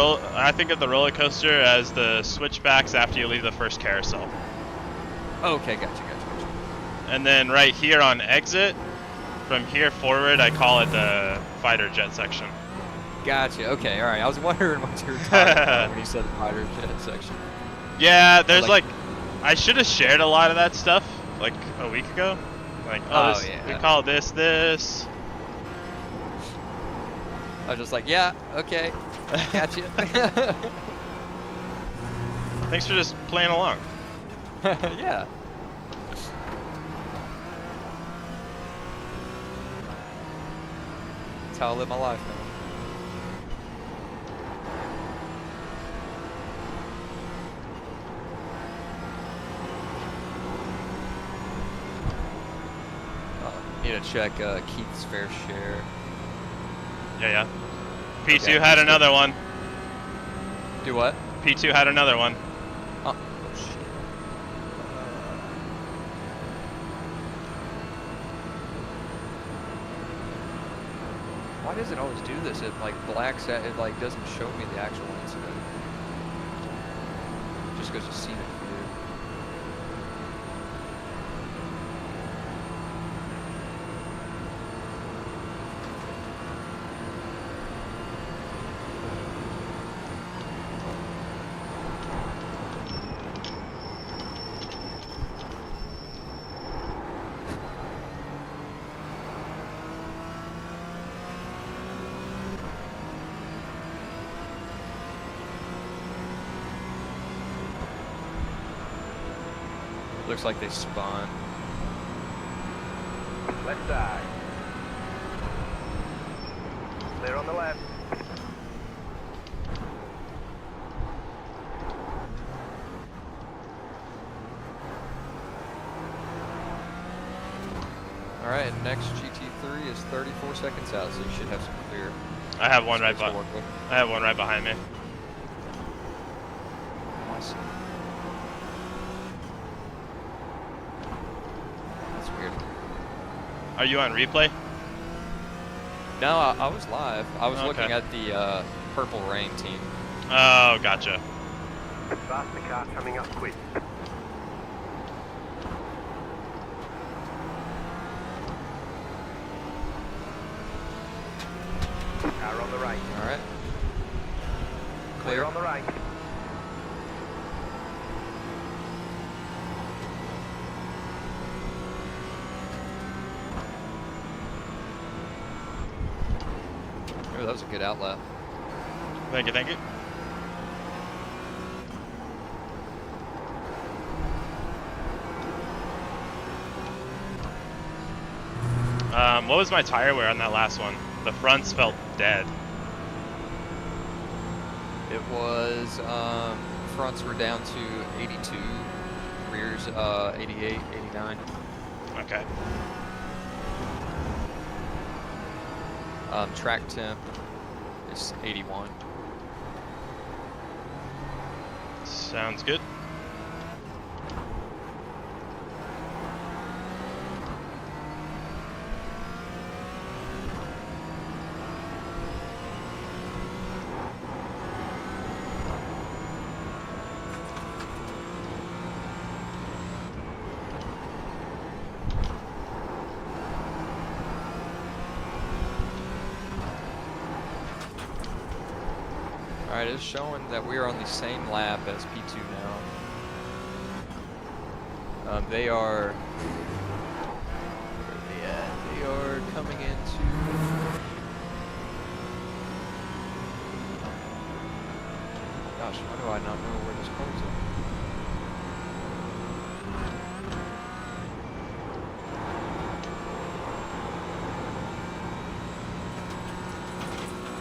the roller coaster as the switchbacks after you leave the first carousel. Okay, gotcha. And then right here on exit, from here forward, I call it the fighter jet section. Gotcha. Okay, all right. I was wondering what you were talking about when you said the fighter jet section. Yeah, there's like I should have shared a lot of that stuff like a week ago. Like, yeah. We call this. I was just like, yeah, okay, gotcha. Thanks for just playing along. Yeah. That's how I live my life now. Need to check Keith's fair share. Yeah. P2 Okay, had another one. Do what? P2 had another one. Oh, shit. Why does it always do this? It like blacks out. It like doesn't show me the actual incident. Just goes to scenic view. Looks like they spawn. Left side. Clear on the left. Alright, next GT3 is 34 seconds out, so you should have some clear. I have one right space to behind. work with. I have one right behind me. I see. That's weird. Are you on replay? No, I was live. I was Okay. looking at the Purple Rain team. Oh, gotcha. Faster car coming up quick. Car on the right. Alright. Clear Clear. on the right. Oh, that was a good outlet. Thank you, thank you. What was my tire wear on that last one? The fronts felt dead. It was, fronts were down to 82, rears 88, 89. Okay. Track temp is 81. Sounds good. Alright, it's showing that we are on the same lap as P2 now. They are... Where are they at? They are coming into... Gosh, why do I not know where this car's at?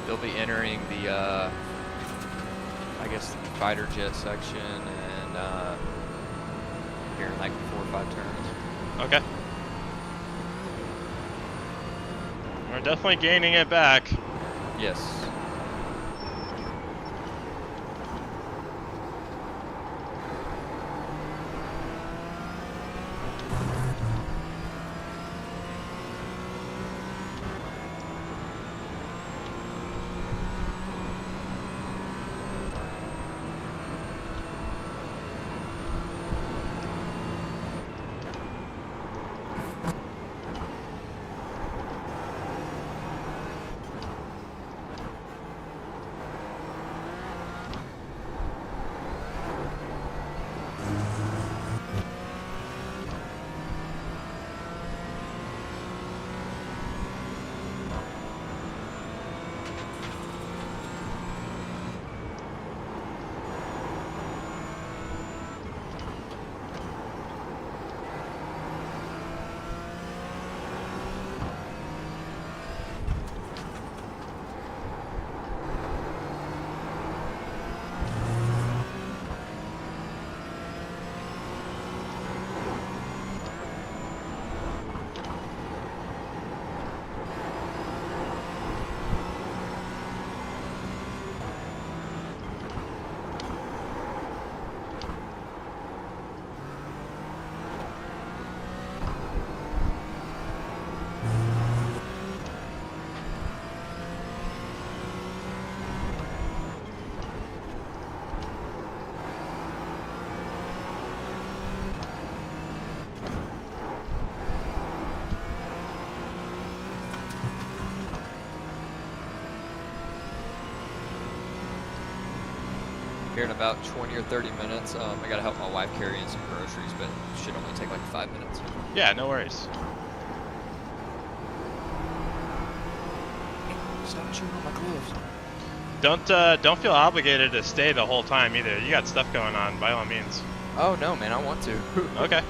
They'll be entering the, I guess, the fighter jet section and here in like 4 or 5 turns. Okay. We're definitely gaining it back. Yes. here in about 20 or 30 minutes. I gotta help my wife carry in some groceries, but it should only take like 5 minutes. Yeah, no worries. Stop chewing on my gloves. Don't feel obligated to stay the whole time either. You got stuff going on, by all means. Oh no, man, I want to. Okay.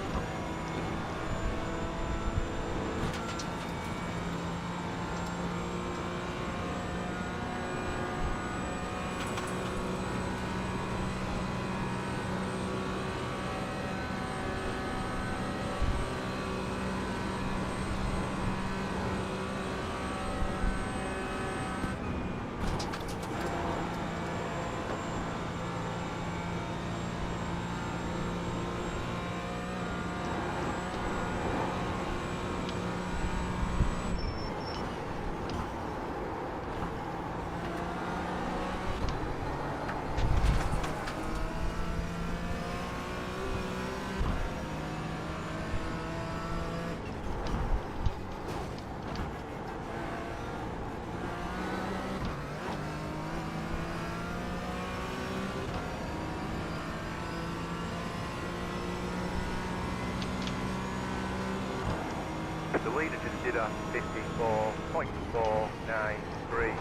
The leader just did a 54.493.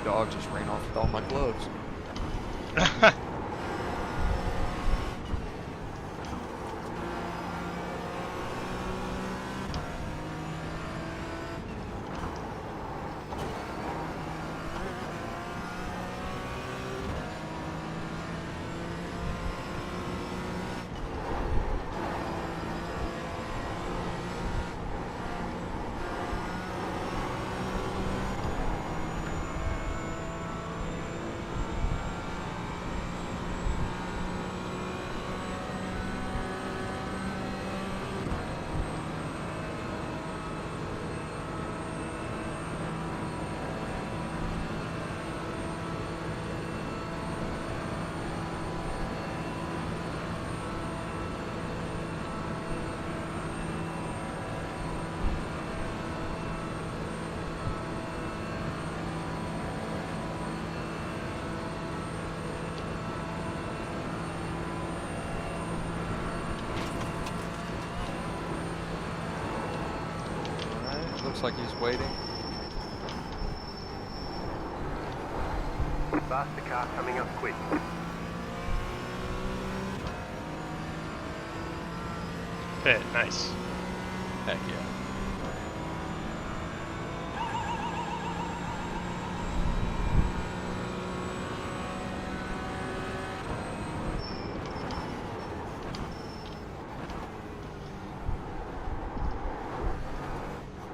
Dog just ran off with all my gloves. Looks like he's waiting. Faster car coming up quick. Pit, nice. Heck yeah.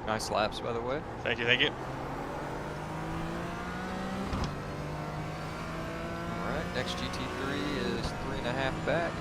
Nice laps, by the way. Thank you, thank you. All right, next GT3 is 3.5 back.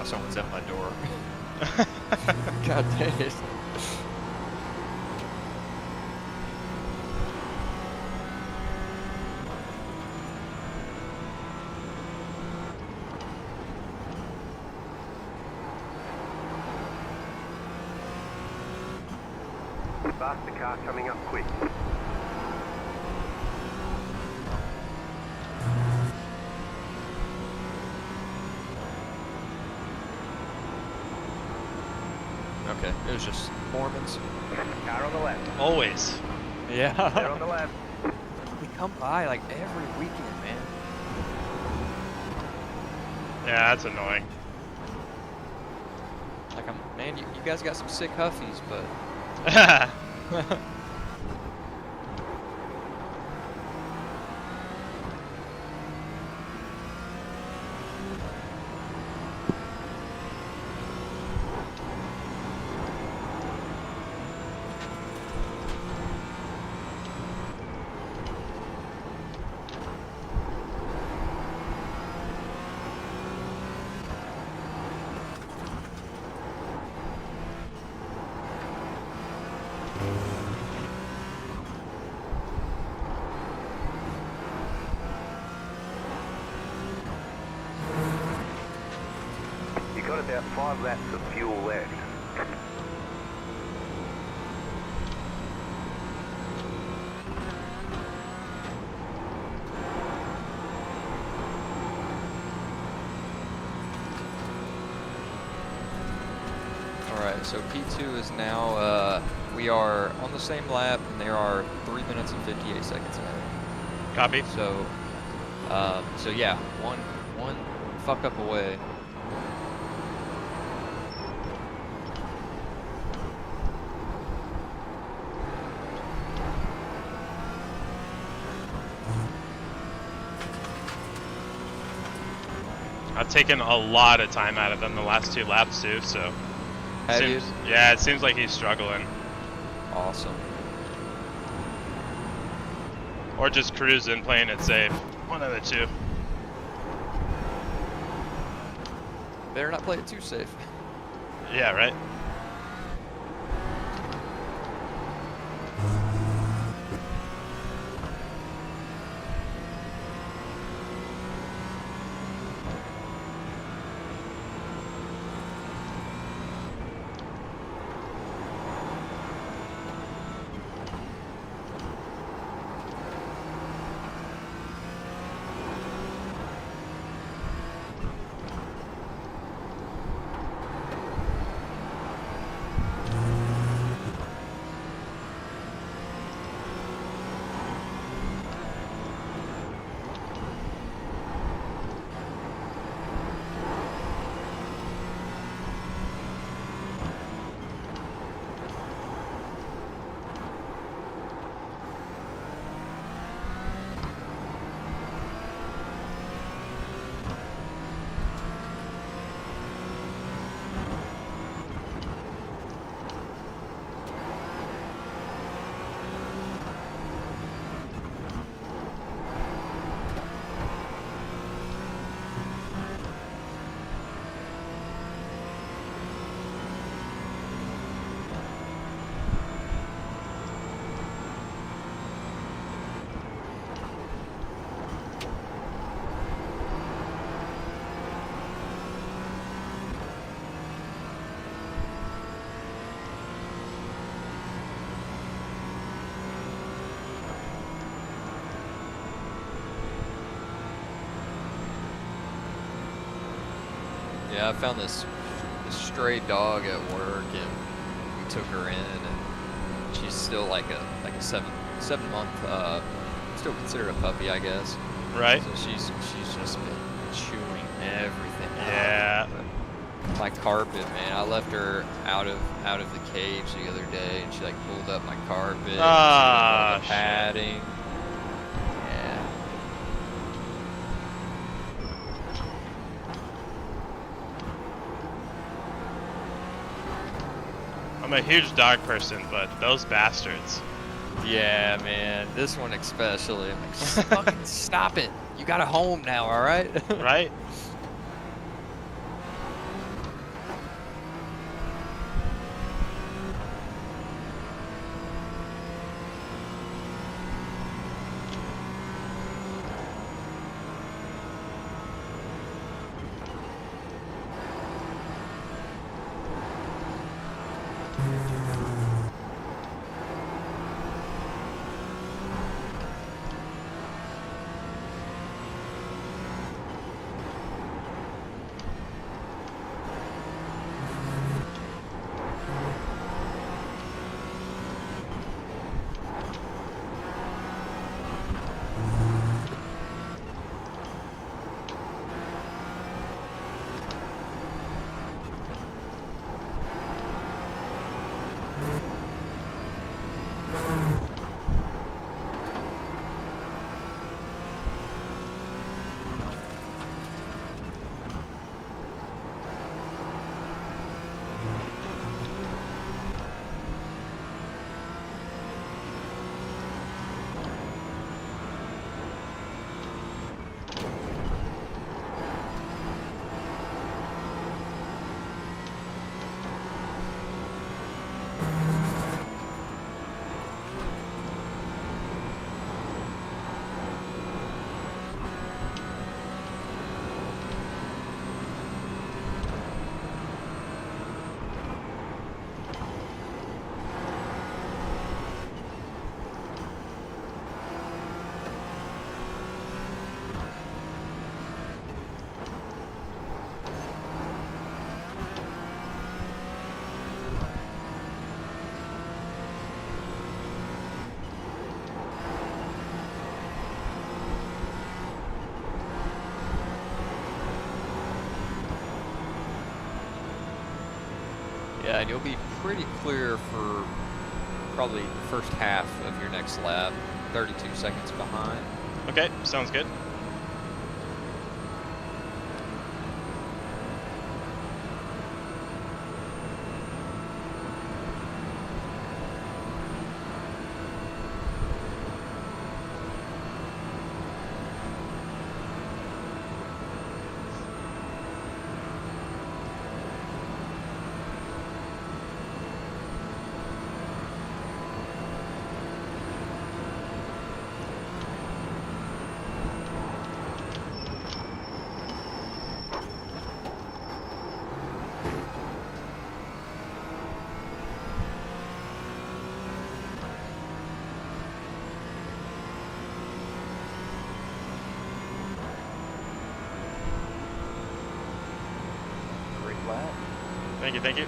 someone's at my door. God dang it. Faster car coming up quick. Okay, it was just Mormons. Car on the left. Always. They're Yeah. on the left. We come by like every weekend, man. Yeah, that's annoying. Like, man, you guys got some sick huffies, but. You got about 5 laps of fuel left. Alright, so P2 is now, we are on the same lap, and there are 3 minutes and 58 seconds ahead. Copy. So, so yeah, one fuck up away. I've taken a lot of time out of him the last 2 laps too, so. Have you? Yeah, it seems like he's struggling. Awesome. Or just cruising, playing it safe. One of the two. Better not play it too safe. Yeah, right? Yeah, I found this stray dog at work, and we took her in, and she's still like a 7 month, still considered a puppy, I guess. Right? So she's just been chewing everything up. Yeah. My carpet, man. I left her out of the cage the other day, and she like pulled up my carpet. Ah, the padding. Yeah. I'm a huge dog person, but those bastards. Yeah, man. This one especially. I'm like, fucking stop it. You got a home now, all right? Right? Yeah, and you'll be pretty clear for probably the first half of your next lap, 32 seconds behind. Okay, sounds good. Great lap. Thank you, thank you.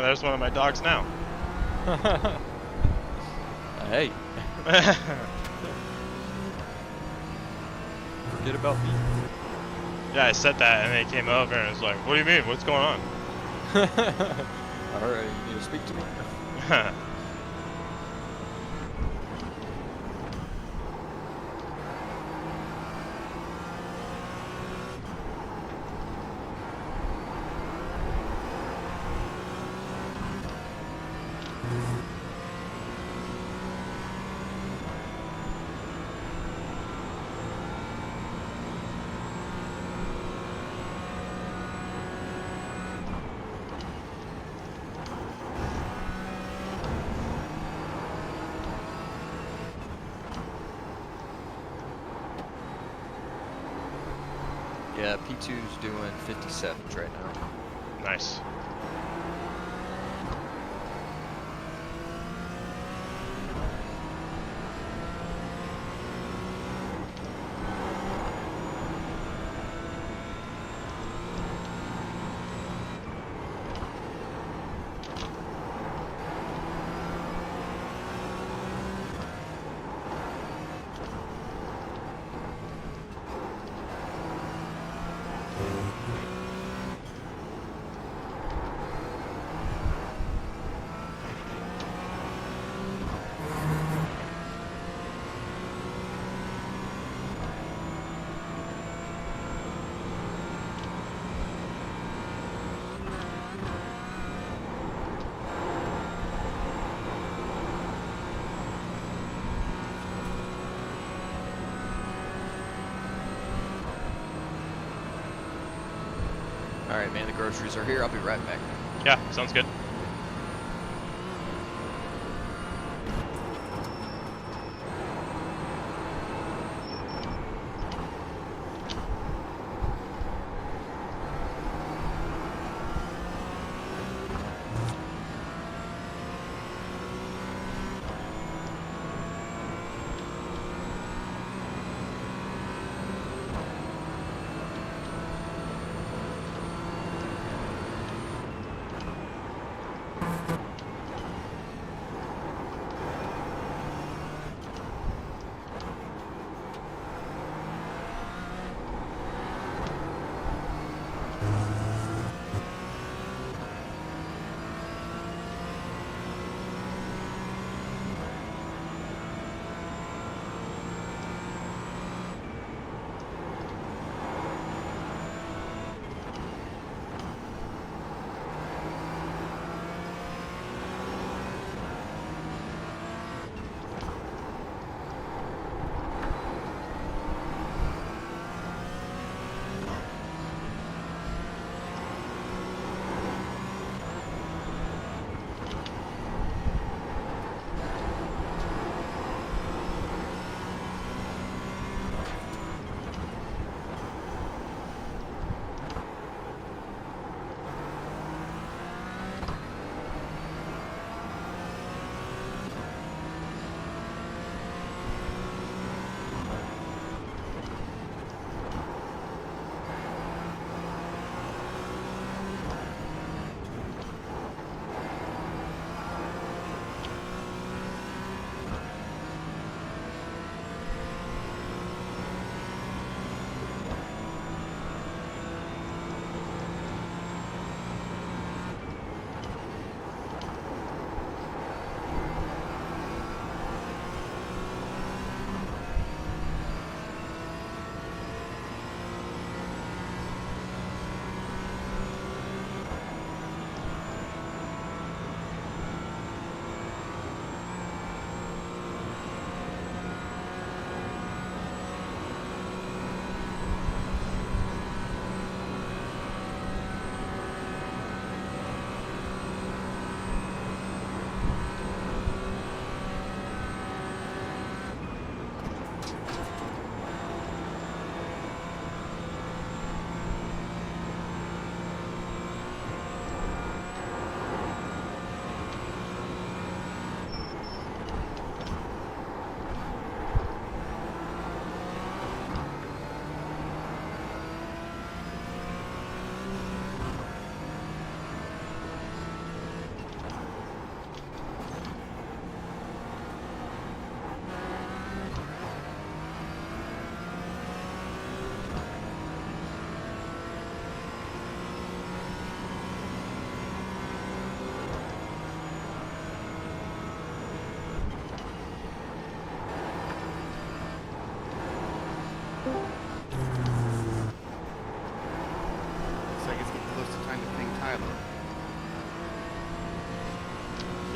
There's one of my dogs now. Hey, forget about me. Yeah, I said that and they came over and was like, what do you mean? What's going on? Alright, you need to speak to me? Yeah, P2's doing 57s right now. Nice. Alright, man, the groceries are here. I'll be right back. Yeah, sounds good.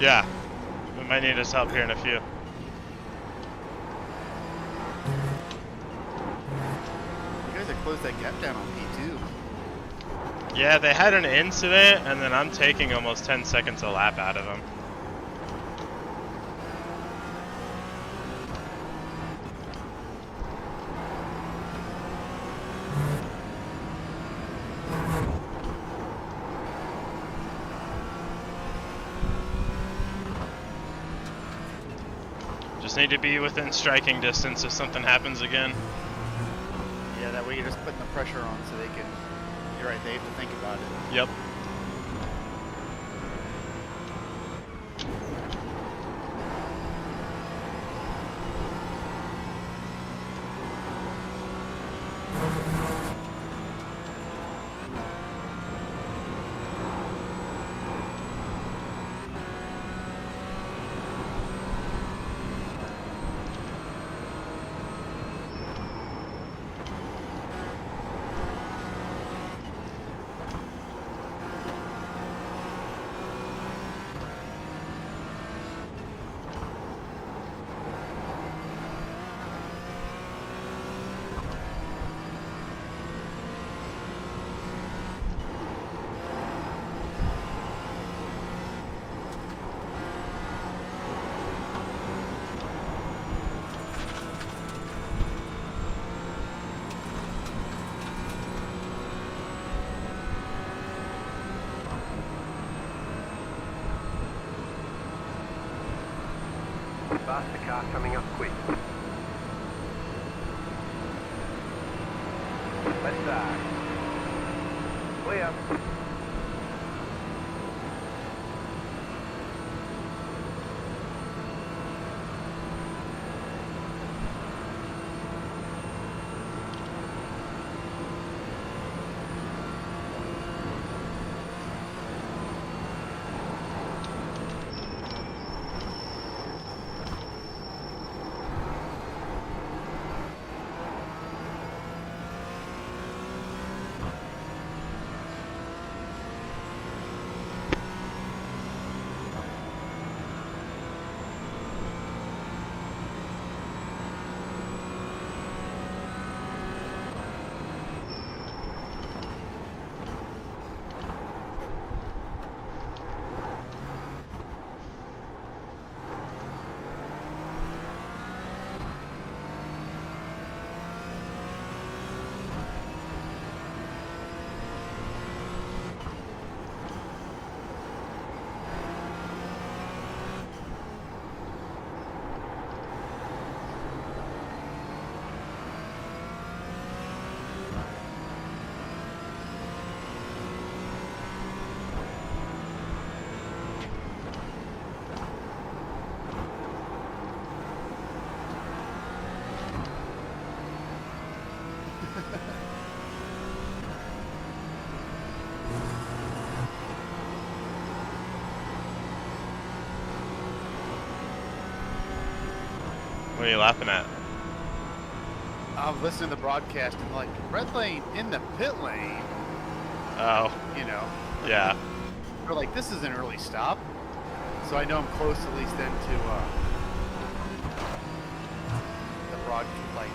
Yeah. We might need his help here in a few. You guys have closed that gap down on P2. Yeah, they had an incident, and then I'm taking almost 10 seconds a lap out of them. Just need to be within striking distance if something happens again. Yeah, that way you're just putting the pressure on so they can. You're right, they have to think about it. Yep. Faster car coming up quick. Left side. Clear. What are you laughing at? I'm listening to the broadcast and like, red lane in the pit lane, Oh, you know. yeah. They're like, this is an early stop. So I know I'm close at least then to the broad, like,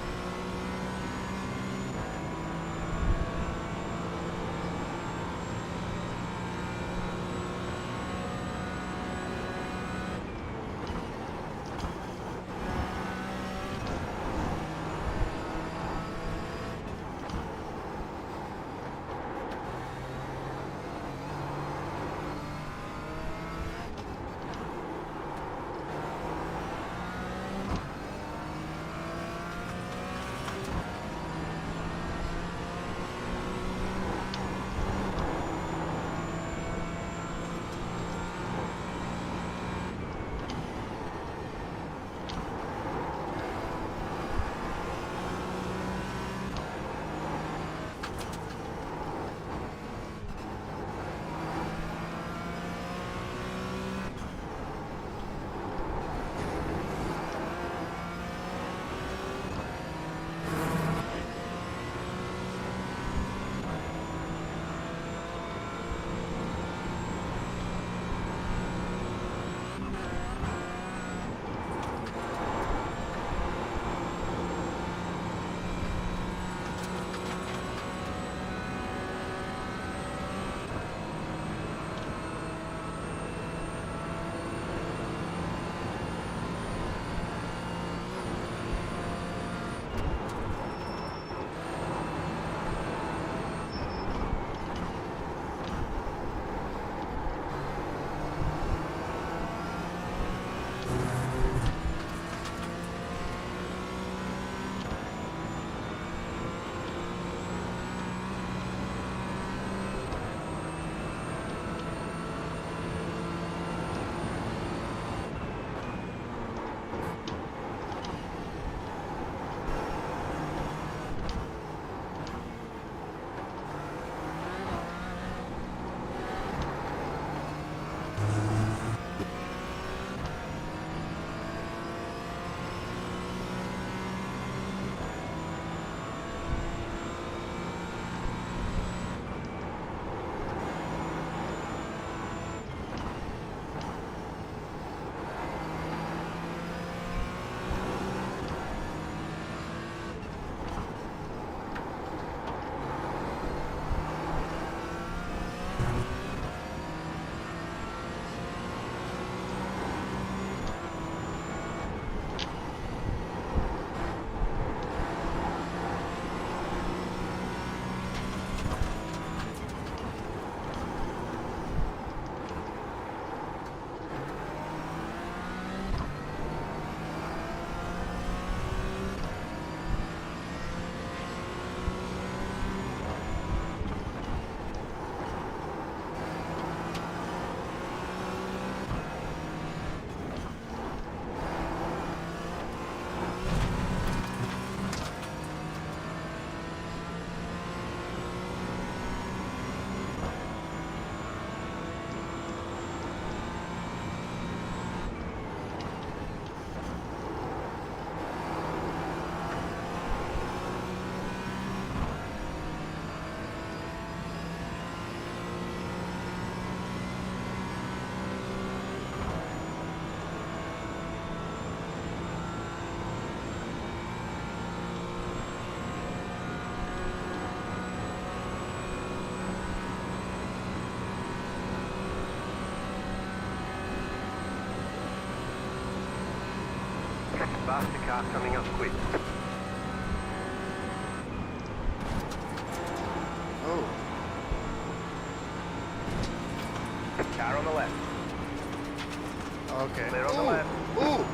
Faster car coming up quick. Oh, Car on the left. okay. Clear on the left. Ooh!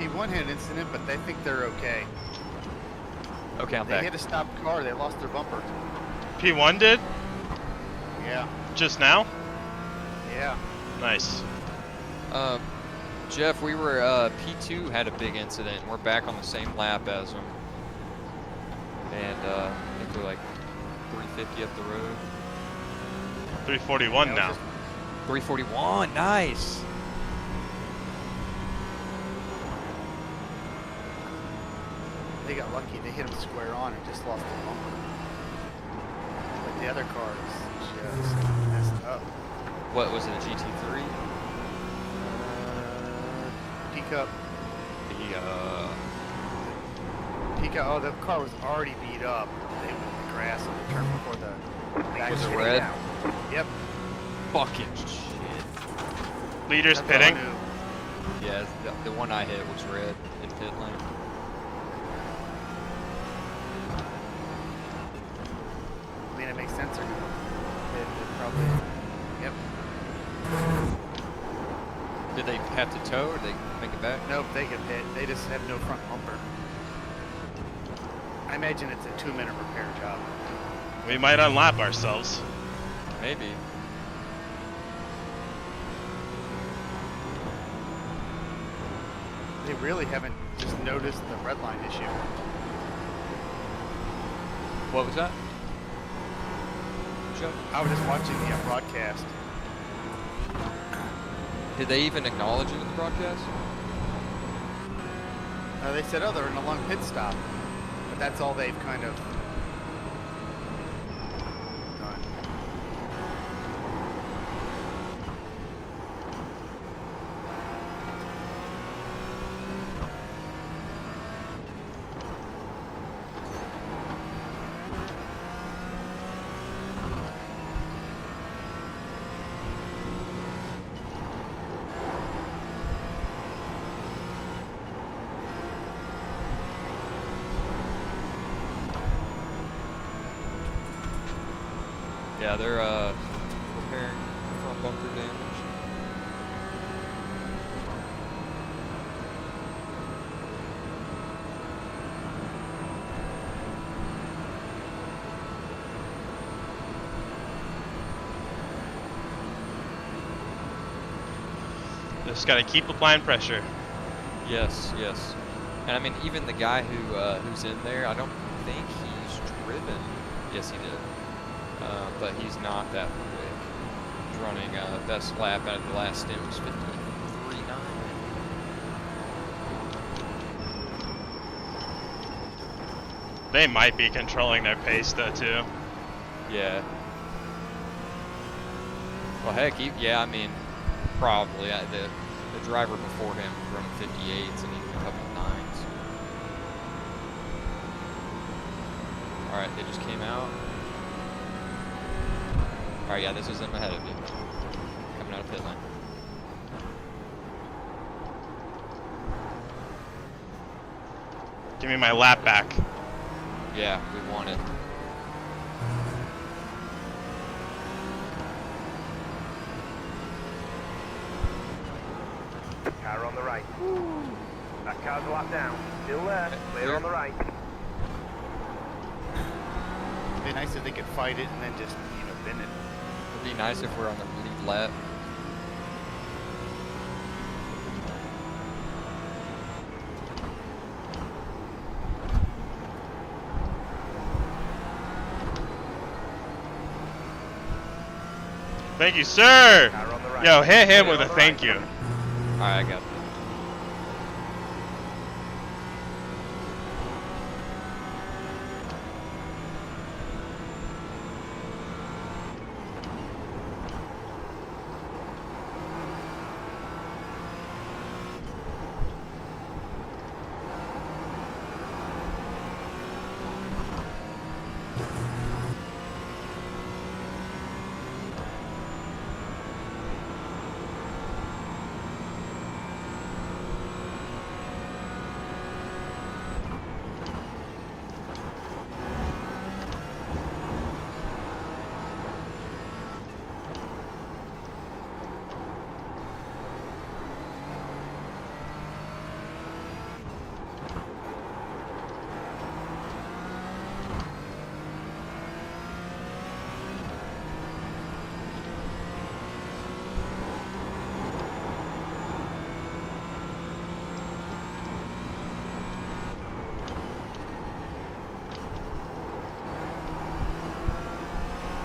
He one-hit incident, but they think they're okay. Okay, I'm They back. hit a stopped car. They lost their bumper. P1 did? Yeah. Just now? Yeah. Nice. Jeff, we were, P2 had a big incident. We're back on the same lap as them. And, I think we're like 350 up the road. 341 That was now. just- 341, nice! They got lucky. They hit him square on and just lost their bumper. But the other car is just messed up. What was it, a GT3? Pickup. The, Pickup. Oh, the car was already beat up. They went in the grass on the turn before the back Was it hit red? down. Yep. fucking shit. Leaders That's all I pitting. knew. Yeah, the one I hit was red in pit lane. I mean, it makes sense. They're gonna. It probably. Yep. Did they have to tow or they make it back? Nope, they get hit. They just have no front bumper. I imagine it's a 2-minute repair job. We might unlap ourselves. Maybe. They really haven't just noticed the red line issue. What was that? Joe? I was just watching the broadcast. Did they even acknowledge it in the broadcast? They said, oh, they're in a long pit stop. But that's all they've kind of done. Yeah, they're repairing front bumper damage. Just gotta keep applying pressure. Yes, yes. And I mean, even the guy who's in there, I don't think he's driven. Yes, he did. But he's not that quick. He's running best lap out of the last stint was 53.9. They might be controlling their pace though too. Yeah. Well, heck, yeah, I mean, probably. The driver before him was running 58s and even a couple 9s. All right, they just came out. All right, yeah, this is them ahead of you. Coming out of pit lane. Give me my lap back. Yeah, we won it. Car on the right. That car's a lap down. Still there. Clear on the right. It'd be nice if they could fight it and then just, bin it. It'd be nice if we're on the lead lap. Thank you, sir. Car on the right. Yo, hit him Clear with on a the thank right. you. Alright, I got it.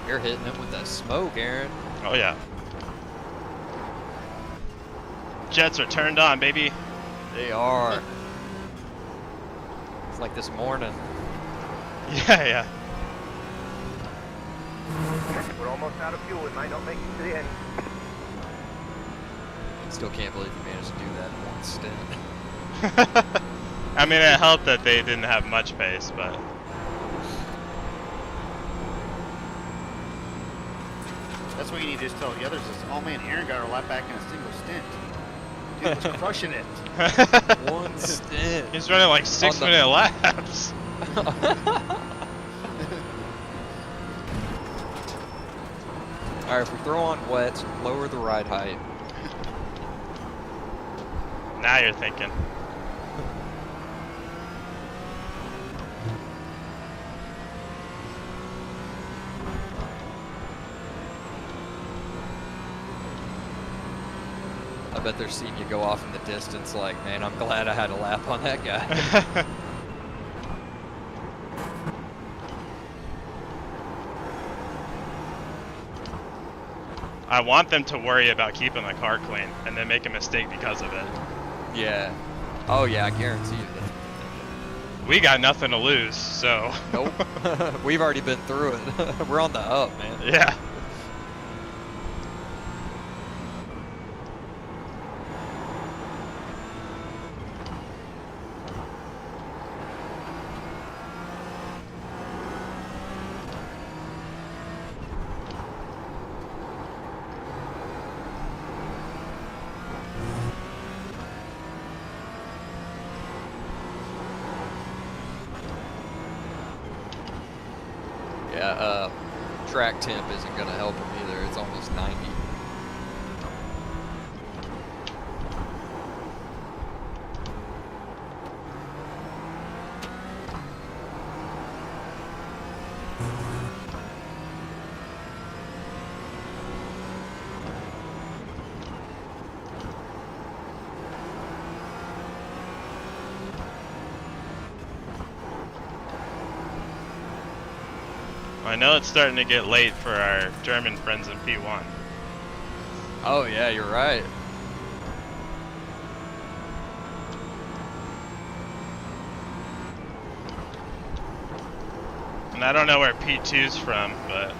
You're hitting him with that smoke, Aaron. Oh yeah. Jets are turned on, baby. They are. It's like this morning. Yeah. We're almost out of fuel. It might not make it to the end. Still can't believe you managed to do that in one stint. I mean, it helped that they didn't have much pace, but That's what you need to just tell the others is, oh man, Aaron got our lap back in a single stint. Dude was crushing it. One stint. he's running like 6 On the- minute laps. Alright, if we throw on wets, lower the ride height. Now you're thinking. I bet they're seeing you go off in the distance like, man, I'm glad I had a lap on that guy. I want them to worry about keeping the car clean and then make a mistake because of it. Yeah. Oh yeah, I guarantee you that. We got nothing to lose, so. Nope. We've already been through it. We're on the up, man. Yeah. Yeah, track temp isn't going to help him either. It's almost 90. I know it's starting to get late for our German friends in P1. Oh yeah, you're right. And I don't know where P2's from, but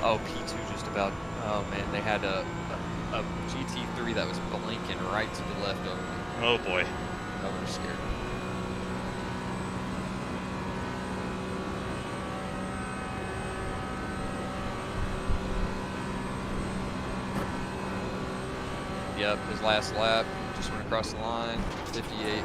Oh, P2 just about. Oh man, they had a GT3 that was blinking right to the left of me. oh boy. I would have scared me. Yep, his last lap just went across the line, 58.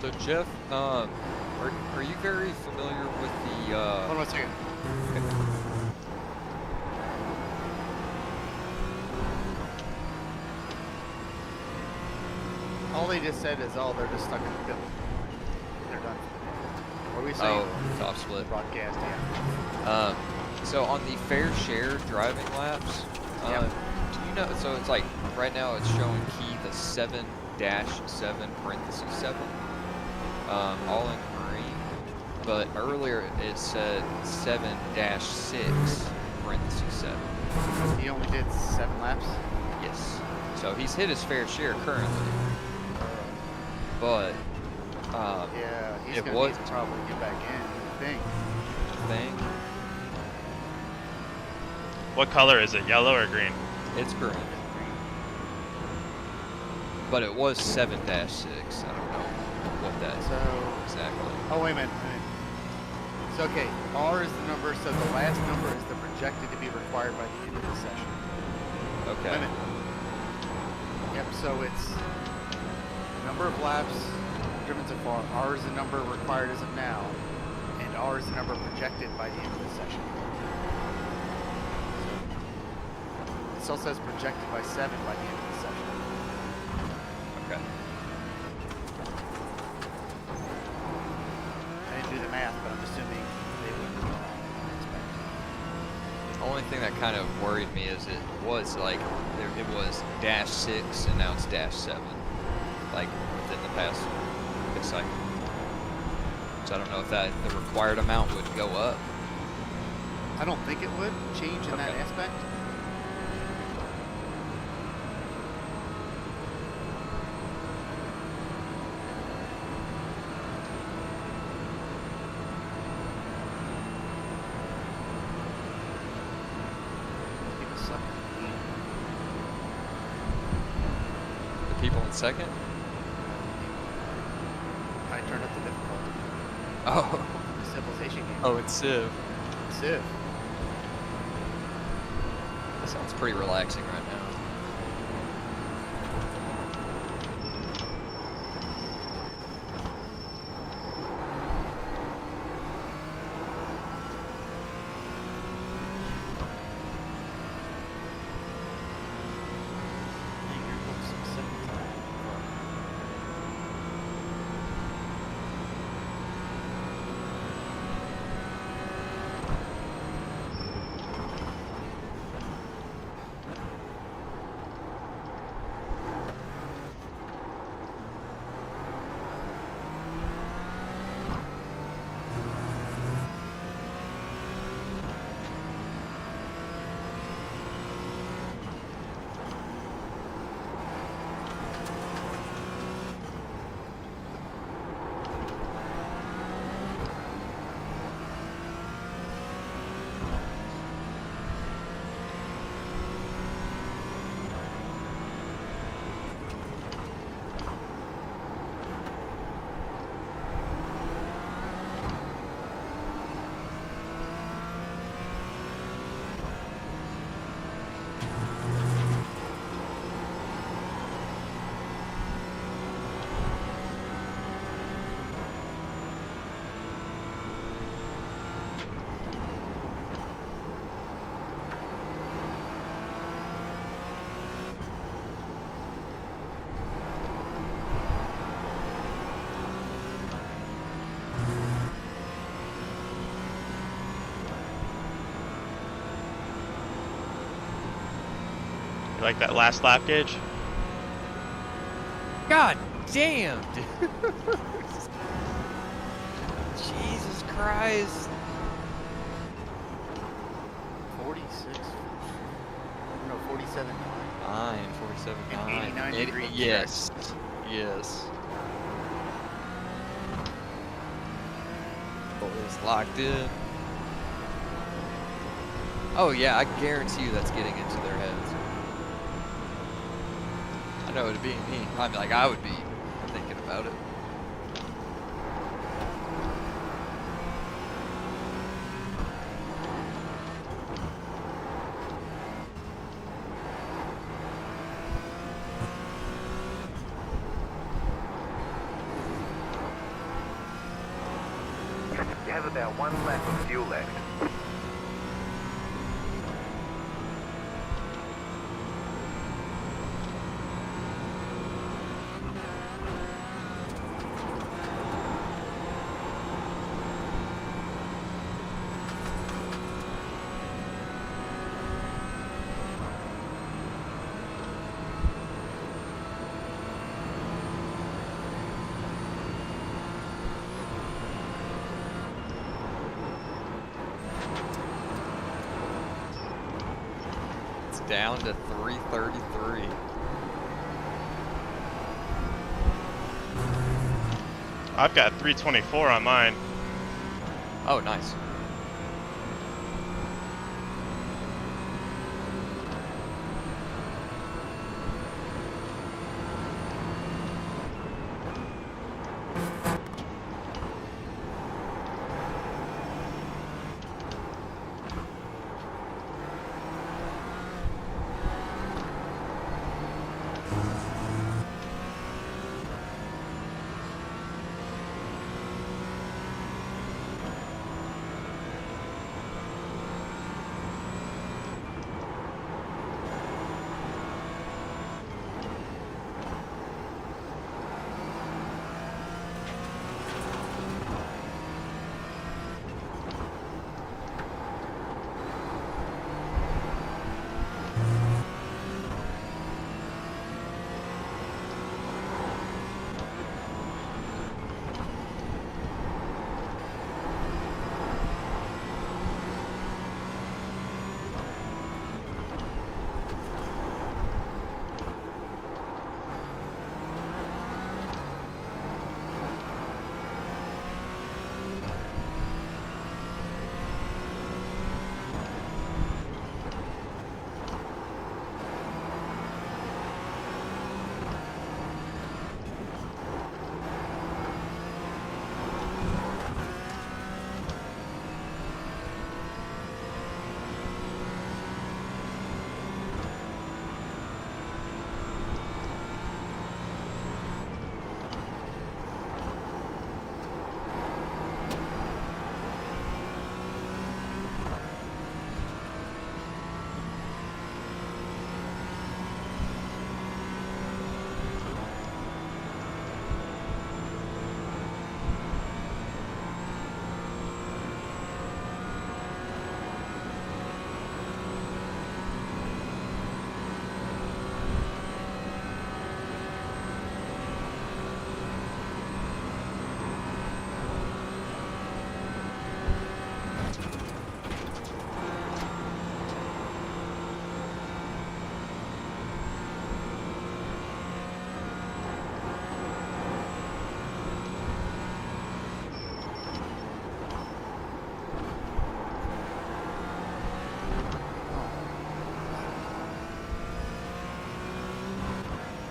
So Jeff, are you very familiar with the? Hold on a second. All they just said is, oh, they're just stuck in the middle. They're done. What are we saying? Oh, top split. Broadcast, yeah. So on the fair share driving laps, Yep. do you know? So it's like right now it's showing key the 7-7 parentheses 7, all in green. But earlier it said 7-6 parentheses 7. He only did 7 laps. Yes. So he's hit his fair share currently. But Yeah, he's it gonna was need to probably get back in, I think. thing. What color is it, yellow or green? It's green. But it was 7-6. I don't know. what that So, exactly. oh wait a minute. So okay, R is the number. So the last number is the projected to be required by the end of the session. Okay. Wait a minute. Yep. So it's number of laps driven so far. R is the number required as of now, and R is the number projected by the end of the session. So it still says projected by 7 by the end of the session. Okay. I didn't do the math, but I'm assuming they wouldn't do that. The only thing that kind of worried me is it was like it was -6 and now it's -7, like within the past 6 cycles. So I don't know if the required amount would go up. I don't think it would change in that Okay. aspect. Give a second. The people in second? I turned up the difficulty. Oh, The civilization game. oh, it's Civ. Civ. That sounds pretty relaxing right now. You like that last lap, Gage? God damn, dude. Jesus Christ. 46. No, 47. 9, 47, And 9. 89 degree Yes. Yes. It's locked in. Oh yeah, I guarantee you that's getting into their heads. I know it'd be me. I mean, like I would be thinking about it. You have about 1 lap of fuel left. It's down to 333. I've got 324 on mine. Oh, nice.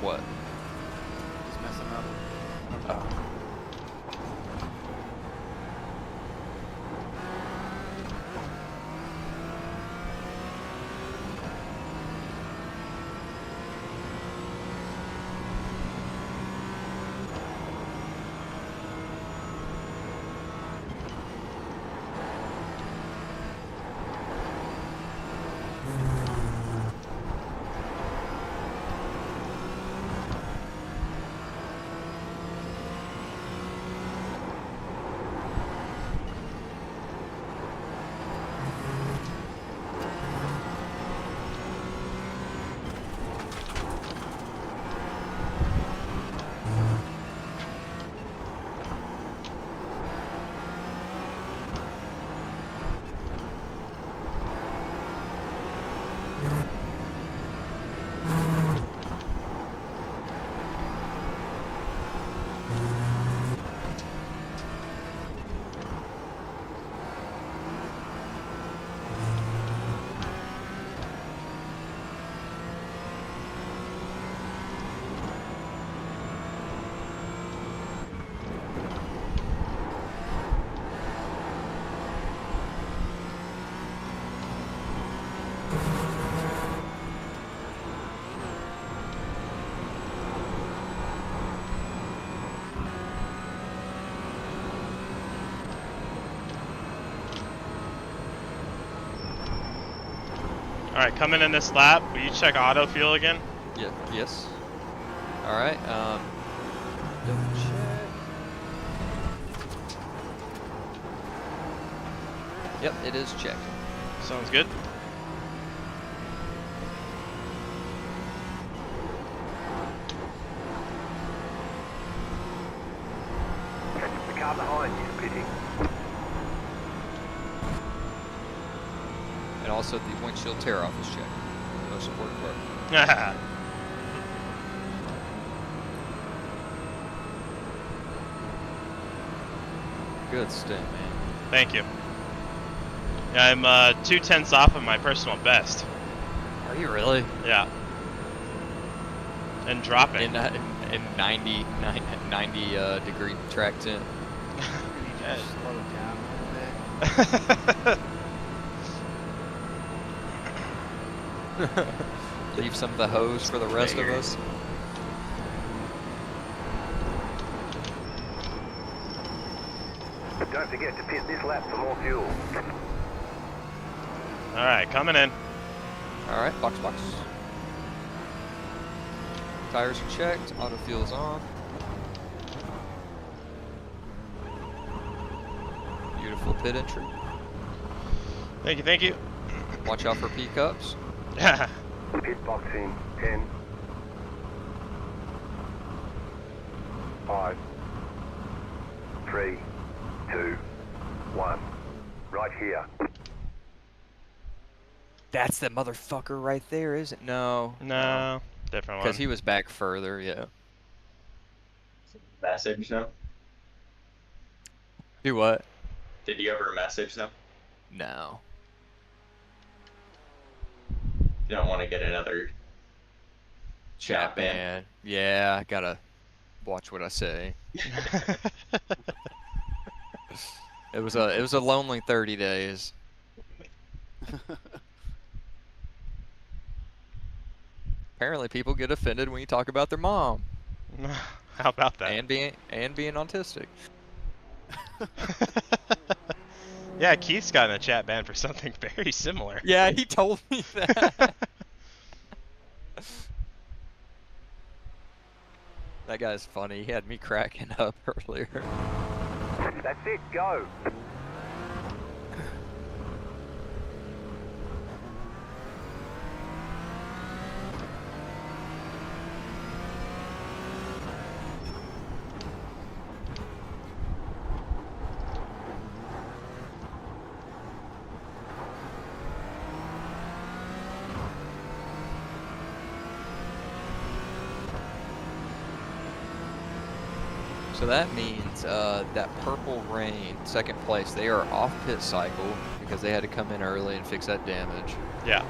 What? He's messing up. Oh. Alright, coming in this lap, will you check auto fuel again? Yeah. Yes. All right. Double check. Yep, it is checked. Sounds good. The car behind you is pitting. And also the windshield tear-off is checked. Most important part. Good stint, man. Thank you. Yeah, I'm 2/10 off of my personal best. Are you really? Yeah. And dropping. In 90 degree track tint. You need to slow it down a little bit. Leave some of the hose for the rest of us. Don't forget to pit this lap for more fuel. Alright, coming in. Alright, box. Tires are checked, auto fuel's on. Beautiful pit entry. Thank you. Watch out for P-cups. Pit box in 10, 5, 3, 2, 1. Right here. That's the motherfucker right there, isn't it? No. No, different one. Because he was back further, yeah. Message them? Do what? Did you ever message them? No. You don't want to get another chat ban. Man. Yeah, I gotta watch what I say. It was a lonely 30 days. Apparently people get offended when you talk about their mom. How about that? And being autistic. Yeah, Keith's gotten a chat ban for something very similar. Yeah, he told me that. That guy's funny. He had me cracking up earlier. That's it, go. So that means that Purple Rain, second place, they are off pit cycle because they had to come in early and fix that damage. Yeah.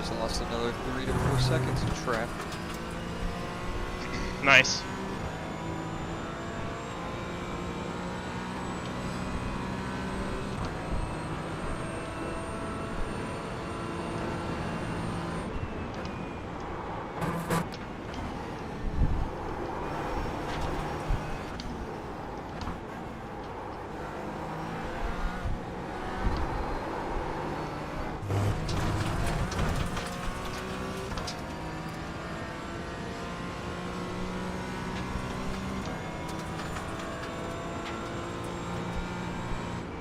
Just lost another 3 to 4 seconds in traffic. Nice.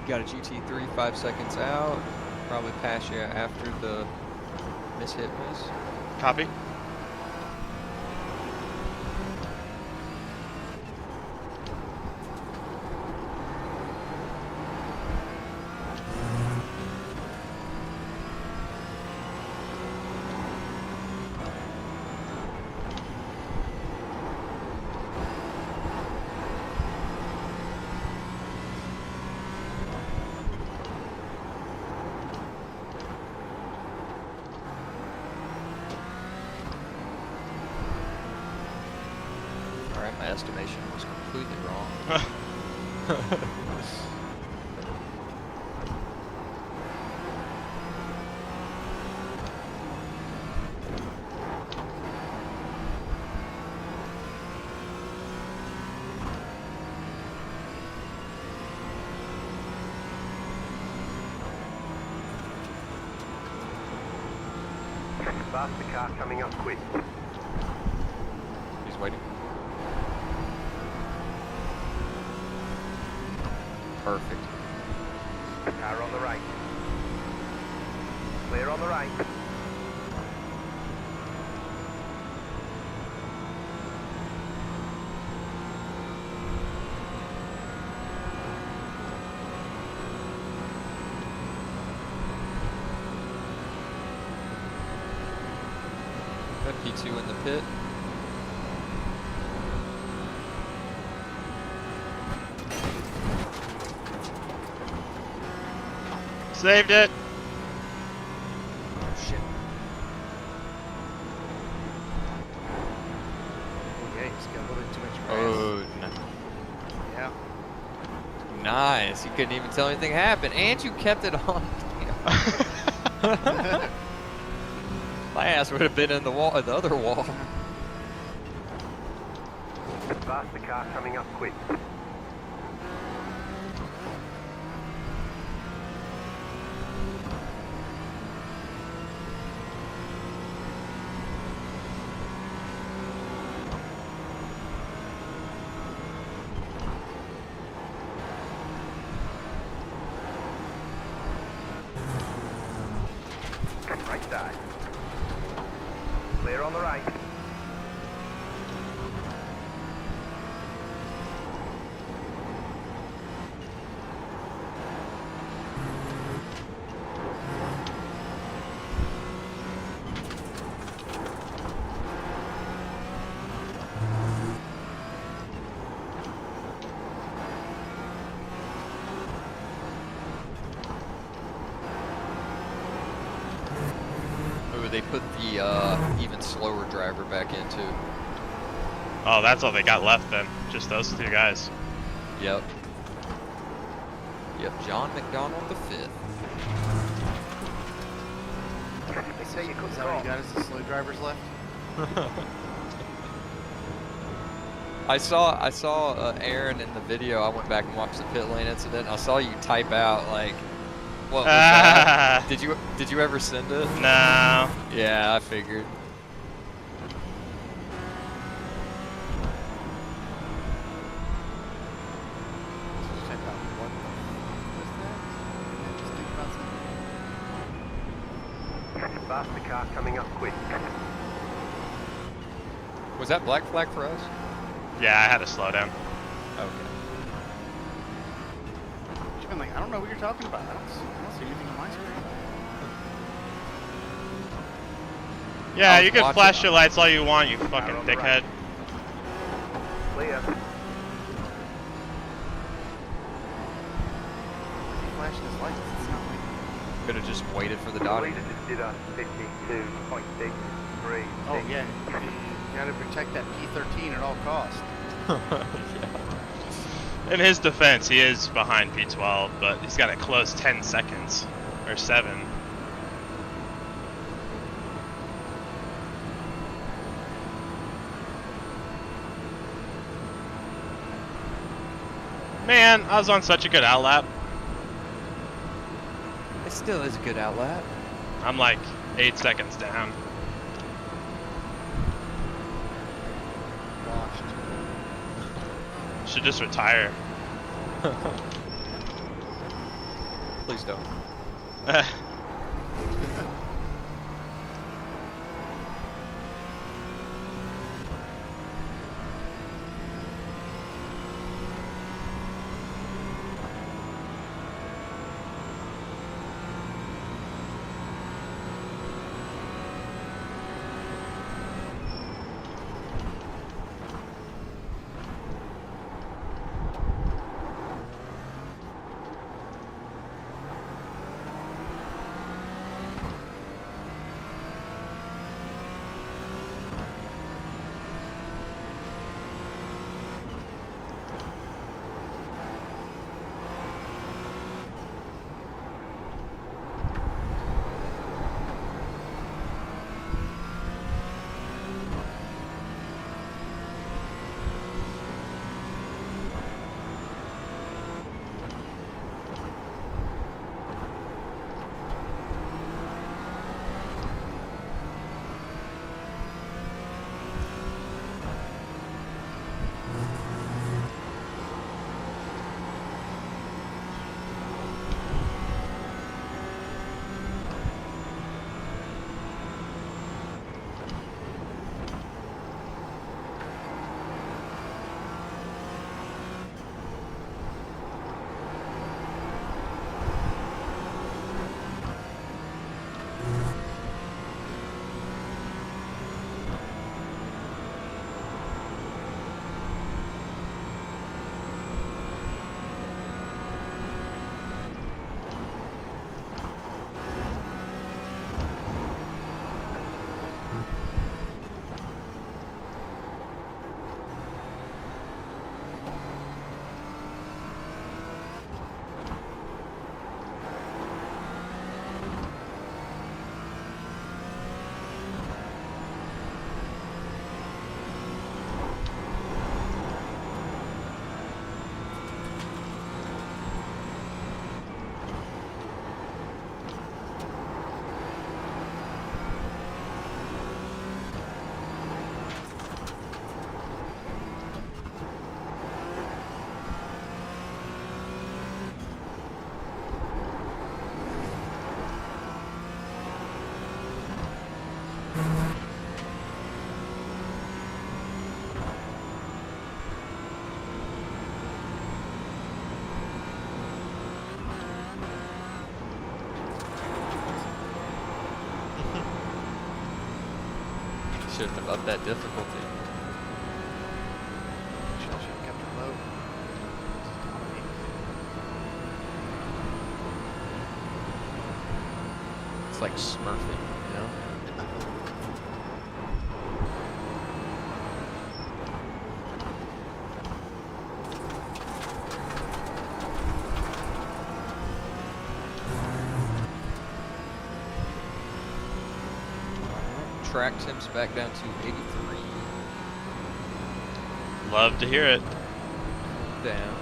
Got a GT3 5 seconds out. Probably pass you after the miss. Copy. Alright, my estimation was completely wrong. Faster car coming up quick. He's waiting. Perfect. Car on the right. Clear on the right. Got P2 in the pit. Saved it. Oh shit. Okay, just got a little bit too much grass. Oh, Yeah. nice. You couldn't even tell anything happened, and you kept it on. My ass would have been in the wall, the other wall. Faster car coming up quick. Right side. Clear on the right. Oh, they put the even slower driver back into. Oh, that's all they got left then. Just those two guys. Yep. Yep, John McDonald the fifth. They say you could Is that what you got as the slow drivers left? I saw Aaron in the video. I went back and watched the pit lane incident. I saw you type out like, what was that? Did you ever send it? No. Yeah, I figured. Just type out what the was that? And then just think about something. Faster car coming up quick. Was that black flag for us? Yeah, I had to slow down. Okay. You've been like, I don't know what you're talking about. I don't see anything on my screen. Yeah, I was you can watching flash it. your lights all you want, you fucking on the dickhead. right. Clear. Why is he flashing his lights? It's not like Could have just just waited for the The dotting. leader just did a 52.63. Oh yeah, you gotta protect that P13 at all costs. In his defense, he is behind P12, but he's got a close 10 seconds or 7. Man, I was on such a good outlap. It still is a good outlap. I'm like 8 seconds down. Washed. Should just retire. Please don't. Shouldn't have upped that difficulty. Should have kept it low. It's like smurfing, you know? Track temps back down to 83. Love to hear it. Down.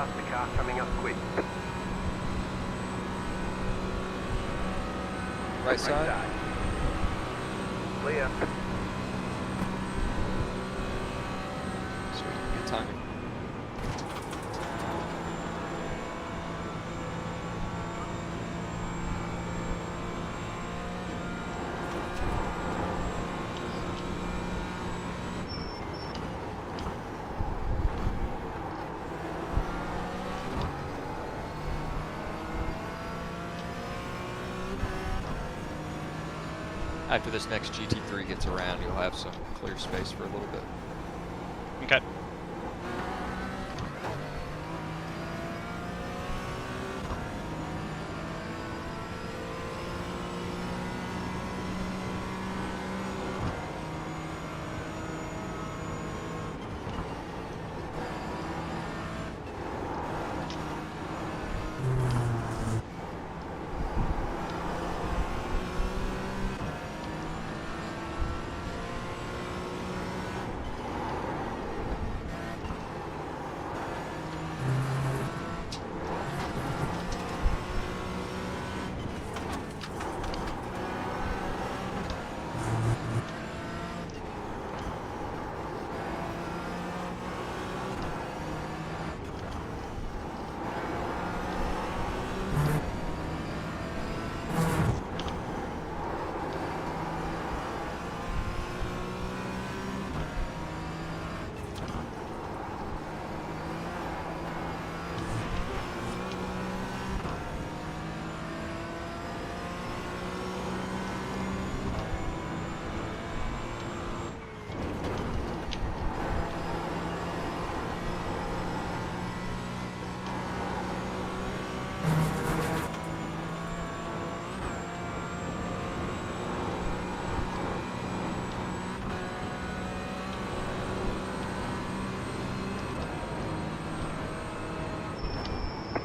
Faster car coming up quick. Right side. Clear. Sweet. Good timing. After this next GT3 gets around, you'll have some clear space for a little bit. Okay.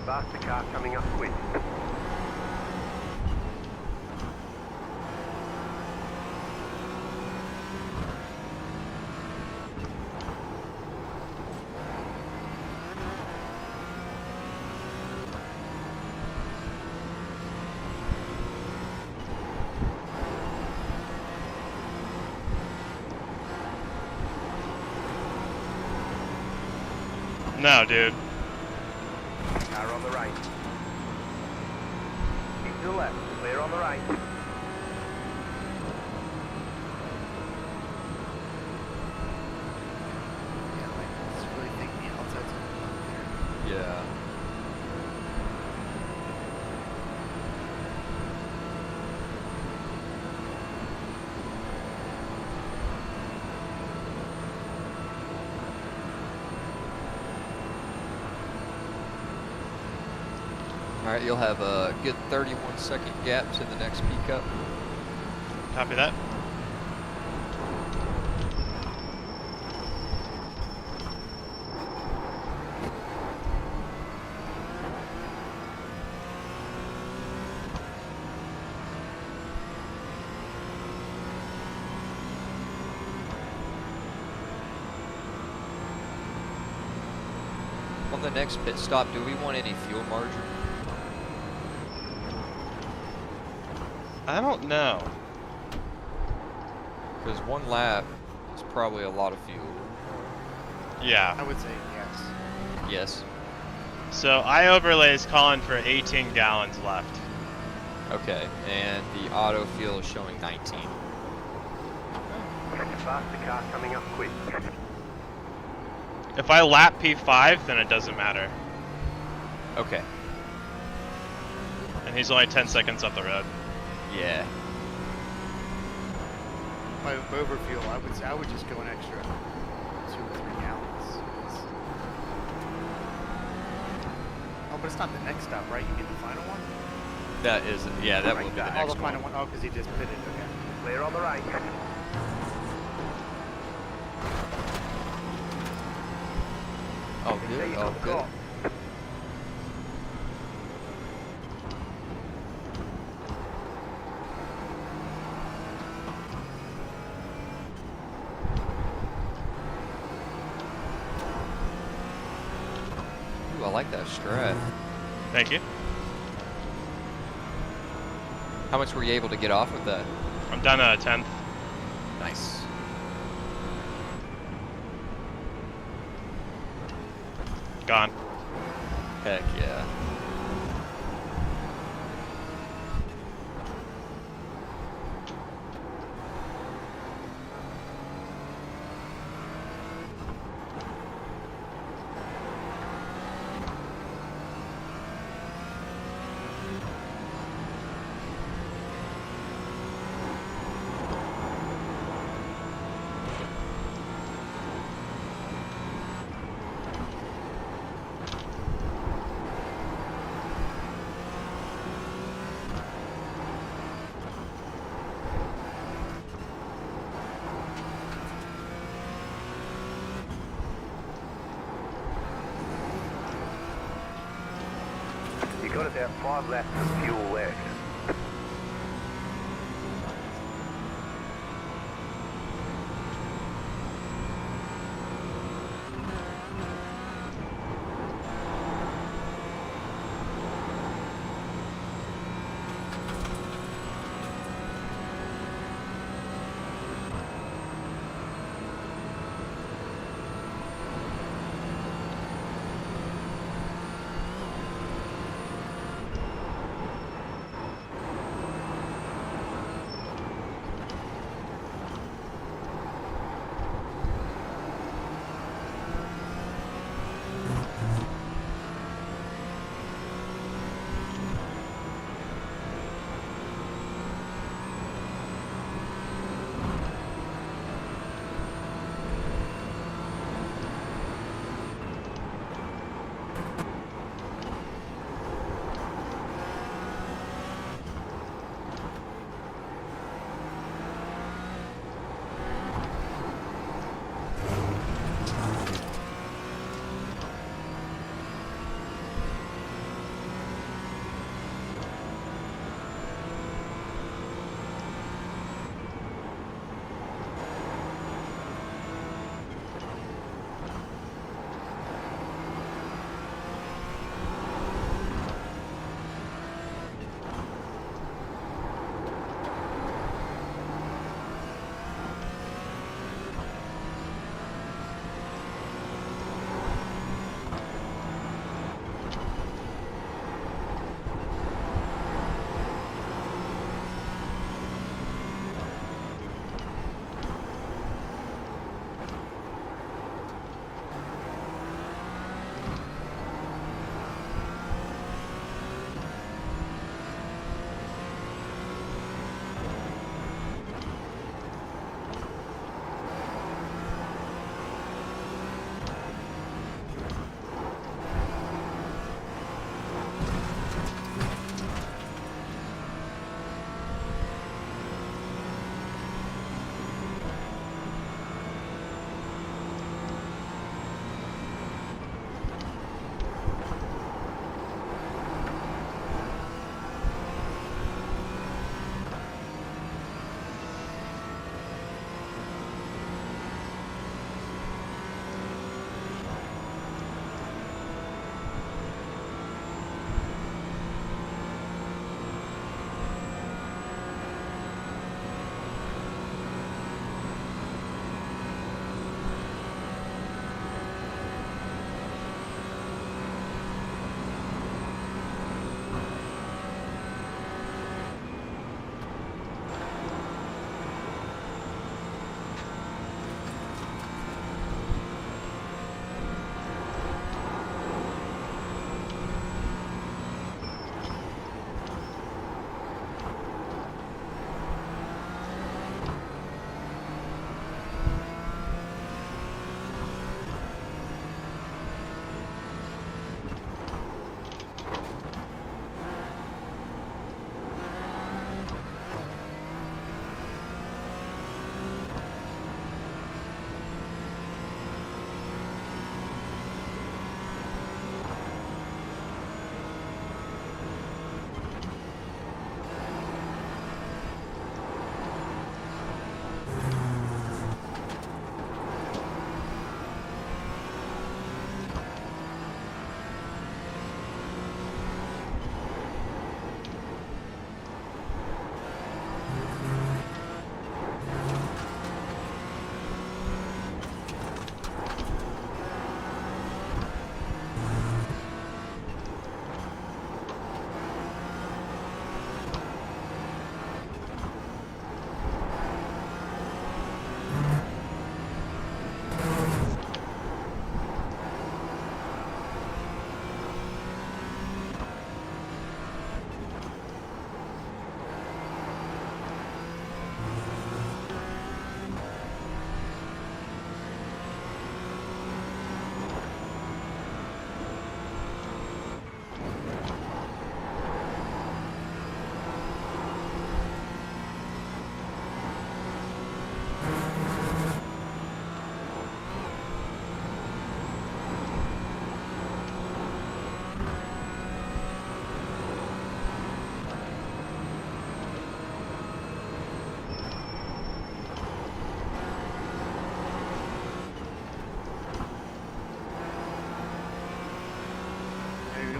Faster car coming up quick. No, dude. Car on the right. Keep to the left. Clear on the right. Yeah, like, I just really think the outside's gonna be there. Yeah. All right, you'll have a good 31-second gap to the next pickup. Copy that. On the next pit stop, do we want any fuel margin? I don't know. Because one lap is probably a lot of fuel. Yeah. I would say yes. Yes. So iOverlay is calling for 18 gallons left. Okay, and the auto fuel is showing 19. Faster car coming up quick. If I lap P5, then it doesn't matter. Okay. And he's only 10 seconds up the road. Yeah. By overfuel, I would just go an extra 2 or 3 gallons. Oh, but it's not the next stop, right? You mean the final one? That is, yeah, that will be the Oh, next the final one. one. Oh, because he just pitted. Okay. Clear on the right. Oh, good. Oh, good. Ooh, I like that strat. Thank you. How much were you able to get off with that? I'm done at 10th. Nice. Gone. Heck yeah. You got about 5 laps of fuel left.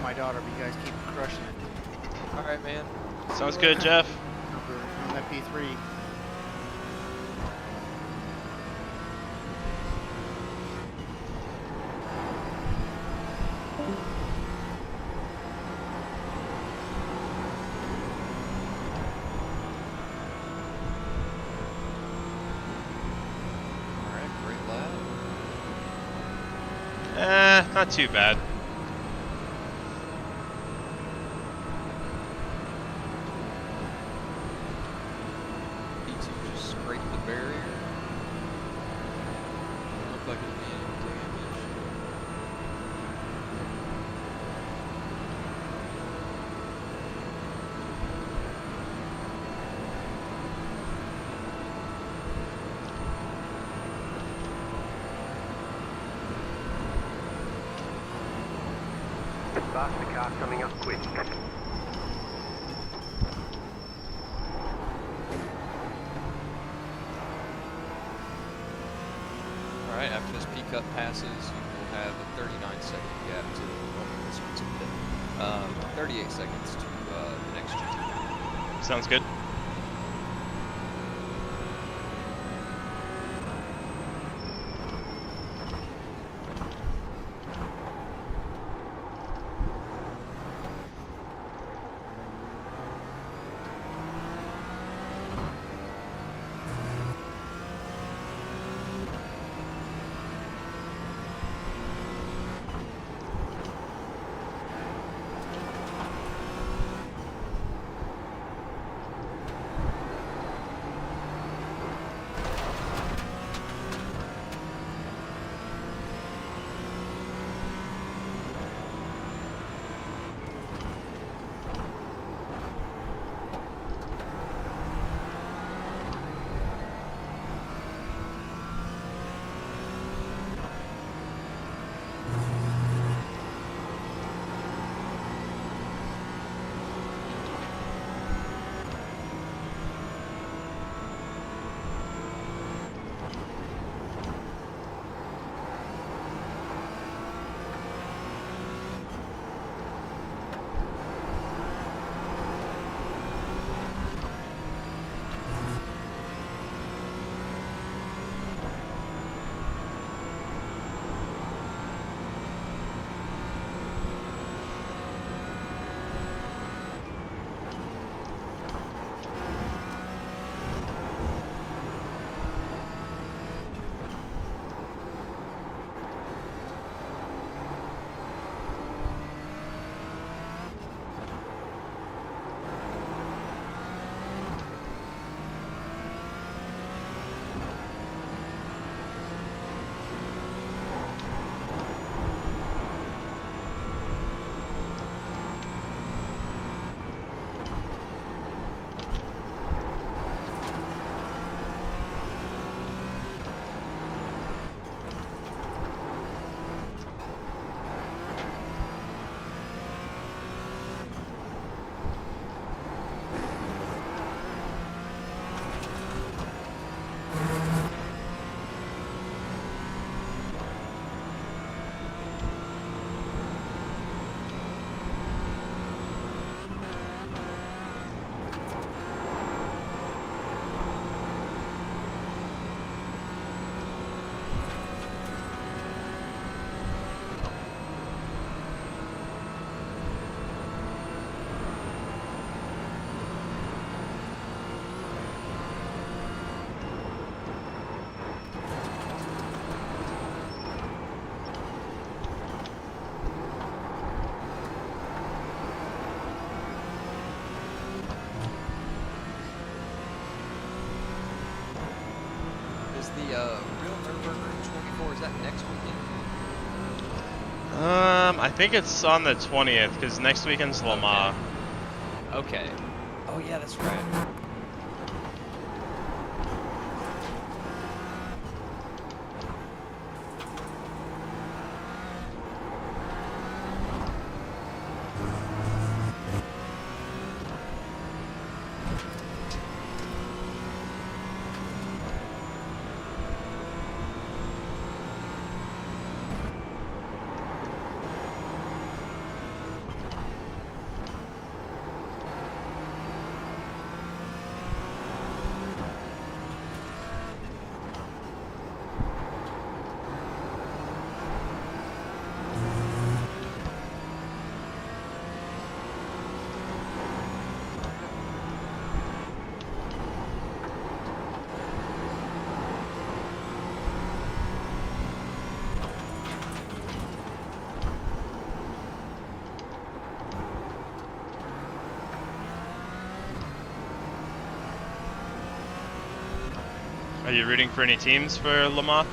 my daughter, but you guys keep crushing it. All right, man. Sounds good, Jeff. On that P3. All right, great lap. Not too bad. P2 just scraped the barrier. Looked like it was being damaged. Faster car coming up quick. Alright, after this P-cut passes, you will have a 39-second gap to, this one's a bit, 38 seconds to the next GT. Sounds good. Real Nürburgring 24, is that next weekend? I think it's on the 20th because next weekend's Le Mans. Okay. Oh yeah, that's right. Are you rooting for any teams for Le Mans?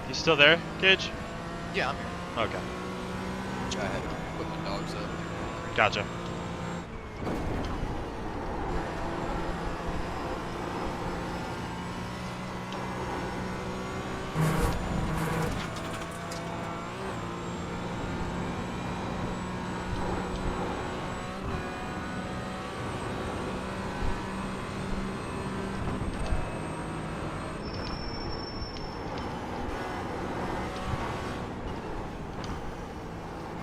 You still there, Gage? Yeah, I'm here. Okay. I had to put my dogs up. Gotcha.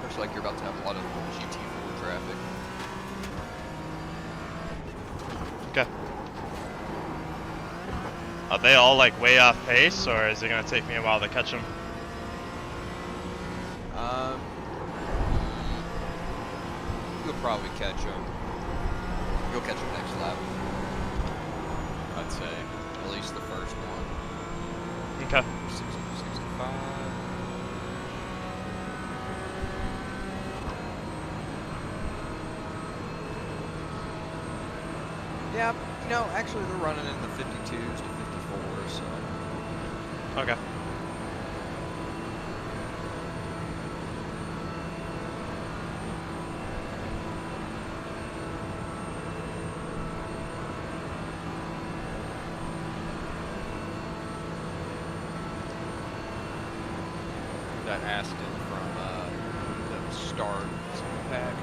Looks like you're about to have a lot of GT4 traffic. Okay. Are they all like way off pace, or is it gonna take me a while to catch them? You'll probably catch them. You'll catch them next lap. I'd say. At least the first one. Okay. 60, 65. Yeah, you know, actually they're running in the 52s to 54s, so. Okay. That Aston from the start pack.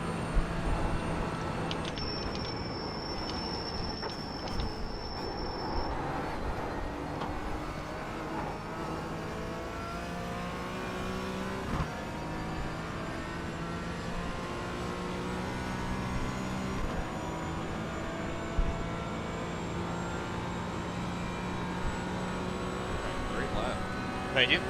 Great lap. Thank you.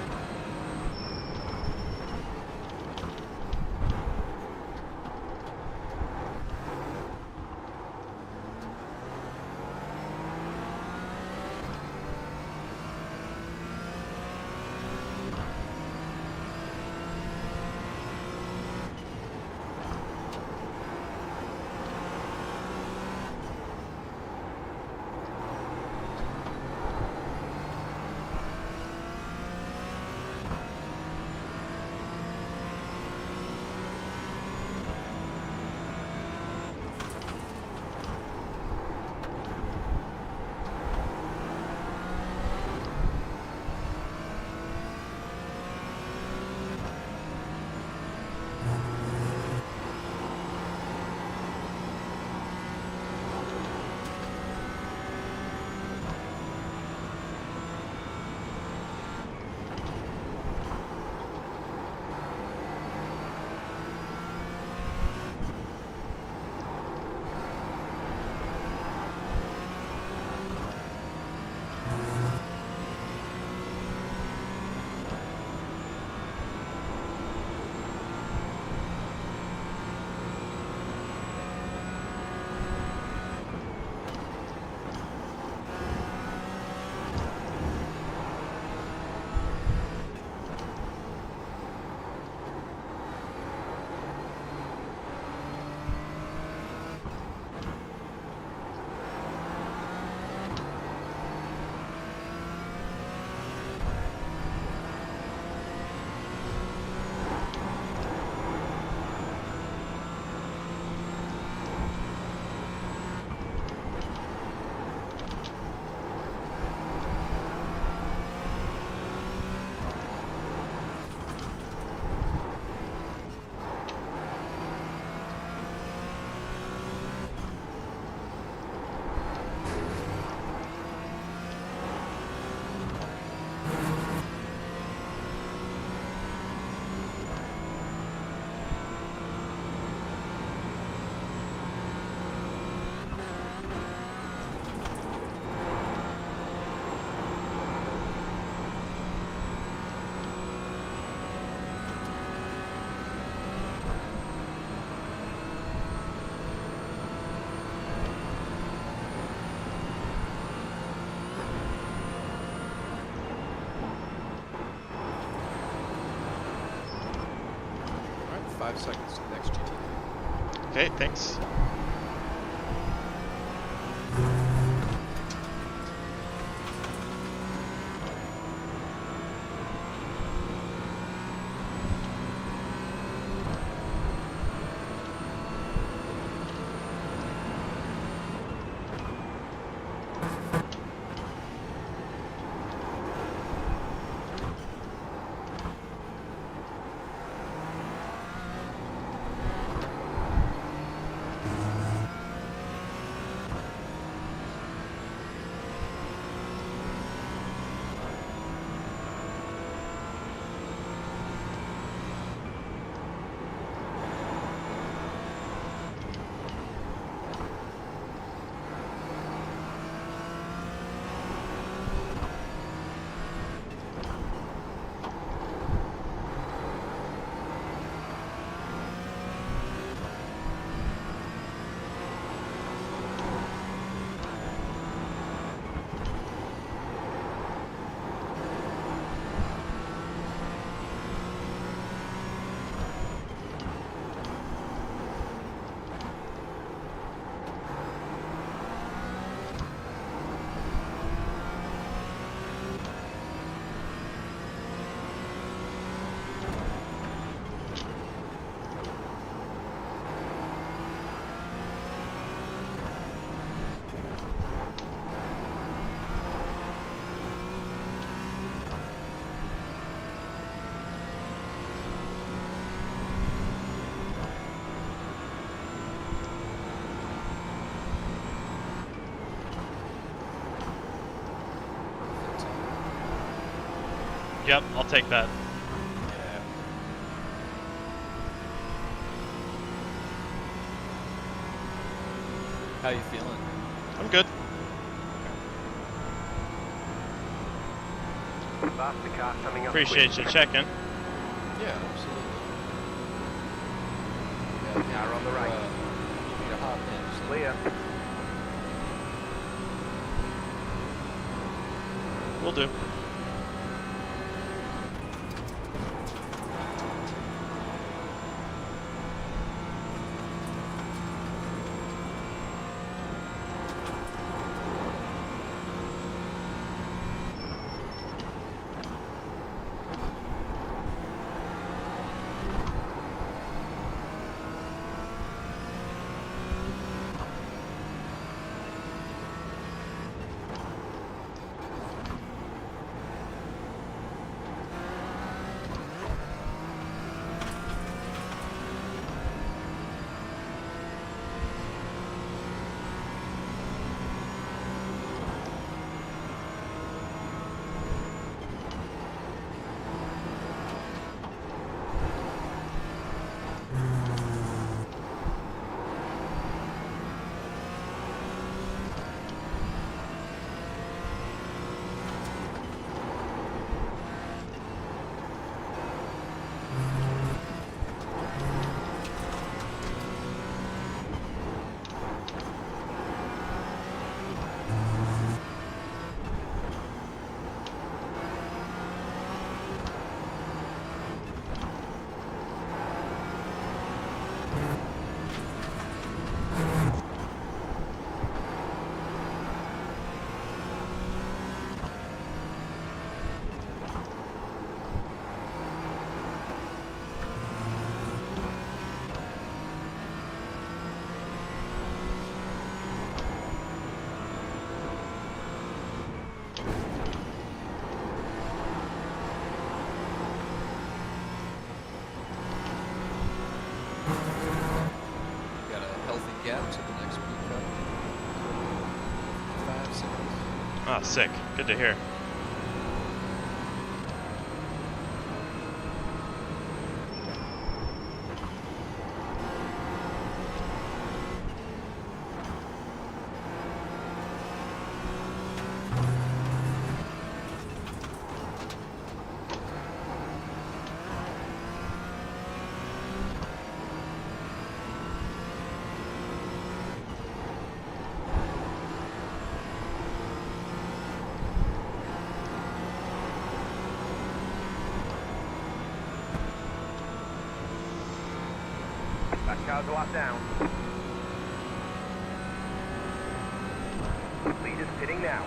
5 seconds to the next GT. Okay, thanks. Yep, I'll take that. Yeah. How you feeling? I'm good. Faster car coming up. Appreciate you checking. Yeah, absolutely. Car on the right. You need a hot pinch. Clear. Will do. Got a healthy gap to the next pickup. 5 seconds. Ah, sick. Good to hear. That car's a lap down. Leaders pitting now.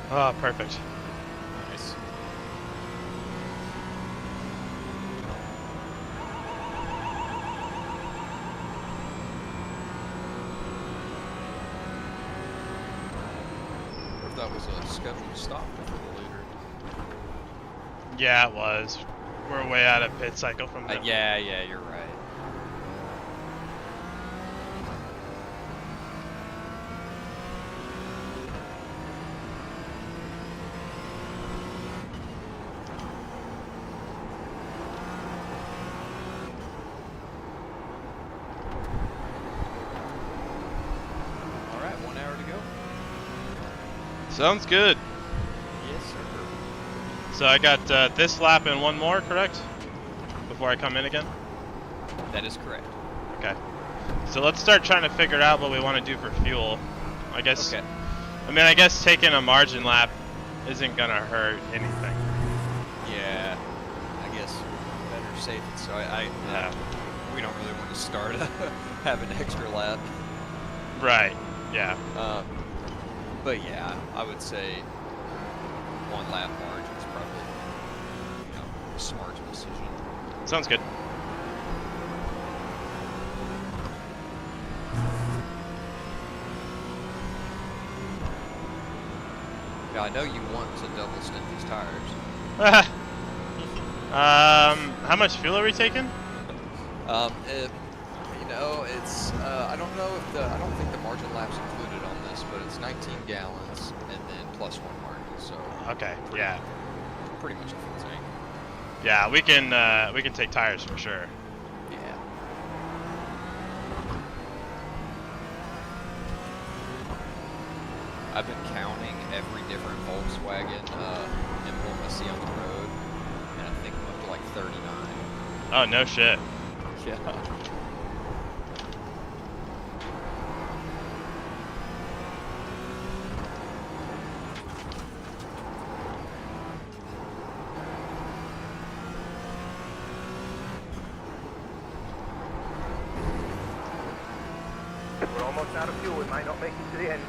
Oh, perfect. Nice. Or if that was a scheduled stop for the leader. Yeah, it was. We're way out of pit cycle from them. Yeah, you're right. All right, 1 hour to go. Sounds good. Yes, sir. So I got this lap and one more, correct? Before I come in again? That is correct. Okay. So let's start trying to figure out what we want to do for fuel. I guess. Okay. I mean, I guess taking a margin lap isn't gonna hurt anything. Yeah, I guess better safe than sorry. Yeah. We don't really want to start have an extra lap. Right. Yeah. But yeah, I would say 1 lap margin is probably, a smart decision. Sounds good. Now I know you want to double stint these tires. How much fuel are we taking? It's I don't know if I don't think the margin lap's included on this, but it's 19 gallons and then plus 1 margin, so Okay. Yeah. pretty much a full tank. Yeah. We can take tires for sure. Yeah. I've been counting every different Volkswagen emblem I see on the road, and I think I'm up to like 39. Oh, no shit. Yeah. We're almost out of fuel. We might not make it to the end.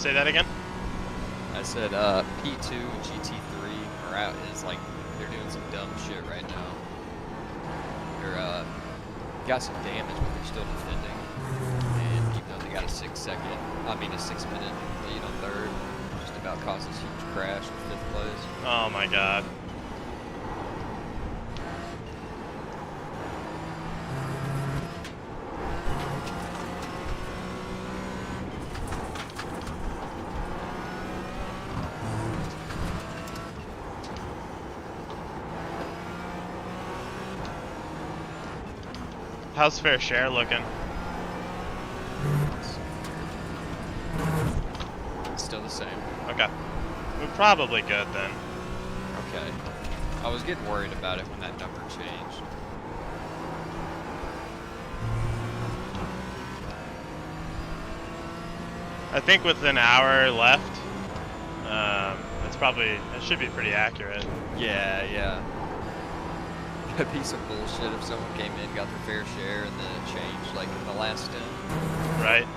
Say that again. I said P2 and GT3 are out. Is like they're doing some dumb shit right now. They're got some damage, but they're still defending. And even though they got a 6-minute lead on third, just about caused this huge crash in 5th place. Oh my god. How's fair share looking? Still the same. Okay. We're probably good then. Okay. I was getting worried about it when that number changed. I think with an hour left, it should be pretty accurate. Yeah. It'd be some bullshit if someone came in, got their fair share, and then it changed like in the last stint. Right.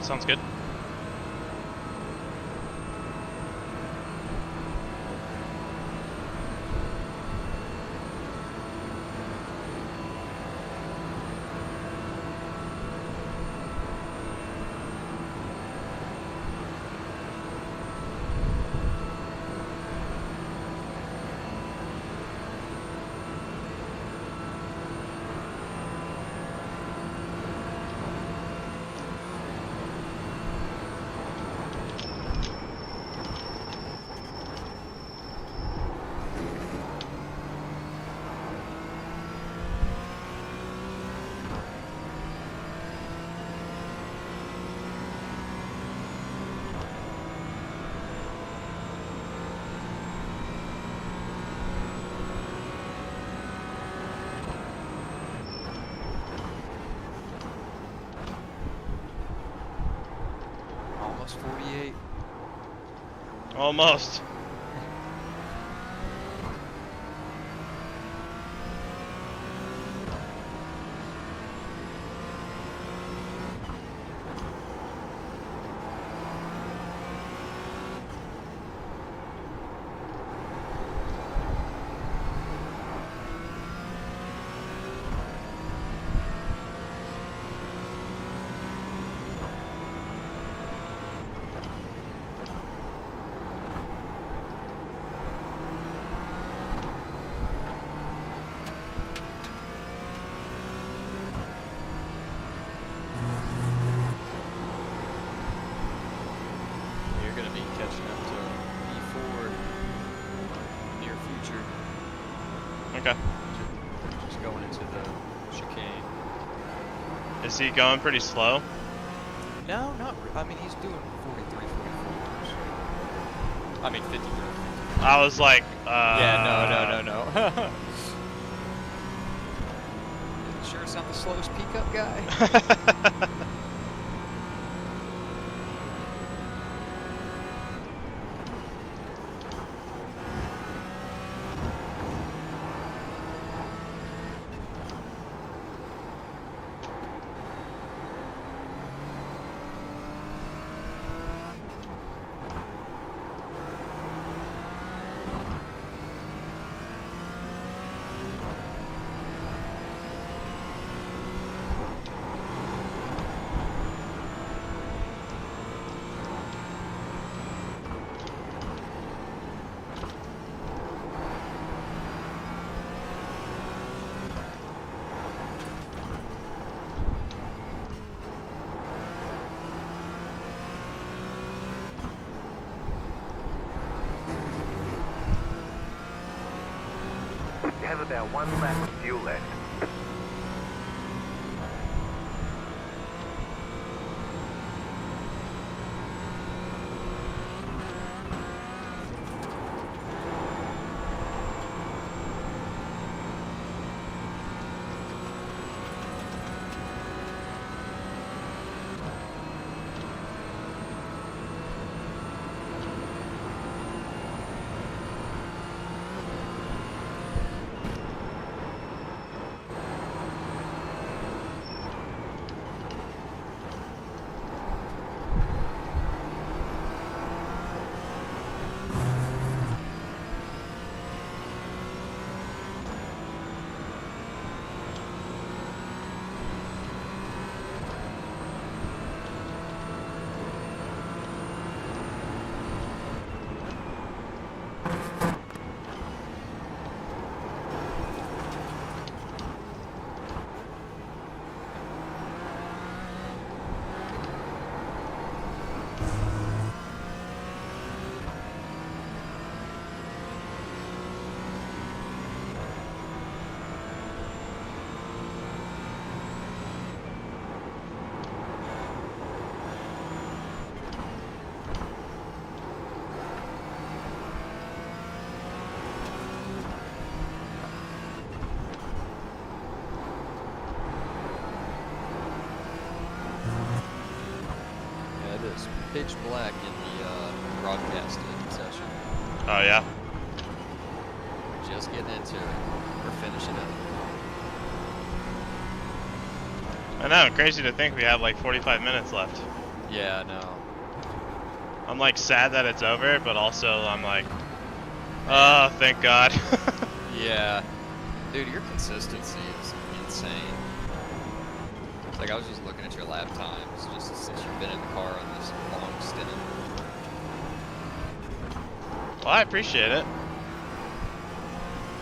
Sounds good. Almost 48. Almost. Okay. Just going into the chicane. Is he going pretty slow? No, not. I mean, he's doing 43, 44. I mean, 53. I was like, Yeah, no. Sure, it's not the slowest pickup guy. over there, one left, fuel left. Pitch black in the broadcasted session. Oh yeah. Just getting into it. We're finishing up. I know, crazy to think we have like 45 minutes left. Yeah, I know. I'm like sad that it's over, but also I'm like, oh, thank God. Yeah. Dude, your consistency is insane. It's like I was just looking at your lap times just since you've been in the car on this long stint. Well, I appreciate it.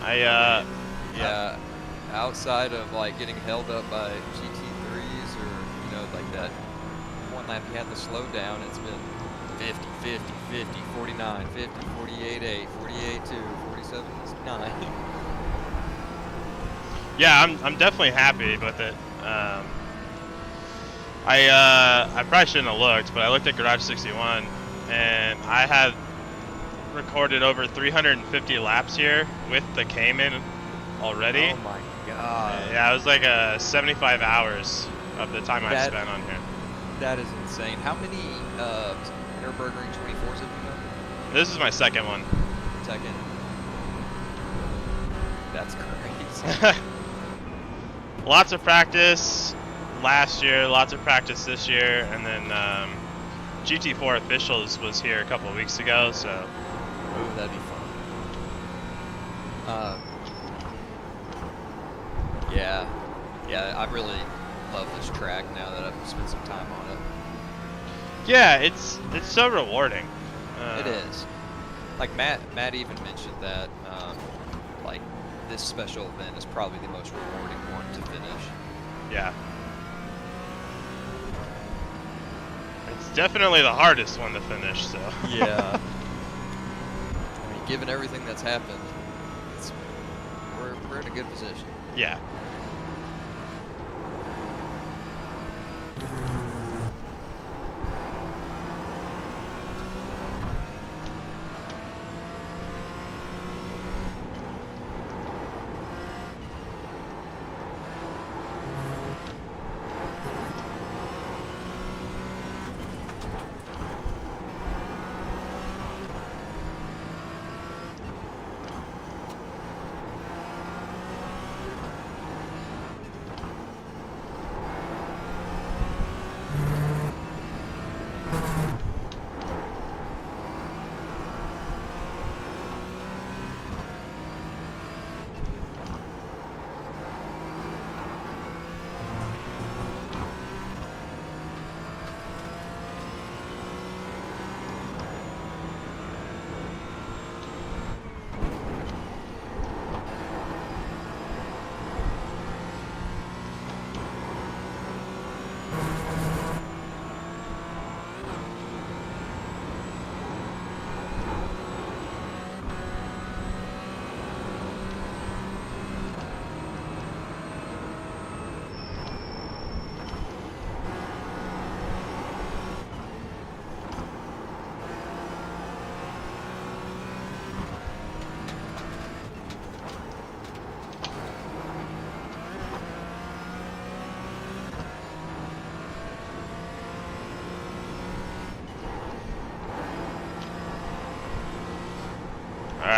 Yeah, outside of like getting held up by GT3s or, you know, like that one lap you had to slow down, it's been 50, 50, 50, 49, 50, 48, 8, 48, 2, 47, 9. Yeah, I'm definitely happy with it. I probably shouldn't have looked, but I looked at Garage 61, and I had recorded over 350 laps here with the Cayman already. Oh my God. Yeah, it was like 75 hours of the time I spent on here. That is insane. How many Nürburgring 24s have you done? This is my second one. Second. That's crazy. Lots of practice last year, lots of practice this year, and then GT4 Officials was here a couple of weeks ago, so. Ooh, that'd be fun. Yeah, I really love this track now that I've spent some time on it. Yeah, it's so rewarding. It is. Like Matt even mentioned that, like this special event is probably the most rewarding one to finish. Yeah. It's definitely the hardest one to finish, so. Yeah. I mean, given everything that's happened, we're in a good position. Yeah.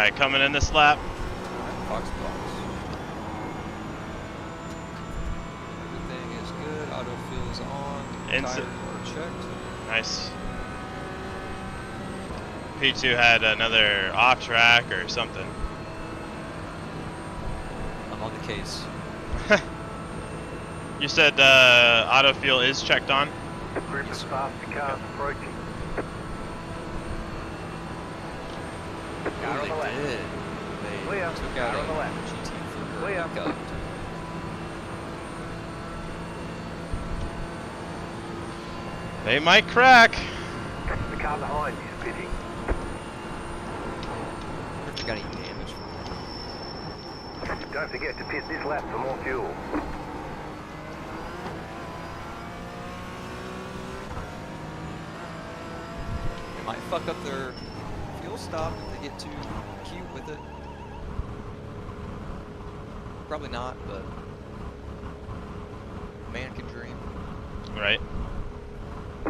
Alright, coming in this lap. Box. Everything is good. Autofill is on. Tires are checked. Nice. P2 had another off track or something. I'm on the case. You said auto fuel is checked on? A group of faster cars approaching. Car on the left. Did. They Clear. took Car out on the a left. GT3 Clear. pickup. They might crack. The car behind you is pitting. If you got any damage from that. Don't forget to pit this lap for more fuel. They might fuck up their fuel stop if they get too cute with it. Probably not, but man can dream. Right.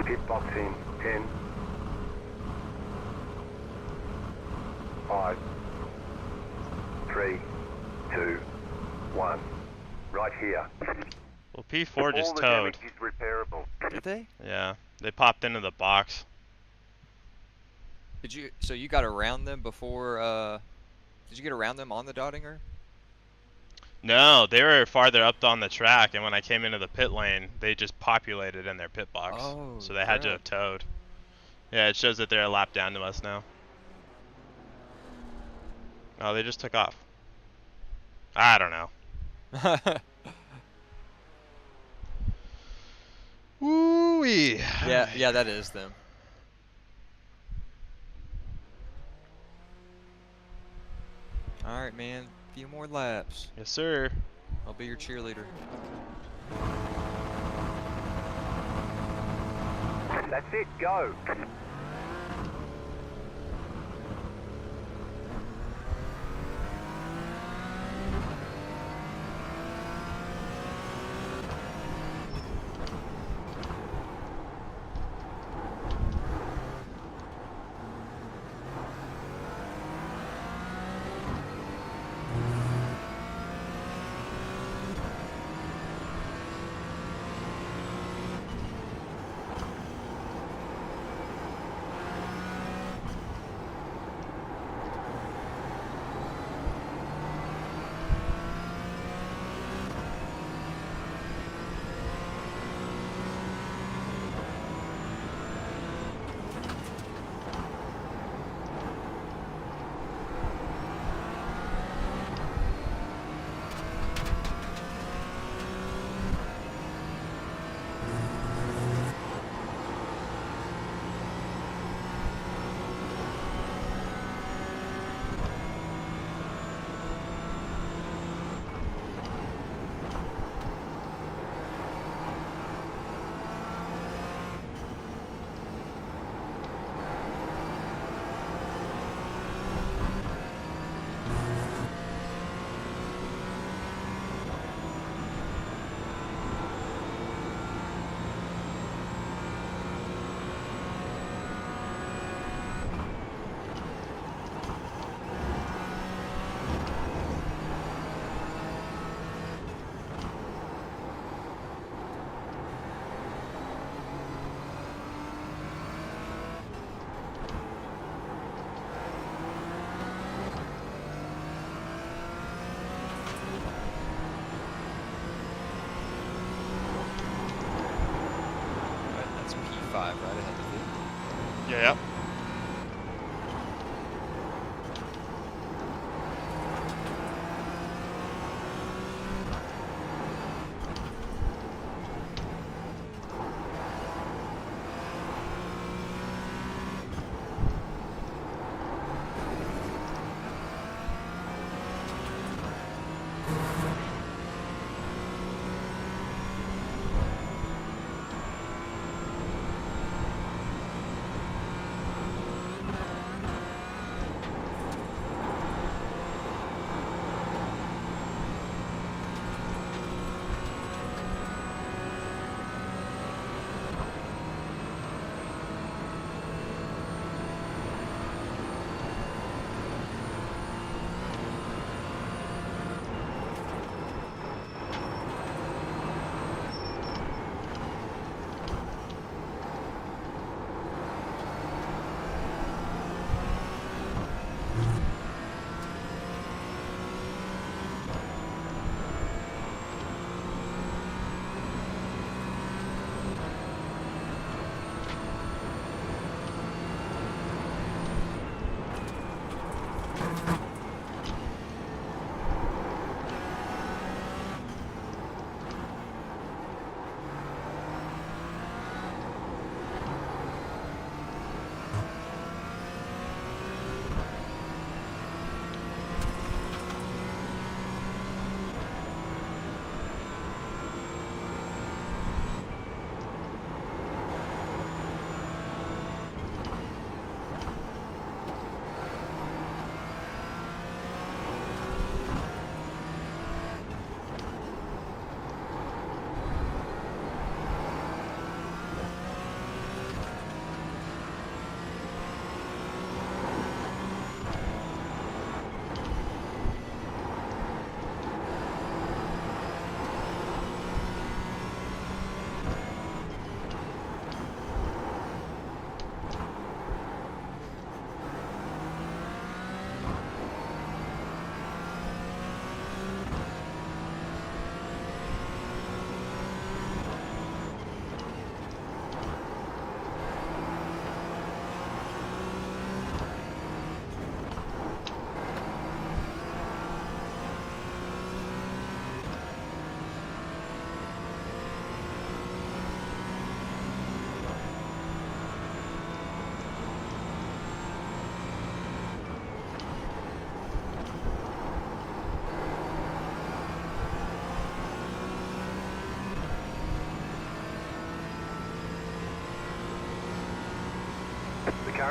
Pit box in 10, 5, 3, 2, 1. Right here. Well, P4 All just the towed. damage is repairable. Did they? Yeah, they popped into the box. Did you? So you got around them before? Did you get around them on the Dottinger? No, they were farther up on the track, and when I came into the pit lane, they just populated in their pit box. Oh, so they had to crap. have towed. Yeah, it shows that they're a lap down to us now. Oh, they just took off. I don't know. Woo-wee. Yeah, that is them. All right, man. Few more laps. Yes, sir. I'll be your cheerleader. That's it, go. That's P5 right ahead of it. Yeah.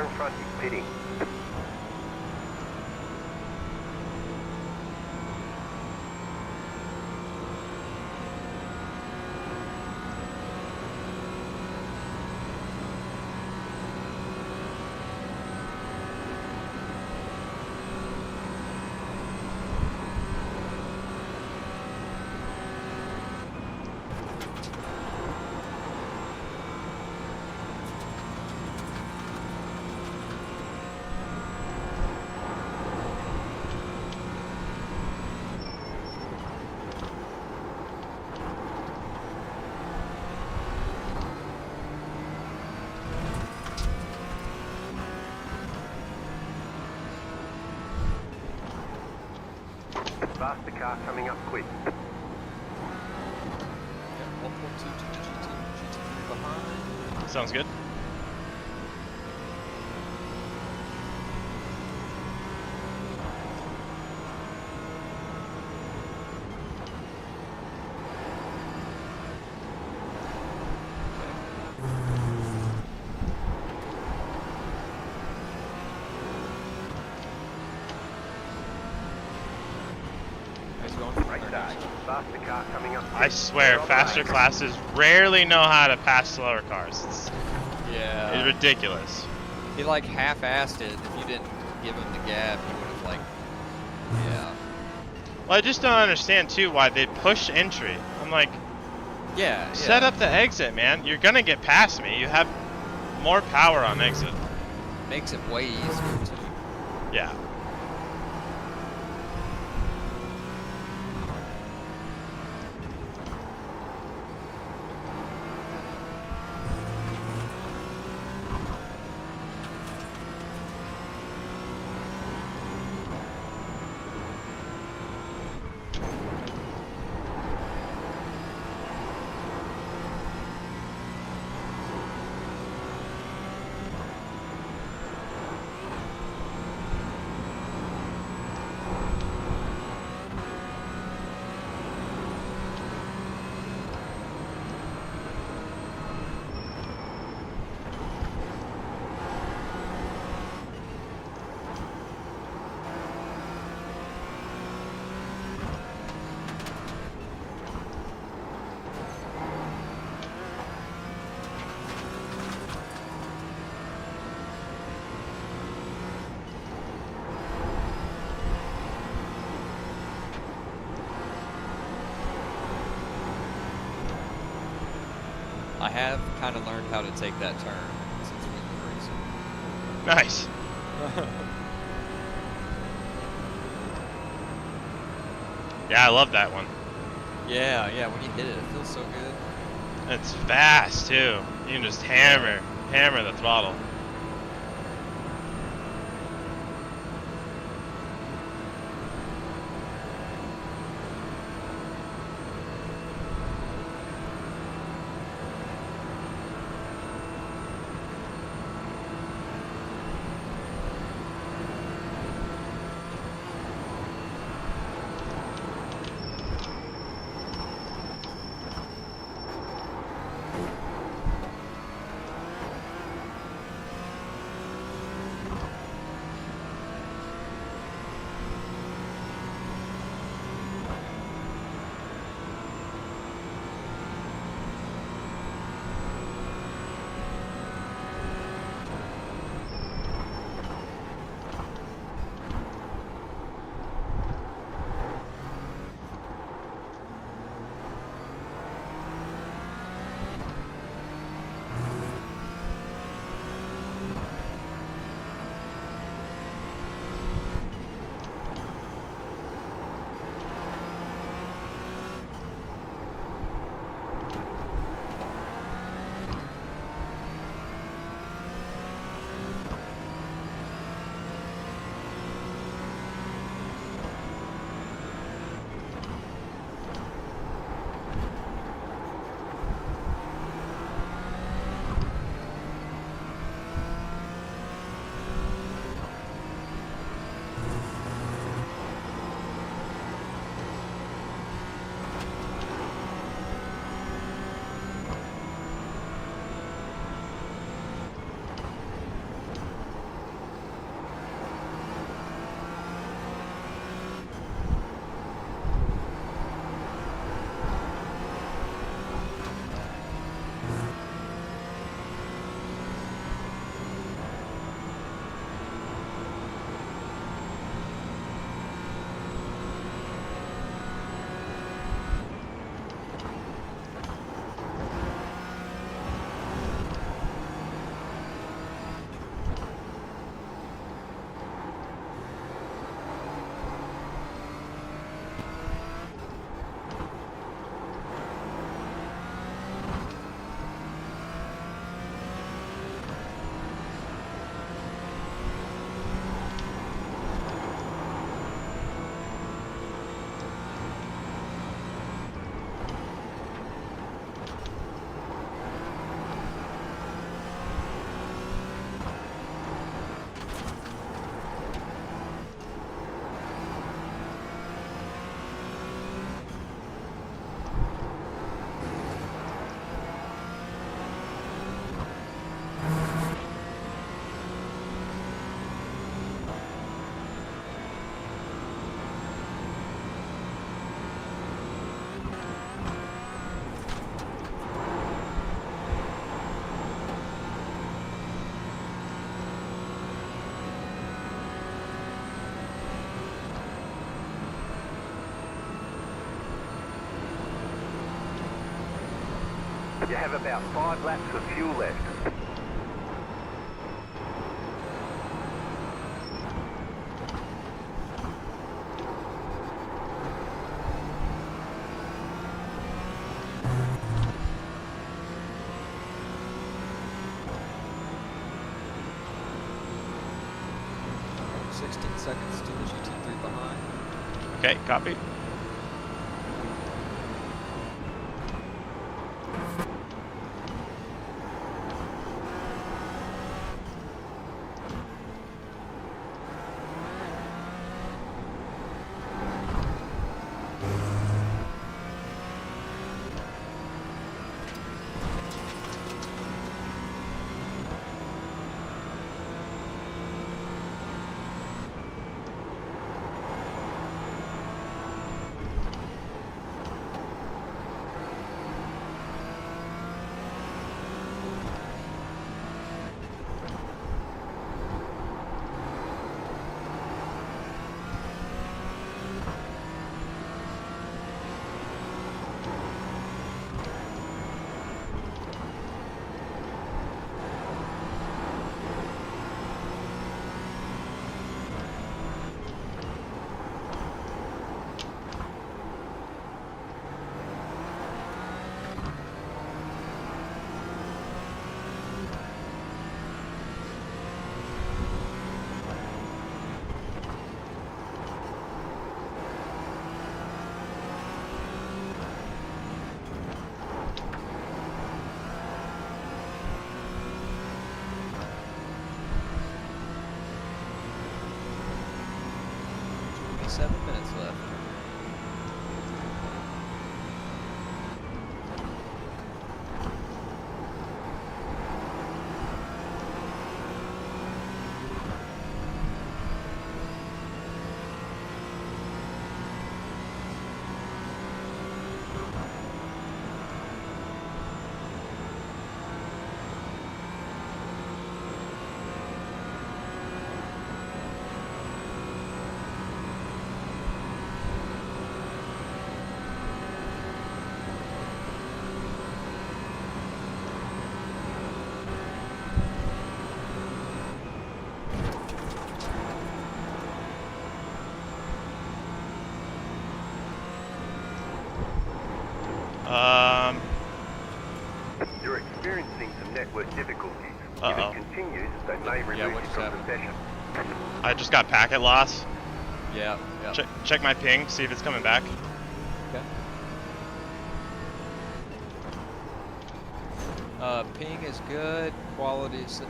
car in front is pitting. Faster car coming up quick. Yeah, 1.2 to the GT, GT3 behind. Sounds good. He's going for Right side. Faster car coming up quick. I swear, faster classes rarely know how to pass slower cars. It's Yeah. ridiculous. He like half-assed it. If you didn't give him the gap, he would have like, yeah. Well, I just don't understand too why they push entry. I'm like, Yeah. set up the exit, man. You're gonna get past me. You have more power on exit. Makes it way easier too. Yeah. I have kind of learned how to take that turn since we've been racing. Nice. Yeah, I love that one. Yeah, yeah. When you hit it, it feels so good. It's fast too. You can just hammer the throttle. You have about 5 laps of fuel left. Seconds to the GT3 behind. Okay, copy. You're experiencing some network difficulties. If Uh-oh. it continues, they may remove you what's from the happening? session. I just got packet loss. Yeah. Check my ping, see if it's coming back. Okay. Ping is good. Quality's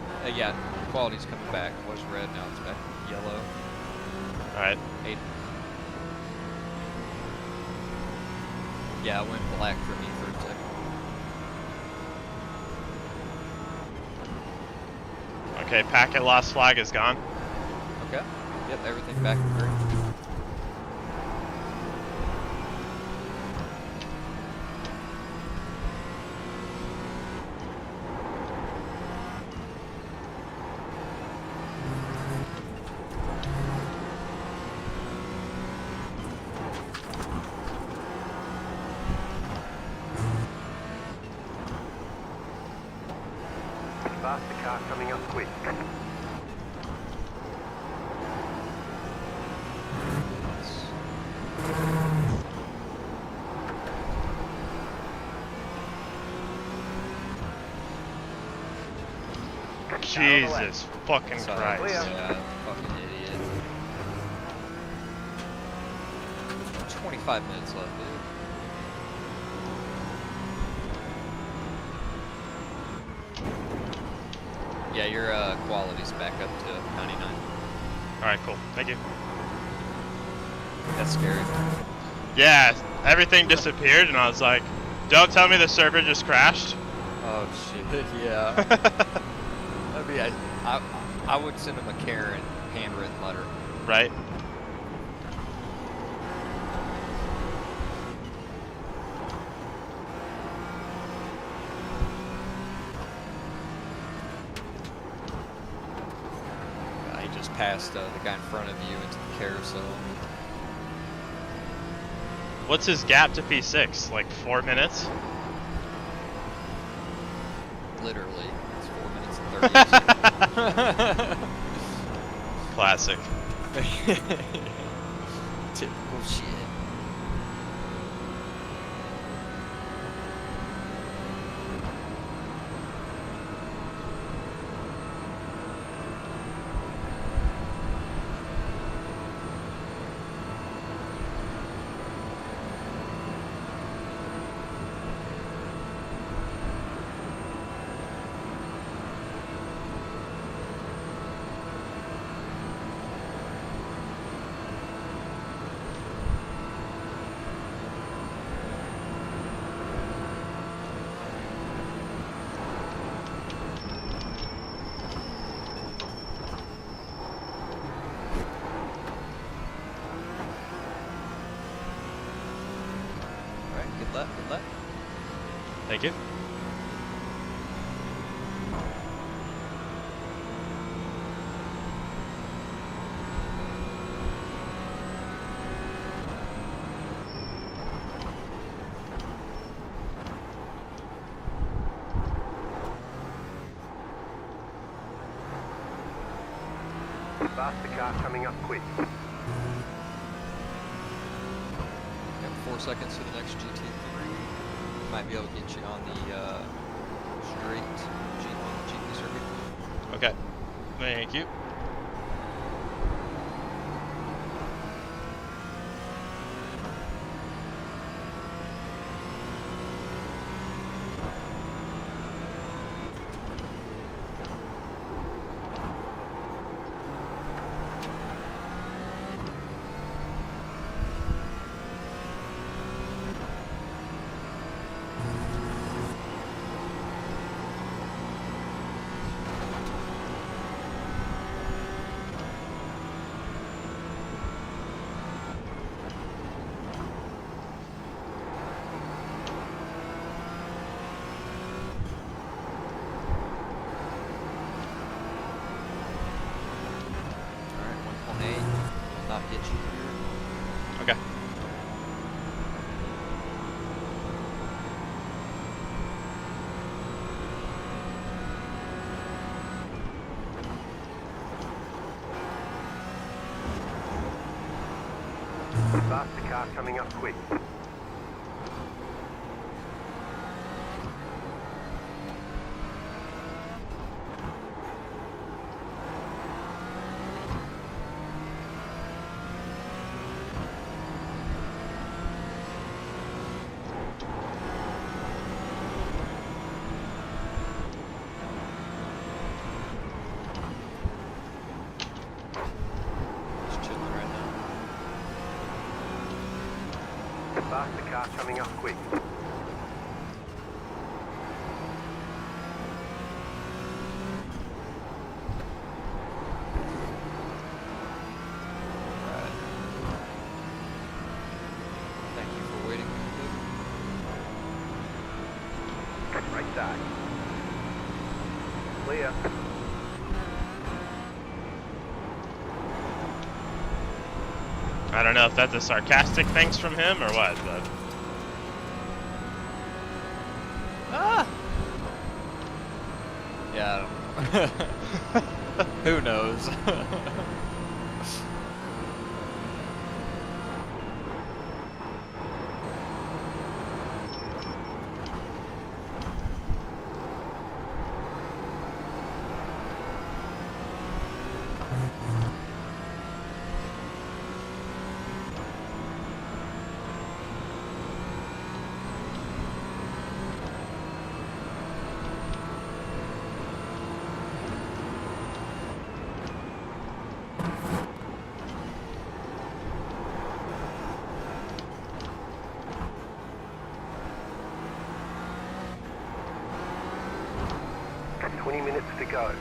quality's coming back. It was red, now it's back yellow. Alright. 8. Yeah, it went black for me for a second. Okay, packet loss flag is gone. Okay. Yep, everything back in green. Faster car coming up quick. Jesus fucking Sorry. Christ. Yeah, fucking idiot. 25 minutes left, dude. Yeah, your quality's back up to 99. Alright, cool. Thank you. That's scary. Yeah, everything disappeared and I was like, don't tell me the server just crashed. Oh shit, yeah. I mean, I would send him a Karen handwritten letter. Right? He just passed the guy in front of you into the carousel. What's his gap to P6? Like 4 minutes? literally. It's 4 minutes and 30 seconds. Classic. Typical shit. Good luck, good luck. Thank you. Faster car coming up quick. Got 4 seconds to the next GT3. Might be able to get you on the straight GP circuit. Okay. Thank you. Not get you here. Okay. Faster car coming up quick. Just chilling right now. Faster car coming up quick. Right. Thank you for waiting. Right side. Clear. I don't know if that's a sarcastic thanks from him or what, but Yeah. Who knows? Got 20 minutes to go.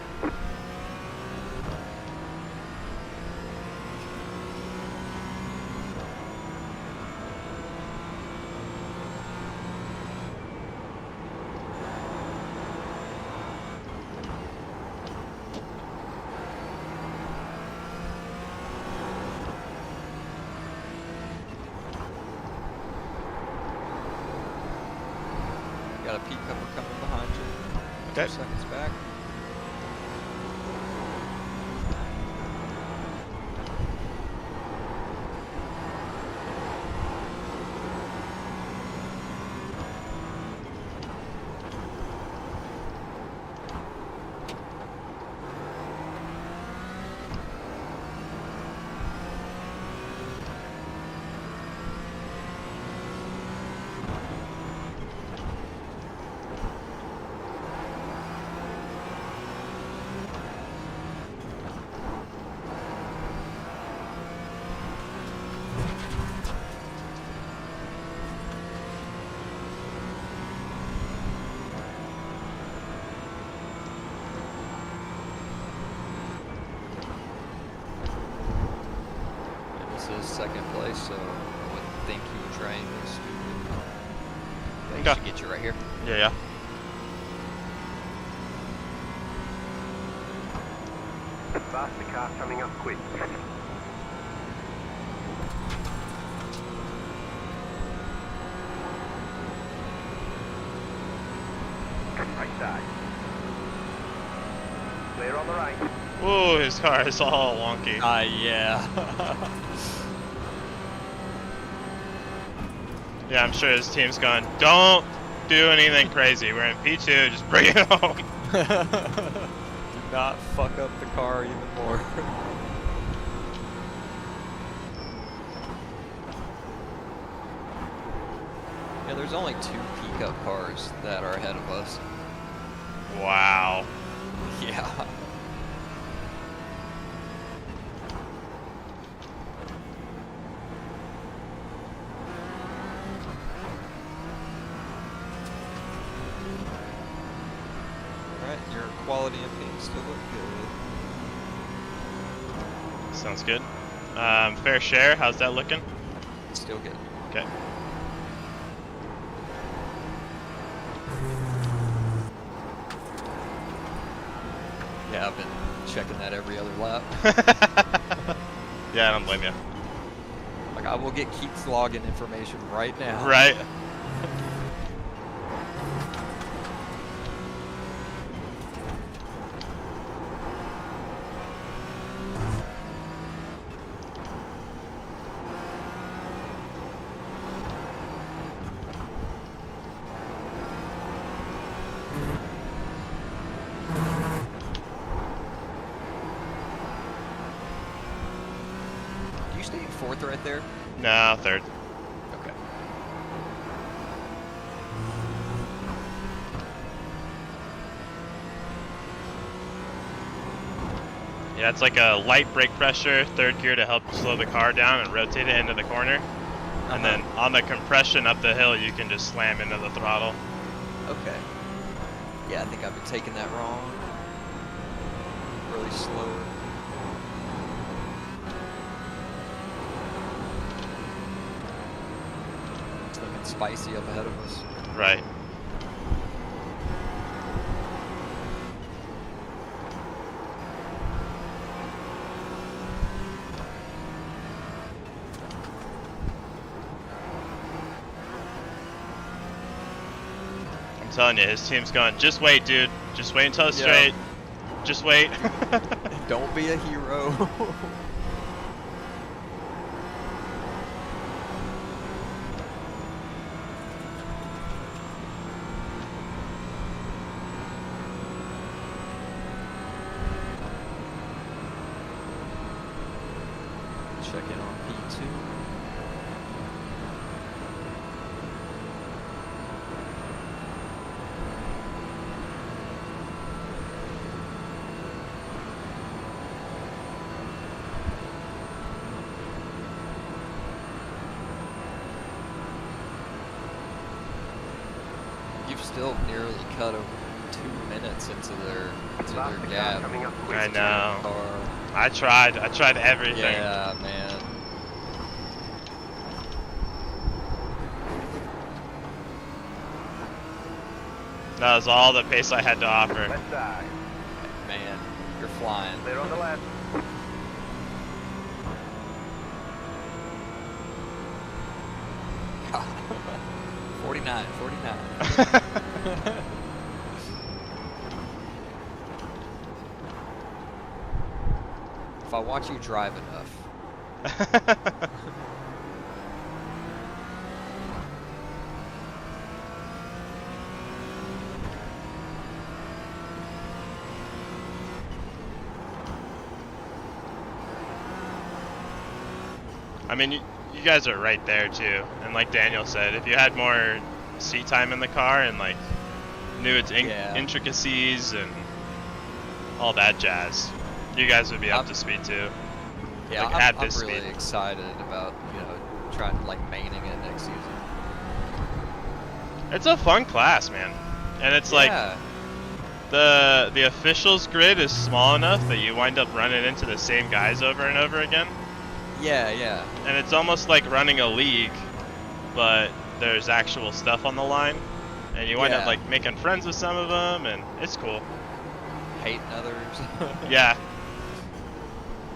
Got a P cover coming behind you. 2 seconds back. Second place, so I wouldn't think you would try anything stupid. They Okay. should get you right here. Yeah. Faster car coming up quick. Right side. Clear on the right. Ooh, his car is all wonky. Yeah. Yeah, I'm sure his team's going, don't do anything crazy. We're in P2, just bring it home. Do not fuck up the car even more. Yeah, there's only 2 pickup cars that are ahead of us. Wow. Yeah. Alright, your quality and ping still look good. Sounds good. Fair share, how's that looking? Still good. Okay. Yeah, I've been checking that every other lap. Yeah, I don't blame you. Like, I will get Keith's login information right now. Right. Do you stay in 4th right there? No, 3rd. Okay. Yeah, it's like a light brake pressure, 3rd gear to help slow the car down and rotate it into the corner. And then on the compression up the hill, you can just slam into the throttle. Okay. Yeah, I think I've been taking that wrong. Really slow. It's looking spicy up ahead of us. Right. I'm telling you, his team's going, just wait, dude. Just wait until it's Yeah. straight. Just wait. Don't be a hero. Check in on P2. You've still nearly cut over 2 minutes into their Faster car gap. coming up quick. I know. Car. I tried everything. Yeah, man. That was all the pace I had to offer. Left side. Man, you're flying. Clear on the left. God. 49. if I watch you drive enough. I mean, you guys are right there too, and like Daniel said, if you had more seat time in the car and like knew its intricacies and all that jazz, you guys would be up to speed too. Yeah, like, at I'm this really speed. excited about trying to like maining it next season. It's a fun class, man, and it's like the officials grid is small enough that you wind up running into the same guys over and over again. Yeah, yeah. And it's almost like running a league, but there's actual stuff on the line, and you wind up like making friends with some of them, and it's cool. Hating others. Yeah.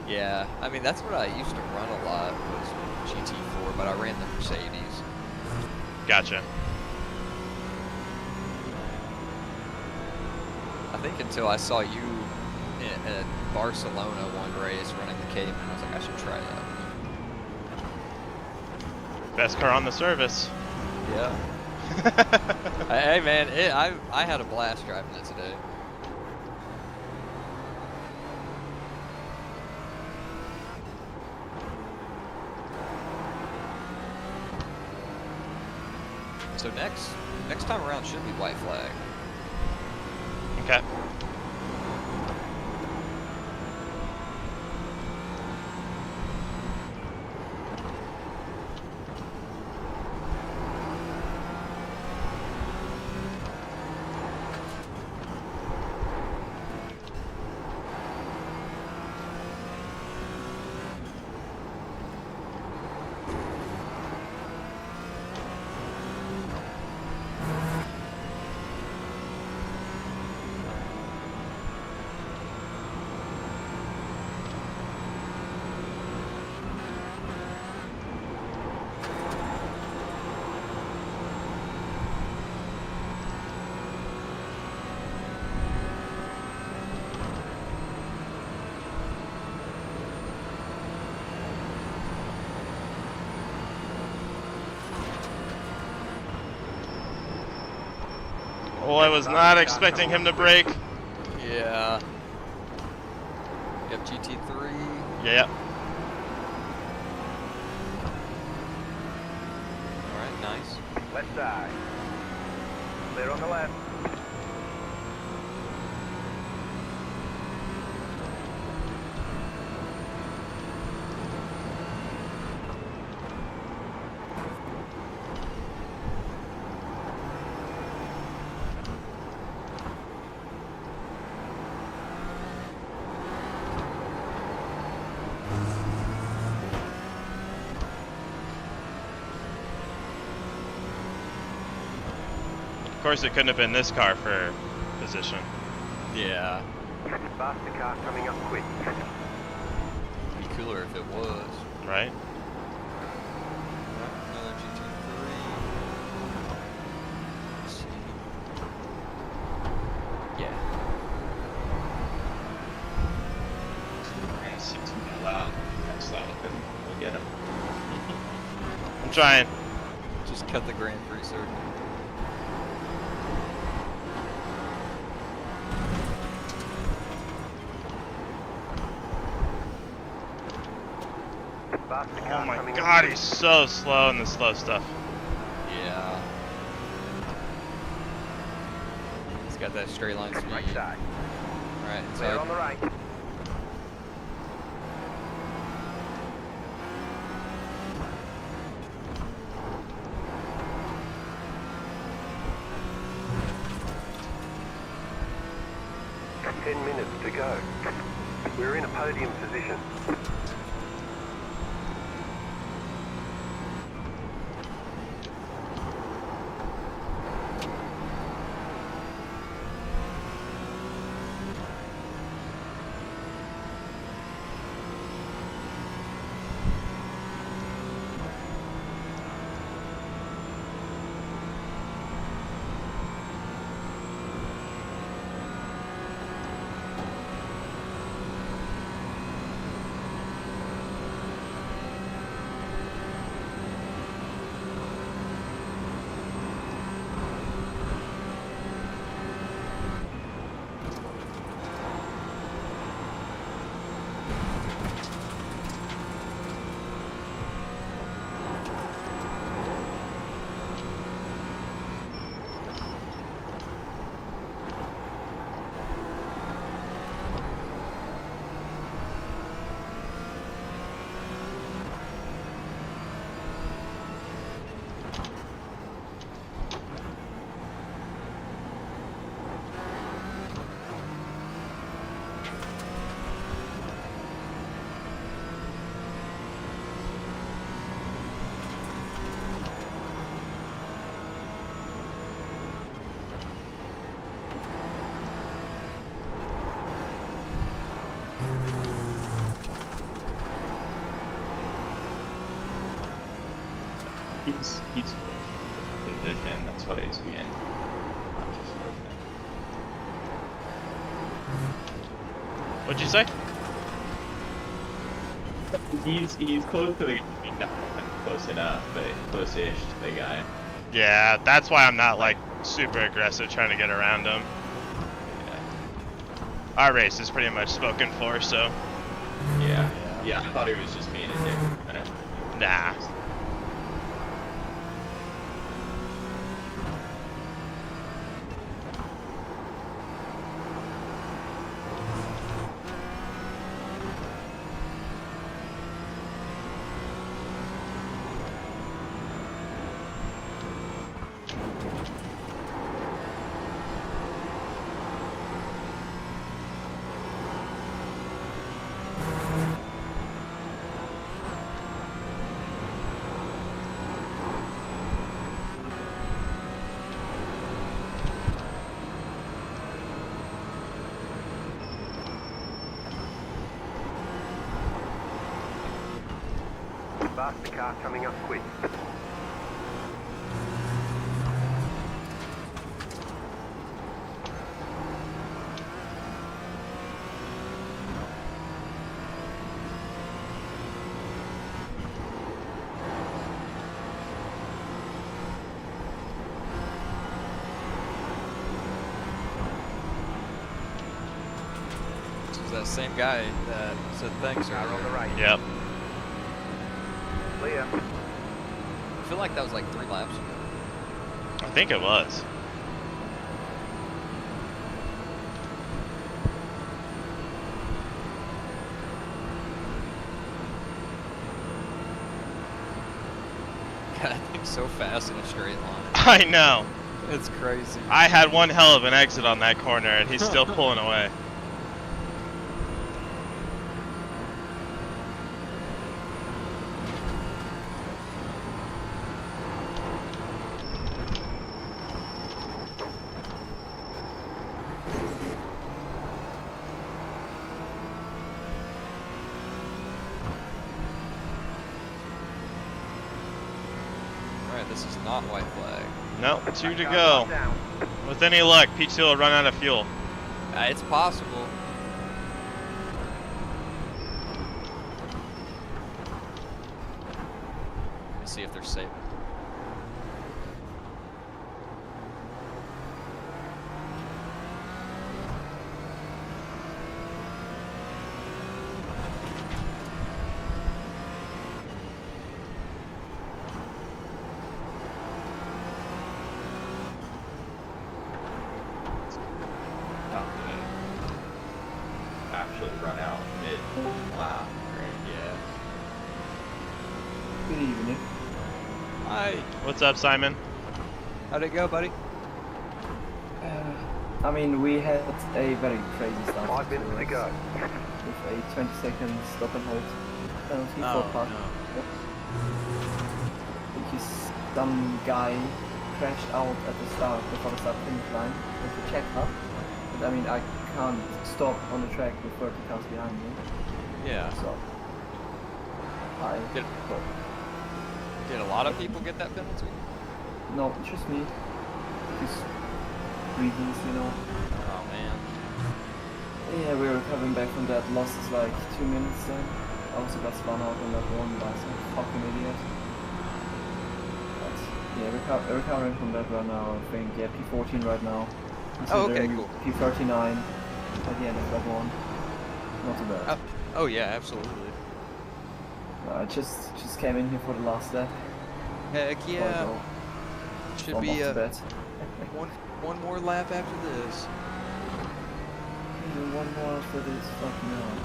Yeah, I mean that's what I used to run a lot was GT4, but I ran the Mercedes. Gotcha. I think until I saw you at Barcelona one race running the Cayman, I was like, I should try that. Best car on the service. Yeah. Hey man, I had a blast driving it today. So next time around should be white flag. Okay. Oh, I was not expecting him to brake. Yeah. Yep, GT3. Yeah. Alright, nice. Left side. Clear on the left. Of course, it couldn't have been this car for position. Yeah. Faster car coming up quick. It'd be cooler if it was. Right? Another GT3. Let's see. Yeah. We'll get him. I'm trying. Just cut the Grand Prix circuit. Oh my god, he's so slow in the slow stuff. Yeah. He's got that straight line speed. Right side. Alright, Clear so on the right. Minutes to go. We're in a podium position. He's position. That's what he's being. What'd you say? He's close to the guy. Not close enough, but close-ish to the guy. Yeah, that's why I'm not like super aggressive trying to get around him. Yeah. Our race is pretty much spoken for, so Yeah. Yeah, I thought he was just being a dick. nah. Faster car coming up quick. This is that same guy that said thanks Car on the earlier. right. Yep. Clear. I feel like that was like 3 laps ago. I think it was. God, that thing's so fast in a straight line. I know. It's crazy. I had one hell of an exit on that corner, and he's still pulling away. Alright, this is not white flag. Nope, 2 to Car go. locked down. With any luck, P2 will run out of fuel. It's possible. Let me see if they're safe. Actually run out mid lap. Yeah. Good evening. Hi. What's up, Simon? How'd it go, buddy? I mean, we had a very crazy start. 5 minutes to go. With a 20-second stop and hold penalty for park. I think some guy crashed out at the start before the start finish line with the check up. But I mean, I can't stop on the track with 30 cars behind me. Yeah. So I Did- Did a lot of people get that penalty? no, it's just me. Just reasons, you know. Oh man. Yeah, we were coming back from that. Lost like 2 minutes then. I also got spun out on that one by some fucking idiot. But yeah, recovering from that right now. I think yeah, P14 right now. Oh, okay, Considering cool. P39 at the end of that one. Not too bad. Oh yeah, absolutely. I just came in here for the last step. Heck before I yeah. go Should storm be off to a bed. one more lap after this. Even one more after this fucking hell.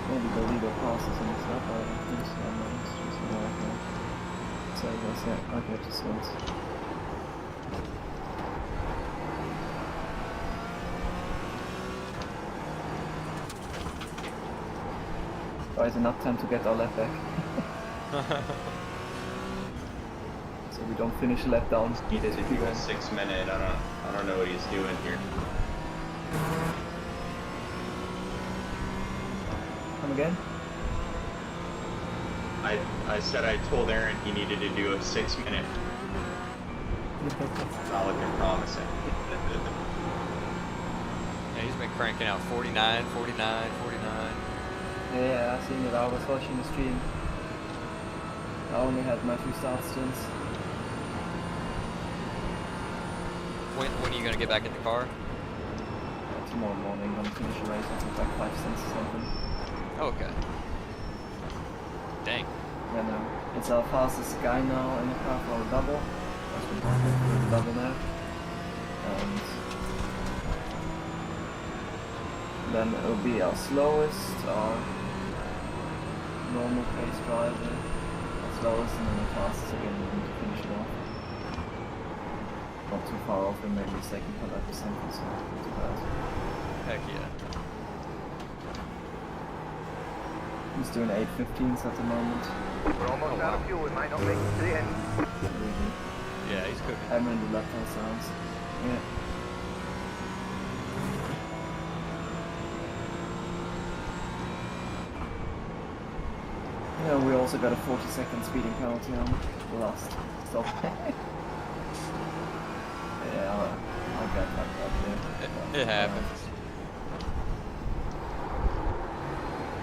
Maybe the leader passes and stuff, I don't think so. No, it's just more like that. So I guess yeah, I'll get this once. Right, enough time to get our lap back. So we don't finish a lap down. He did do a 6 minute. I don't know what he's doing here. Come again? I said I told Aaron he needed to do a 6-minute. Not looking promising. Yeah, he's been cranking out 49, 49, 49. Yeah, I seen it. I was watching the stream. I only had my 2 start stints. When are you gonna get back in the car? Tomorrow morning, I'm gonna finish the race. I think like 5 cents or something. Okay. Dang. And it's our fastest guy now in the car for a double. That's been a double now. And then it'll be our slowest, our normal pace driver, our slowest, and then the fastest again. We need to finish it off. Not too far off, and maybe second for that or something, so not too bad. Heck yeah. He's doing 8:15s at the moment. We're almost out of fuel. We might not make it to the end. Really. Yeah, he's cooking. I'm in the left-hand sounds. Yeah. Yeah, we also got a 40-second speeding penalty on the last stop. Yeah, I'll get like that, yeah. It happens.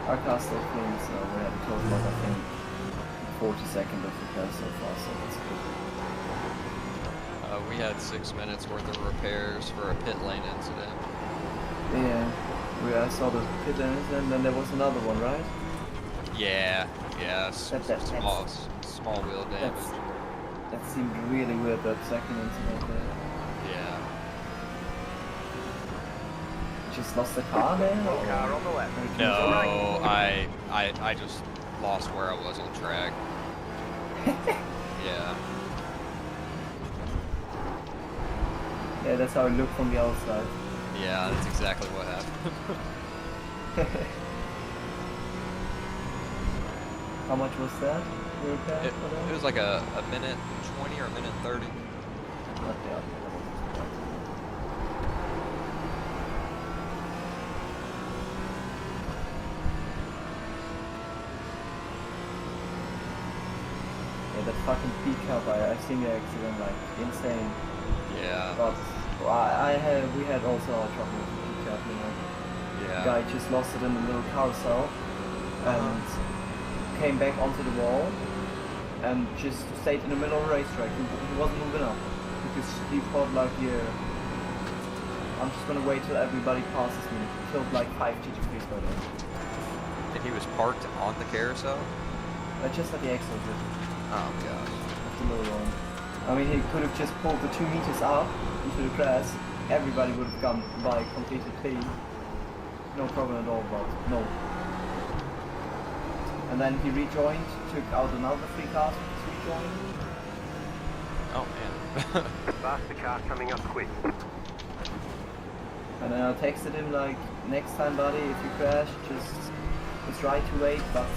Our car's still clean, so we had a total of, I think, 40 seconds of repair so far, so that's good. We had 6 minutes worth of repairs for a pit lane incident. Yeah, I saw the pit lane, and then there was another one, right? Yeah, small wheel damage. That seemed really weird, that second incident there. Yeah. Just lost the car there? One car on the left. No, I just lost where I was on track. Yeah. Yeah, that's how it looked from the outside. Yeah, that's exactly what happened. How much was that? It was like a minute 20 or a minute 30. Not bad. Yeah, that fucking pickup, I've seen the accident, like, insane. Yeah. But we had also our trouble with the pickup, you know. Yeah. The guy just lost it in the little carousel and came back onto the wall and just stayed in the middle of the racetrack. He wasn't moving up because he thought like, yeah, I'm just gonna wait till everybody passes me. He killed like 5 GT3s by then. And he was parked on the carousel? Just at the exit. Oh gosh. The little one. I mean, he could have just pulled the 2 meters up into the grass. Everybody would have gone by completely clean. No problem at all, but no. And then he rejoined, took out another 3 cars with his rejoin. Oh man. Faster car coming up quick. And then I texted him like, next time buddy, if you crash, just try to wait, but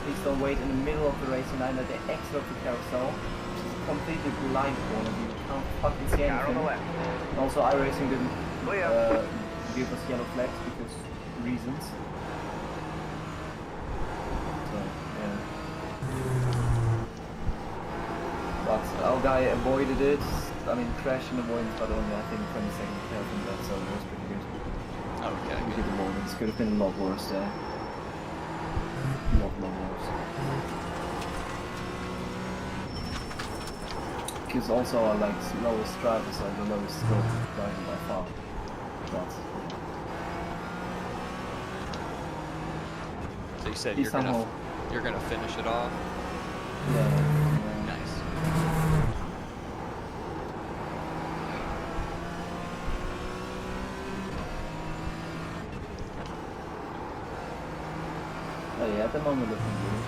please don't wait in the middle of the racing line at the exit of the carousel, which is a completely blind corner. You can't fucking see Car on the anything. left. And also iRacing didn't Clear. give us yellow flags because reasons. So, yeah. But our guy avoided it. I mean, crash and avoidance, but only I think 20 seconds ahead from that, so it was pretty good. Okay. We did avoidance. Could have been a lot worse there. A lot worse. Because also our like lowest drivers are the lowest score driver by far. But So you said he you're somehow, gonna finish it off? yeah. Nice. But yeah, at the moment looking good.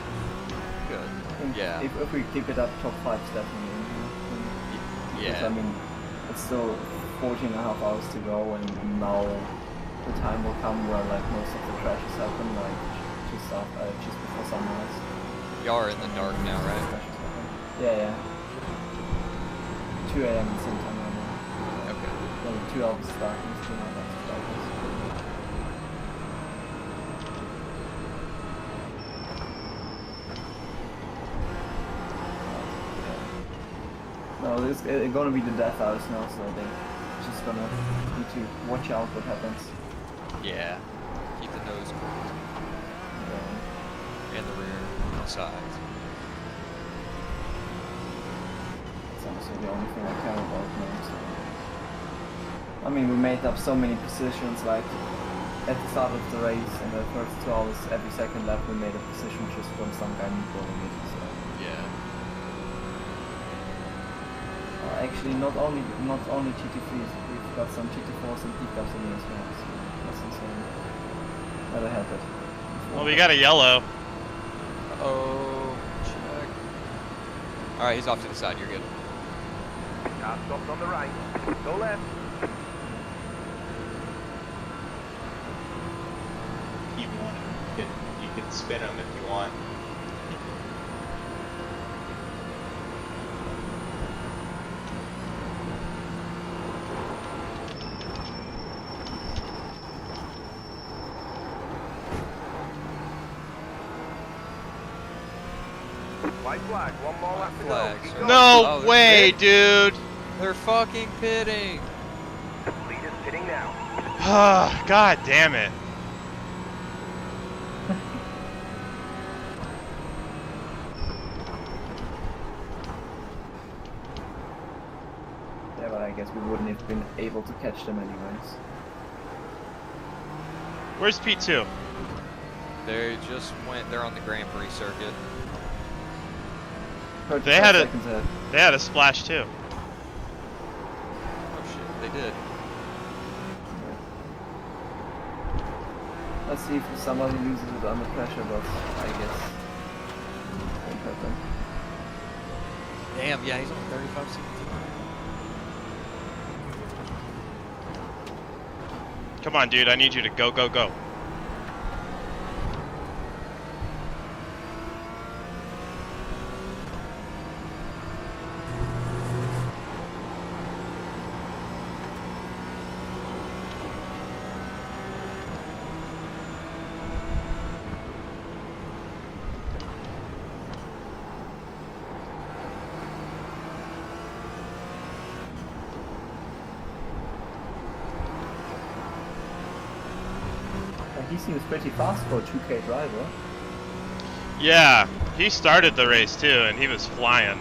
Good. I think Yeah. If we keep it up, top 5's definitely. Because, I Yeah. mean, it's still 14 and a half hours to go, and now the time will come where like most of the crashes happen, like just before sunrise. Y'all are in the dark now, right? Crashes happen. Yeah. 2 a.m. at the same time right now. Okay. Well, 2 hours darkness, 2 hours darkness. No, it's gonna be the death house now, so they're just gonna need to watch out what happens. Yeah. Keep the nose cool. And the rear, and the sides. That's honestly the only thing I care about now. So. I mean, we made up so many positions, like at the start of the race, in the first 2 hours, every second lap we made a position just from some guy Nürburgring it. So. Yeah. Actually, not only GT3s, we've got some GT4s and pickups in here as well. So that's insane. Never had that. Well, we got a yellow. Oh, check. Alright, he's off to the side. You're good. Car stopped on the right. Go left. You want him? You can spin him if you want. White flag. One more lap to go. Flags. Keep going. No they're way, pit- dude. They're fucking pitting. Leaders pitting now. God damn it. Yeah, but I guess we wouldn't have been able to catch them anyways. Where's P2? They just went. They're on the Grand Prix circuit. They had a- seconds ahead. They had a splash too. Oh shit, they did. Let's see if somebody loses it under pressure, but I guess won't happen. Damn, yeah, he's on 35-17. Come on, dude. I need you to go, go, go. He seems pretty fast for a 2K driver. Yeah, he started the race too, and he was flying.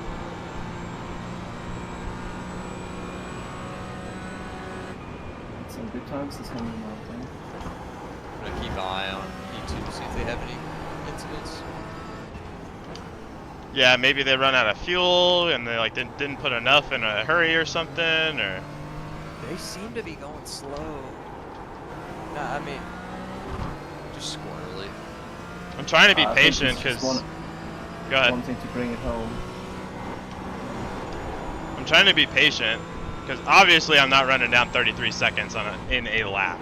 Some good times this morning, I think. I'm gonna keep an eye on P2 to see if they have any incidents. Yeah, maybe they run out of fuel and they like didn't put enough in a hurry or something, or They seem to be going slow. Nah, I mean, just squirrely. I'm trying to be I think patient he's just because. Go ahead. wanting to bring it home. I'm trying to be patient because obviously I'm not running down 33 seconds in a lap.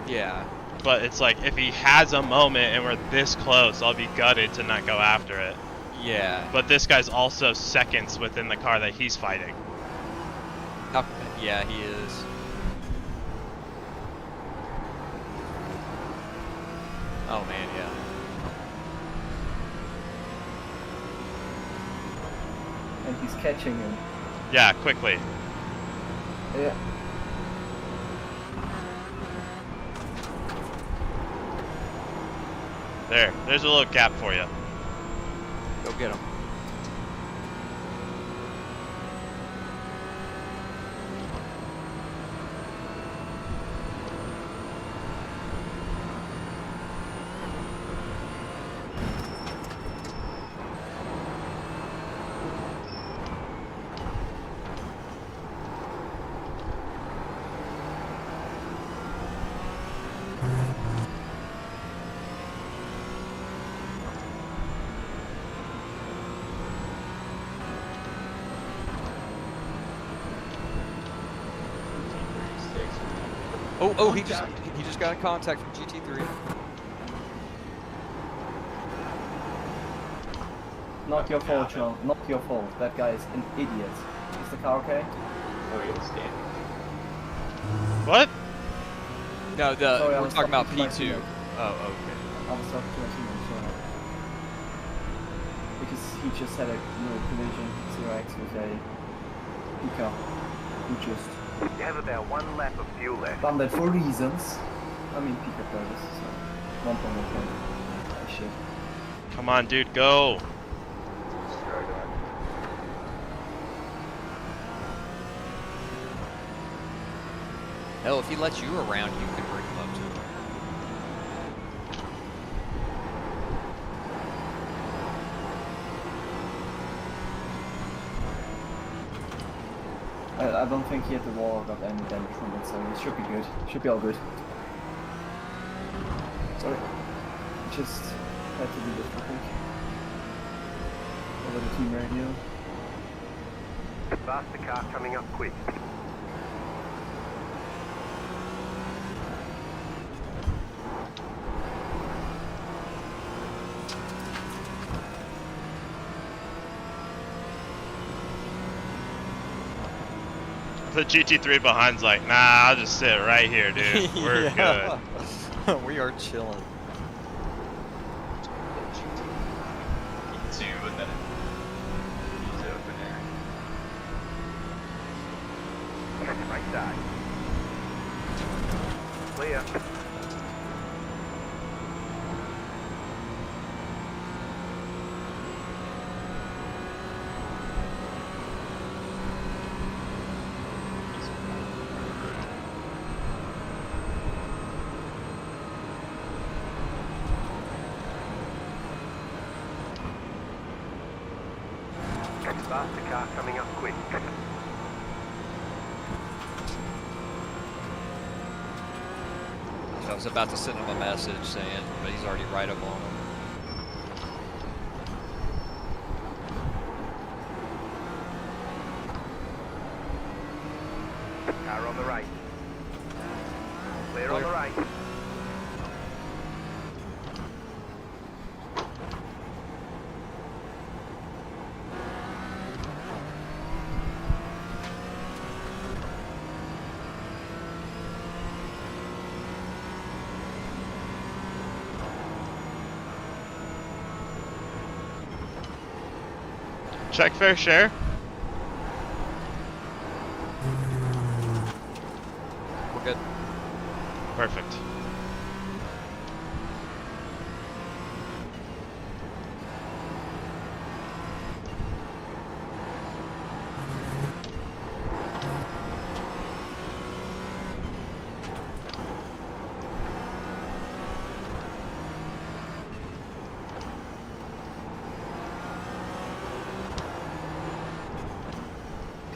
Yeah. But it's like if he has a moment and we're this close, I'll be gutted to not go after it. Yeah. But this guy's also seconds within the car that he's fighting. Okay. Yeah, he is. Oh man, yeah. And he's catching him. Yeah, quickly. Yeah. There's a little gap for you. Go get him. Oh, he just got a contact from GT3. Not your fault, Sean. Not your fault. That guy is an idiot. Is the car okay? Oh, yeah, stand. What? No, Sorry, I we're was talking about talking to my P2. teammate. Oh, okay. I was talking to my teammate, sorry. Because he just had a little collision, 0x with a Pika, who just You have about 1 lap of fuel left. done that for reasons. I mean, Pika players, so 1.1. Oh shit. Come on, dude, go. Hell, if he lets you around, you can bring him up too. I don't think he hit the wall or got any damage from it, so it should be good. Should be all good. Sorry. Just had to do this real quick. Over the team radio. Faster car coming up quick. The GT3 behind's like, nah, I'll just sit right here, dude. We're good. We are chilling. Two, and then he's open air. Right side. Clear. Faster car coming up quick. I was about to send him a message saying, but he's already right up on him. Car on the right. Clear on the right. Check fair share. We're good. Perfect.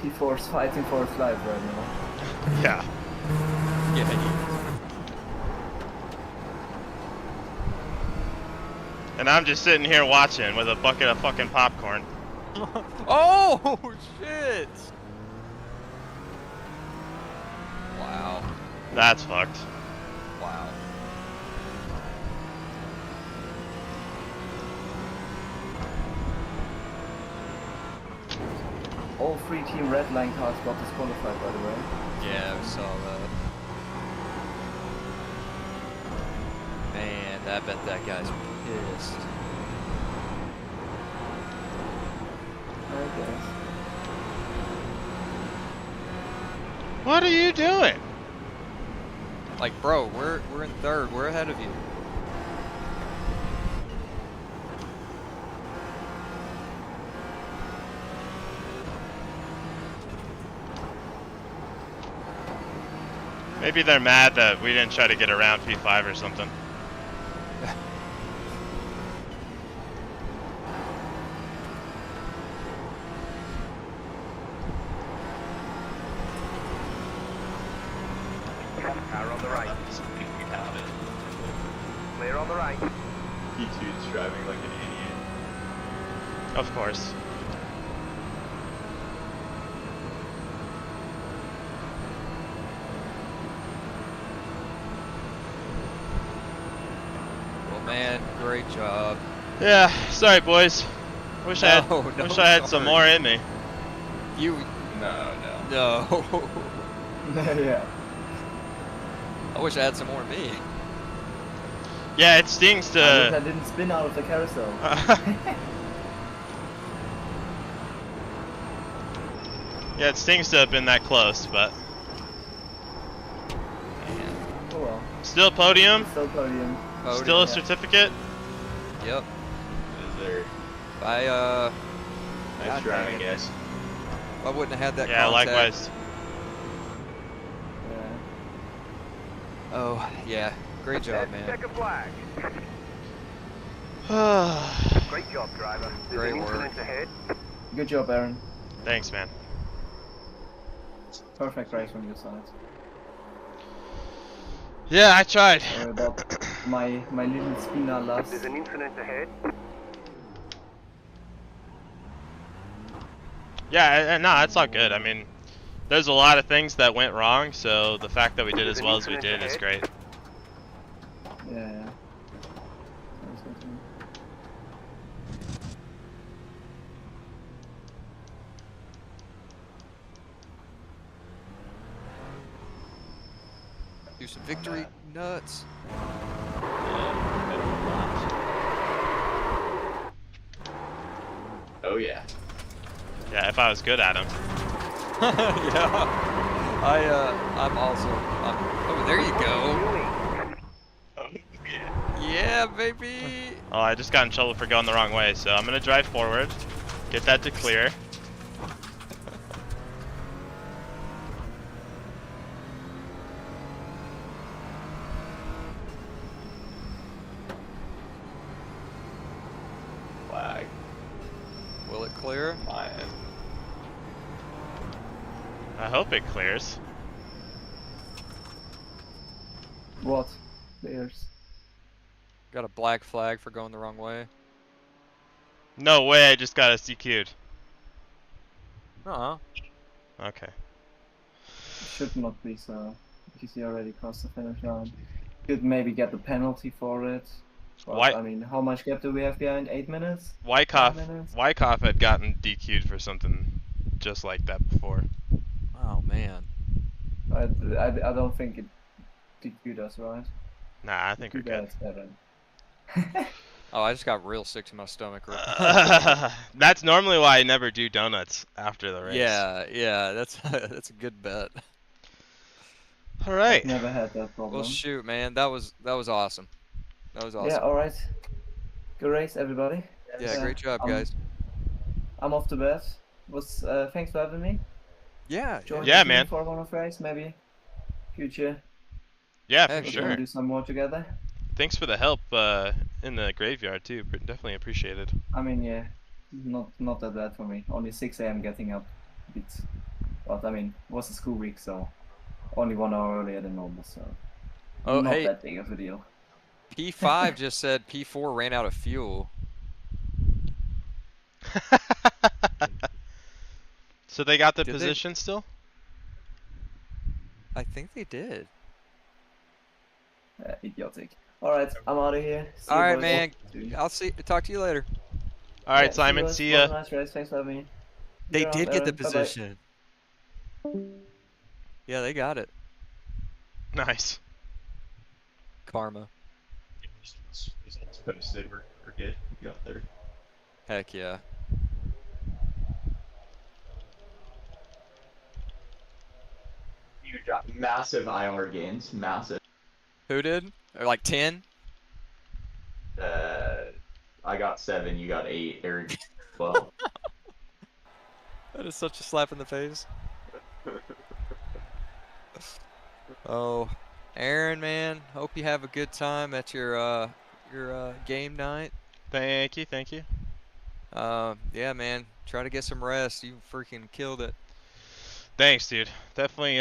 P4's fighting for his life right now. Yeah. Yeah, And I'm just sitting here watching with a bucket of fucking popcorn. Oh, shit! Wow. That's fucked. Wow. All 3 Team Red Line cars got disqualified, by the way. Yeah, we saw that. Man, I bet that guy's pissed. I guess. What are you doing? Like, bro, we're in third. We're ahead of you. Maybe they're mad that we didn't try to get around P5 or something. Car on the right. Clear on the right. P2's driving like an idiot. Of course. Well, man, great job. Yeah, sorry boys. Wish I No, had some more in me. You. No. No. Yeah. I wish I had some more in me. Yeah, it stings I wish I to. didn't spin out of the carousel. Yeah, it stings to have been that close, but Oh well. still podium, Still podium. still a yeah. certificate. Yep. Is there I nice God driving, dang it. guys? I wouldn't have had that Yeah, contact. likewise. Yeah. Oh, yeah. Great job, man. Check a flag. Great job, driver. There's Great an work. incident ahead. Good job, Aaron. Thanks, man. Perfect race from your side. Yeah, I tried. Sorry about my little spinner last. There's an incident ahead. Yeah, no, that's all good. I mean, there's a lot of things that went wrong, so the fact that we did as well as we did is great. Yeah. Sounds good to me. Do some victory nuts. Oh yeah. Yeah, if I was good at them. Yeah. I'm also. Oh, there you go. Oh yeah. Yeah, baby. Oh, I just got in trouble for going the wrong way, so I'm gonna drive forward, get that to clear. Flag. Will it clear? Fine. I hope it clears. What? Players. Got a black flag for going the wrong way. No way, I just got a CQ'd. Uh-huh. Okay. Should not be so. Because you already crossed the finish line. Could maybe get the penalty for it. But, Why- I mean, how much gap do we have behind? 8 minutes? Wyckoff, 9 minutes? Wyckoff had gotten DQ'd for something just like that before. Oh, man. I don't think it DQ'd us, right? Nah, I think we're good. Oh, I just got real sick to my stomach. That's normally why I never do donuts after the race. Yeah, that's a good bet. All right. I've never had that problem. Well, shoot, man, that was awesome. That was awesome. Yeah, alright. Good race, everybody. Yeah, great job, guys. I'm off to bed. Thanks for having me. Yeah, Join Yeah, the man. For one of race, maybe future. Yeah, Heck, for We're gonna sure. do some more together. Thanks for the help in the graveyard too. Definitely appreciated. I mean, yeah, not that bad for me. Only 6 a.m. getting up. But I mean, it was a school week, so only 1 hour earlier than normal, so Oh, not hey, that big of a deal. P5 just said P4 ran out of fuel. So they got the Did they? position still? I think they did. Idiotic. Alright, I'm out of here. See you All right, boys. man. Soon. I'll talk to you later. All right, Yeah, Simon. boys. See Was ya. a nice race. Thanks for having me. They You're on, did get the Aaron. Bye-bye. position. Yeah, they got it. Nice. Karma. Posted. We're good. We got there. Heck yeah. You dropped massive IR gains. Massive. Who did? Or like 10? I got 7. You got 8. Eric 12. That is such a slap in the face. Oh, Aaron, man, hope you have a good time at your game night. Thank you. Thank you. Yeah, man, try to get some rest. You freaking killed it. Thanks, dude. Definitely